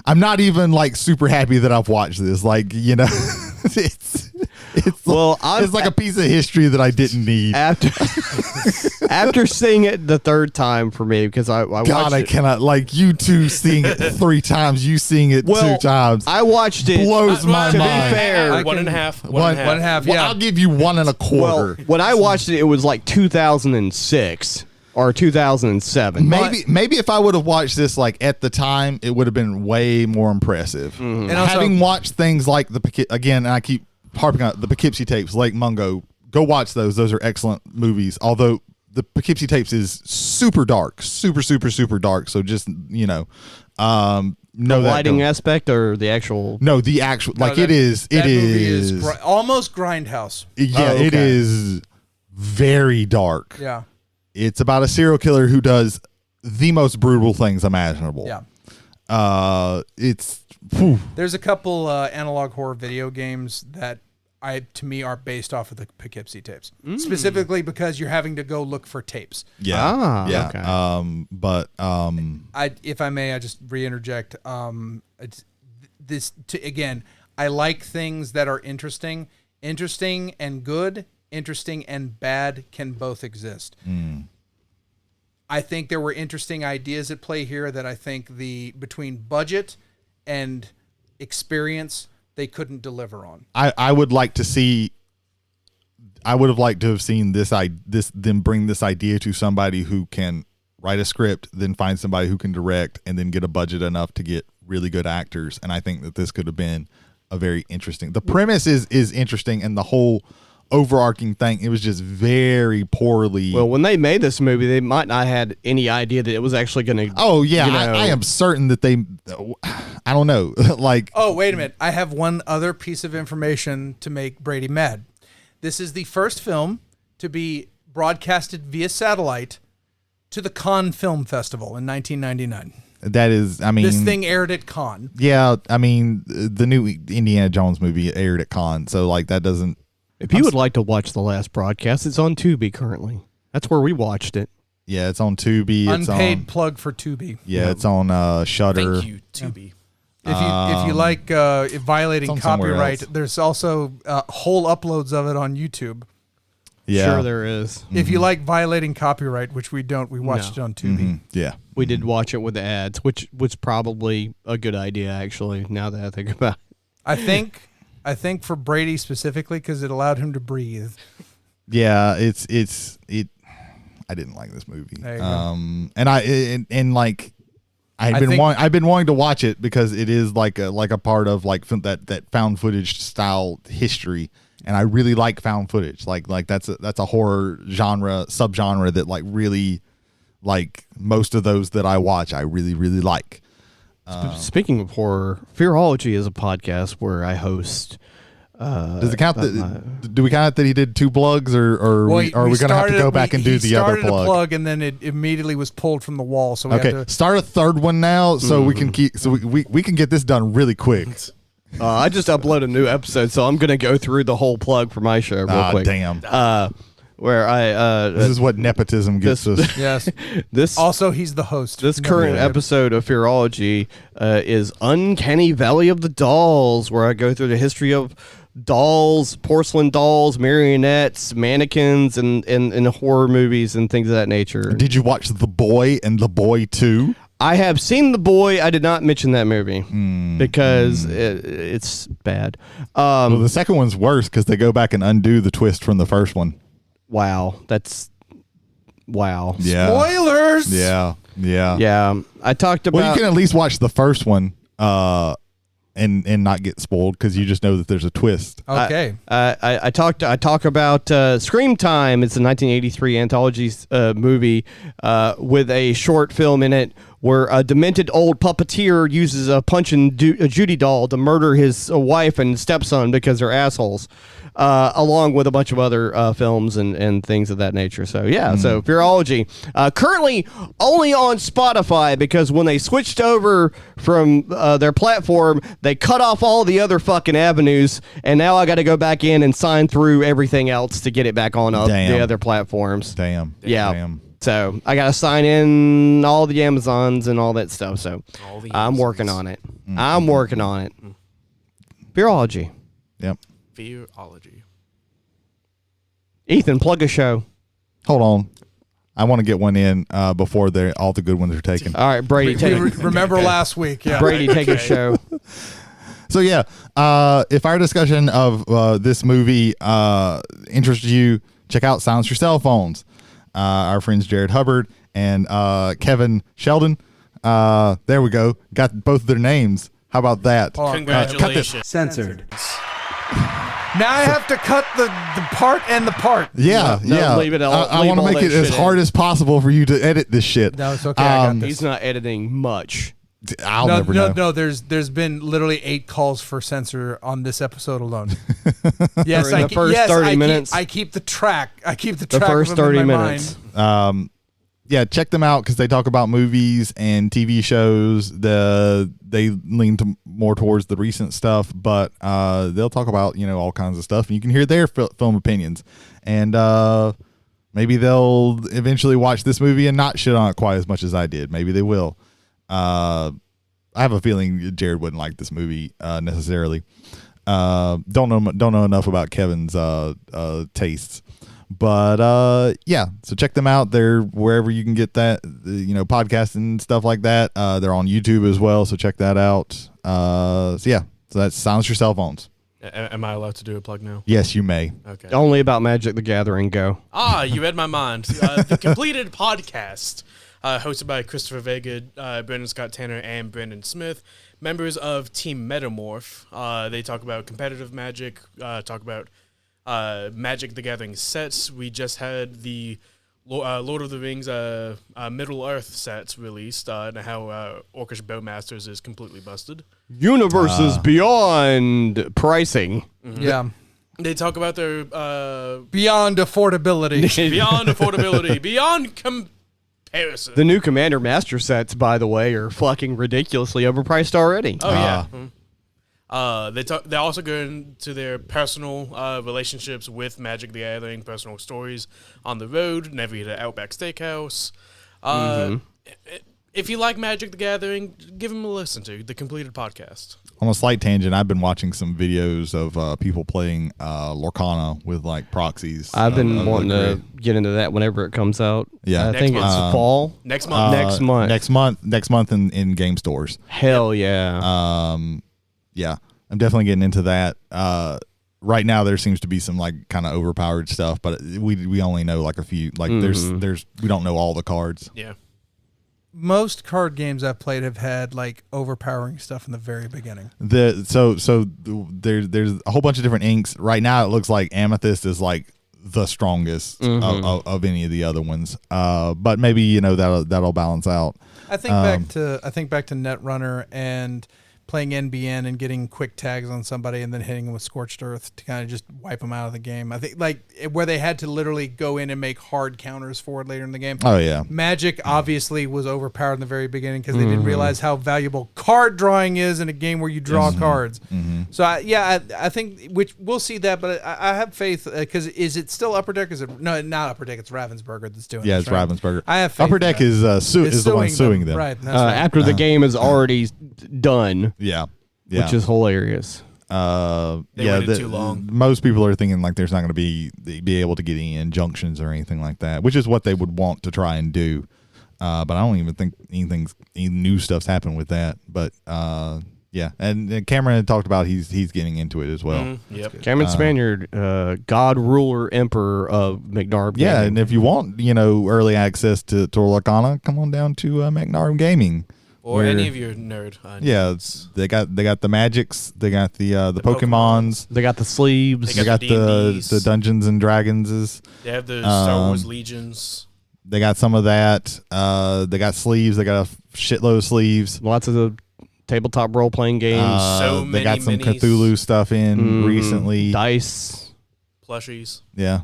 I'm not even like super happy that I've watched this. Like, it's it's like a piece of history that I didn't need. After seeing it the 3rd time for me, because I watched I it. cannot, like, you two seeing it 3 times, you seeing it 2 times. I watched it. Blows my to mind. be fair, One and a half. One and a half. Well, Yeah. I'll give you 1 1/4. well, when I watched it, it was like 2006 or 2007. Maybe if I would have watched this like at the time, it would have been way more impressive. And also- Having watched things like again, and I keep harping on the Poughkeepsie tapes, Lake Mungo, go watch those. Those are excellent movies. Although the Poughkeepsie tapes is super dark, super dark. So just know The that lighting going. aspect or the actual. No, the actual No, like that- it is. that It movie is. almost Grindhouse. Yeah, Oh, it okay. is very dark. Yeah. It's about a serial killer who does the most brutal things imaginable. Yeah. It's whew. There's a couple analog horror video games that to me are based off of the Poughkeepsie tapes, specifically because you're having to go look for tapes. Ah, yeah. okay. But If I may, I just re-interject. Again, I like things that are interesting. Interesting and good, interesting and bad can both exist. I think there were interesting ideas at play here that I think between budget and experience they couldn't deliver on. I would like to see. I would have liked to have seen them bring this idea to somebody who can write a script, then find somebody who can direct, and then get a budget enough to get really good actors. And I think that this could have been a very interesting. The premise is interesting, and the whole overarching thing, it was just very poorly. Well, when they made this movie, they might not had any idea that it was actually going to. Oh yeah, I am certain that they. I don't know, like. Oh, wait a minute. I have one other piece of information to make Brady mad. This is the first film to be broadcasted via satellite to the Cannes Film Festival in 1999. That is, I mean, This thing aired at Cannes. Yeah, I mean, the new Indiana Jones movie aired at Cannes, so like that doesn't. If you would like to watch the last broadcast, it's on Tubi currently. That's where we watched it. Yeah, it's on Tubi. It's Unpaid on, plug for Tubi. yeah, it's on Shudder. Thank you, Tubi. If you like violating it's on somewhere copyright, else. there's also whole uploads of it on YouTube. Yeah, Sure, there is. If you like violating copyright, which we don't, we watched it on Tubi. Mhm, yeah. We did watch it with the ads, which was probably a good idea, actually, now that I think about it. I think for Brady specifically because it allowed him to breathe. Yeah, it's I didn't like this movie. There you go. And like I've I been think- I've been wanting to watch it because it is like a part of like that found footage style history, and I really like found footage. Like that's a horror subgenre that like really, like most of those that I watch I really like. Speaking of horror, Fearology is a podcast where I host. Does it count that? Do we count that he did 2 plugs, or are we going to have to go back and do the other He started plug? a plug and then it immediately was pulled from the wall. So we Okay, had to. start a third one now, so we can keep we can get this done really quick. I just uploaded a new episode, so I'm going to go through the whole plug for my show real quick. Damn. where I This is what nepotism gets us. Yes. this Also, he's the host. this current episode of Fearology is Uncanny Valley of the Dolls, where I go through the history of dolls, porcelain dolls, marionettes, mannequins, and horror movies and things of that nature. Did you watch The Boy and The Boy 2? I have seen The Boy. I did not mention that movie because it's bad. Well, the second one's worse because they go back and undo the twist from the first one. Wow, that's wow. Yeah. Spoilers. Yeah. Yeah. Yeah, I talked about. Well, you can at least watch the first one and not get spoiled because you just know that there's a twist. Okay. I talk about Scream Time. It's a 1983 anthology movie with a short film in it where a demented old puppeteer uses a Punch and Judy doll to murder his wife and stepson because they're assholes, along with a bunch of other films and things of that nature. So yeah, so Fearology currently only on Spotify because when they switched over from their platform, they cut off all the other fucking avenues, and now I got to go back in and sign through everything else to get it back on the other platforms. Damn. Yeah. Damn. So I got to sign in all the Amazons and all that stuff. So I'm working on it. I'm working on it. Fearology. Yep. Fearology. Ethan, plug a show. Hold on. I want to get one in before all the good ones are taken. All right, Brady, Remember last week? Yeah. Brady, take a show. So yeah, if our discussion of this movie interests you, check out Silence Your Cell Phones. Our friends Jared Hubbard and Kevin Sheldon. There we go. Got both of their names. How about that? Congratulations. Censored. Now I have to cut the part and the part. Yeah, No, yeah. leave it all- I leave want to all make that it as shit hard in. as possible for you to edit this shit. No, it's okay. I got this. He's not editing much. I'll never know. No. There's been literally 8 calls for censor on this episode alone. Yes, During the first 30 minutes. I keep the track. I keep the The track. first of them 30 in my minutes. mind. Yeah, check them out because they talk about movies and TV shows. They lean more towards the recent stuff, but they'll talk about all kinds of stuff, and you can hear their film opinions. And maybe they'll eventually watch this movie and not shit on it quite as much as I did. Maybe they will. I have a feeling Jared wouldn't like this movie necessarily. Don't know enough about Kevin's tastes. But yeah, so check them out. They're wherever you can get that, podcasts and stuff like that. They're on YouTube as well, so check that out. So yeah, so that's Silence Your Cell Phones. Am I allowed to do a plug now? Yes, you may. Okay. Only about Magic the Gathering. Go. You read my mind. The completed podcast, hosted by Christopher Vega, Brendan Scott Tanner, and Brendan Smith, members of Team Metamorph. They talk about competitive Magic, talk about Magic the Gathering sets. We just had the Lord of the Rings Middle Earth sets released, and how Orcish Bowmasters is completely busted. Universes beyond pricing. Yeah. They talk about their Beyond affordability. beyond affordability, beyond comparison. The new Commander Master sets, by the way, are fucking ridiculously overpriced already. Oh yeah. They also go into their personal relationships with Magic the Gathering, personal stories on the road, never eat at Outback Steakhouse. If you like Magic the Gathering, give them a listen to the completed podcast. On a slight tangent, I've been watching some videos of people playing Lorcana with like proxies. I've been wanting to grid. get into that whenever it comes out. Yeah. I Next think month. it's fall. Next month. Next month. in game stores. Hell yeah. Yeah, I'm definitely getting into that. Right now, there seems to be some like kind of overpowered stuff, but we only know like a few. Like there's we don't know all the cards. Yeah. Most card games I've played have had like overpowering stuff in the very beginning. There's a whole bunch of different inks. Right now, it looks like Amethyst is like the strongest of any of the other ones. But maybe that'll balance out. I think back to Netrunner and playing NBN and getting quick tags on somebody and then hitting them with Scorched Earth to kind of just wipe them out of the game. I think like where they had to literally go in and make hard counters for it later in the game. Oh yeah. Magic obviously was overpowered in the very beginning because they didn't realize how valuable card drawing is in a game where you draw cards. So I think which we'll see that, but I have faith because is it still Upper Deck? Is it no, not Upper Deck? It's Ravensburger that's doing. Yeah, this, it's right? Ravensburger. I have faith Upper in Deck that. is the one suing them. Right. That's right. After the game is already done, Yeah. which is hilarious. waited too long. Most people are thinking like there's not going to be able to get any injunctions or anything like that, which is what they would want to try and do. But I don't even think any new stuff's happened with that. But yeah, and Cameron had talked about he's getting into it as well. Yep. Cameron Spaniard, God ruler emperor of McNarb. Yeah, Gaming. and if you want early access to Lorcana, come on down to McNarb Gaming. Or any of your nerd. Yeah, they got the Magics, they got the Pokemons, They got the sleeves. they got the D&Ds. Dungeons and Dragons. They have the Star Wars Legions. They got some of that. They got sleeves. They got a shitload of sleeves. Lots of the tabletop role playing games. So They got some many minis. Cthulhu stuff in recently. Dice. Plushies. Yeah.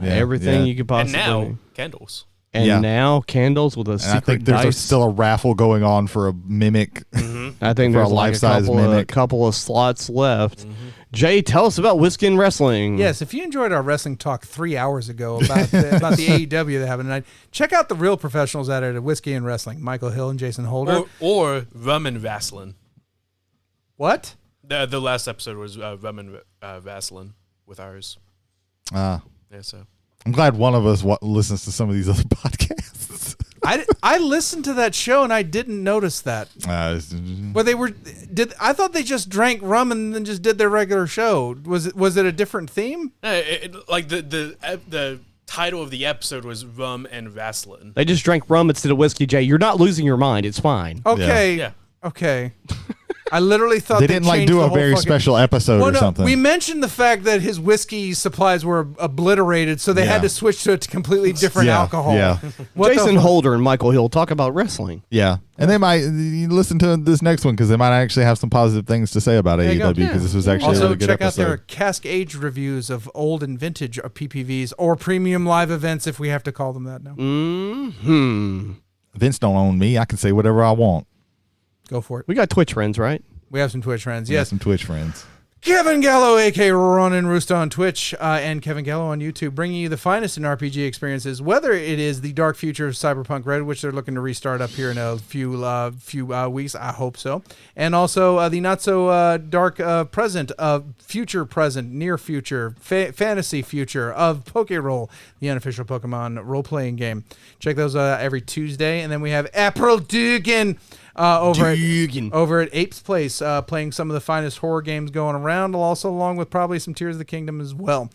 Everything you could And possibly. now, candles. And Yeah. now candles with a And secret I think there's dice. still a raffle going on for a mimic. I think for there's a like life-size a mimic. couple of slots left. Jay, tell us about Whiskey and Wrestling. Yes, if you enjoyed our wrestling talk 3 hours ago about about the AEW they're having tonight, check out the real professionals at it at Whiskey and Wrestling, Michael Hill and Jason Holder. Or Rum and Vaseline. What? The last episode was Rum and Vaseline with ours. Yeah, so. I'm glad one of us listens to some of these other podcasts. I listened to that show and I didn't notice that. Where they were I thought they just drank rum and then just did their regular show. Was it a different theme? Like the title of the episode was Rum and Vaseline. They just drank rum instead of whiskey, Jay. You're not losing your mind. It's fine. Okay. Yeah. Okay. I literally thought They didn't like changed do the a whole very fucking- special episode Well, or no, something. we mentioned the fact that his whiskey supplies were obliterated, so they had Yeah. to switch to a completely different Yeah, alcohol. yeah. What the Jason fuck? Holder and Michael Hill talk about wrestling. Yeah, and they might you listen to this next one because they might actually have some positive things to say about There you go. AEW because this was actually a Also, really good check out episode. their cask age reviews of old and vintage PPVs or premium live events, if we have to call them that now. Vince don't own me. I can say whatever I want. Go for it. We got Twitch friends, right? We have some Twitch friends. We got Yes. some Twitch friends. Kevin Gallo, a.k.a. Ronin Roost on Twitch, and Kevin Gallo on YouTube, bringing you the finest in RPG experiences, whether it is the dark future of Cyberpunk Red, which they're looking to restart up here in a few weeks, I hope so, and also the not-so-dark present, future present, near future, fantasy future of Poké-Roll, the unofficial Pokemon role-playing game. Check those every Tuesday, and then we have April Dugan over at Apes Place, playing some of the finest horror games going around, also along with probably some Tears of the Kingdom as well.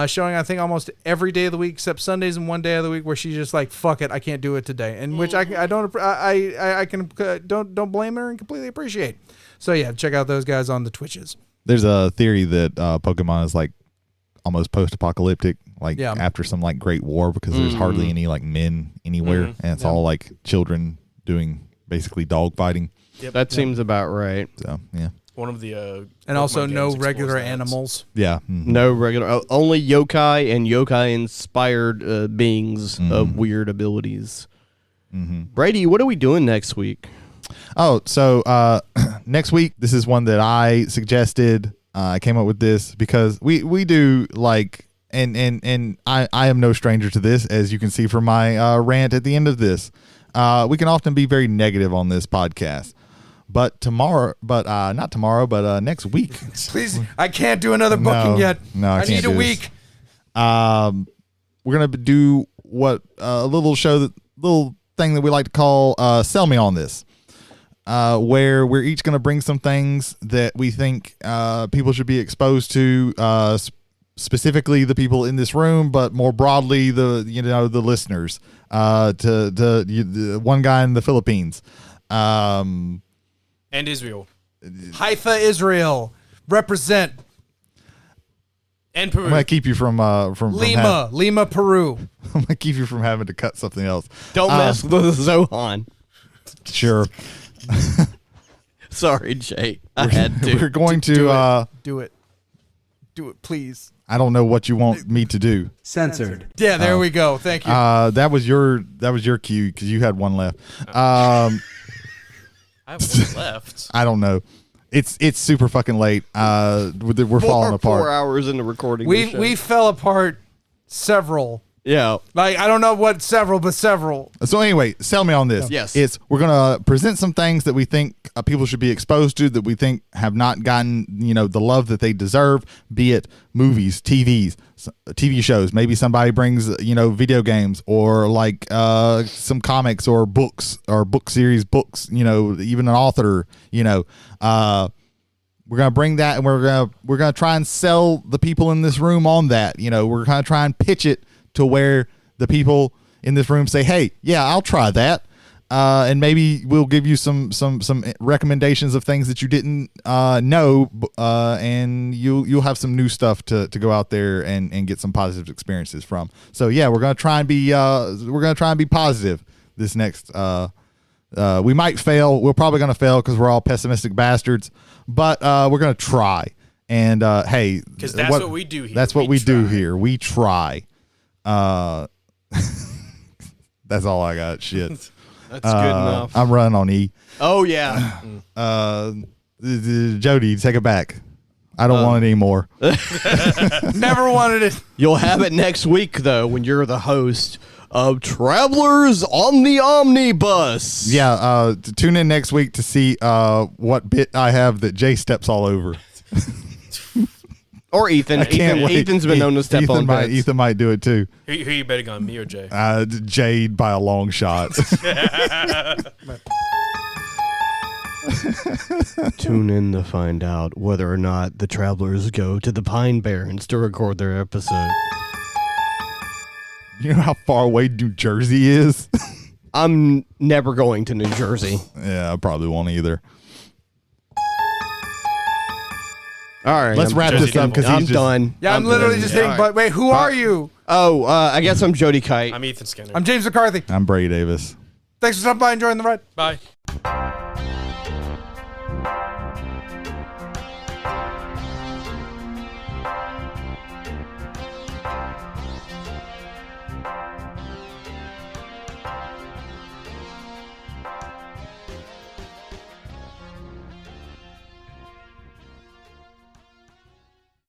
Showing, I think, almost every day of the week except Sundays and one day of the week where she's just like, "Fuck it, I can't do it today," and which I don't blame her and completely appreciate. So yeah, check out those guys on the Twitches. There's a theory that Pokemon is like almost post-apocalyptic, like after some like great war because there's hardly any like men anywhere, and it's all like children doing basically dog fighting. Yep. That seems about right. So yeah, One of the And also Pokemon no games regular explores that. animals. yeah. No regular, only yokai and yokai-inspired beings of weird abilities. Brady, what are we doing next week? Oh, so next week, this is one that I suggested. I came up with this because we do like, and I am no stranger to this, as you can see from my rant at the end of this. We can often be very negative on this podcast. But not tomorrow, but next week. Please, I can't do another booking yet. No, I I can't need a do this. week. We're gonna do what a little thing that we like to call "Sell Me on This," where we're each gonna bring some things that we think people should be exposed to, specifically the people in this room, but more broadly the listeners. To one guy in the Philippines. And Israel. Haifa, Israel. Represent. And Peru. I'm gonna keep you from Lima, Peru. I'm gonna keep you from having to cut something else. Don't mess with Zohan. Sure. Sorry, Jay. I had to. We're going to. Do it, please. I don't know what you want me to do. Censored. Yeah, there we go. Thank you. That was your cue because you had one left. I have one left. I don't know. It's super fucking late. We're falling apart. 4 hours into recording. We fell apart several. Yeah. Like, I don't know what several, but several. So anyway, sell me on this. Yes. We're gonna present some things that we think people should be exposed to that we think have not gotten the love that they deserve. Be it movies, TV shows. Maybe somebody brings video games or like some comics or books or book series books. Even an author. We're gonna bring that and we're gonna try and sell the people in this room on that. We're gonna try and pitch it to where the people in this room say, "Hey, yeah, I'll try that," and maybe we'll give you some recommendations of things that you didn't know, and you'll have some new stuff to go out there and get some positive experiences from. So yeah, we're gonna try and be positive this next. We might fail. We're probably gonna fail because we're all pessimistic bastards, but we're gonna try. And hey, Because that's what we do here. That's what we do here. We try. That's all I got. Shit. That's good enough. I'm running on E. Oh, yeah. Jody, take it back. I don't want it anymore. Never wanted it. You'll have it next week, though, when you're the host of Travelers on the Omnibus. Yeah, tune in next week to see what bit I have that Jay steps all over. Or Ethan. I can't wait. Ethan's been known to step on beds. Ethan might do it too. Who you betting on, me or Jay? Jade by a long shot. Tune in to find out whether or not the Travelers go to the Pine Barrens to record their episode. You know how far away New Jersey is? I'm never going to New Jersey. Yeah, I probably won't either. All right. Let's wrap this up because I'm done. Yeah, I'm literally just hitting. But wait, who are you? Oh, I guess I'm Jody Kite. I'm Ethan Skinner. I'm James McCarthy. I'm Brady Davis. Thanks for stopping by and joining the ride. Bye.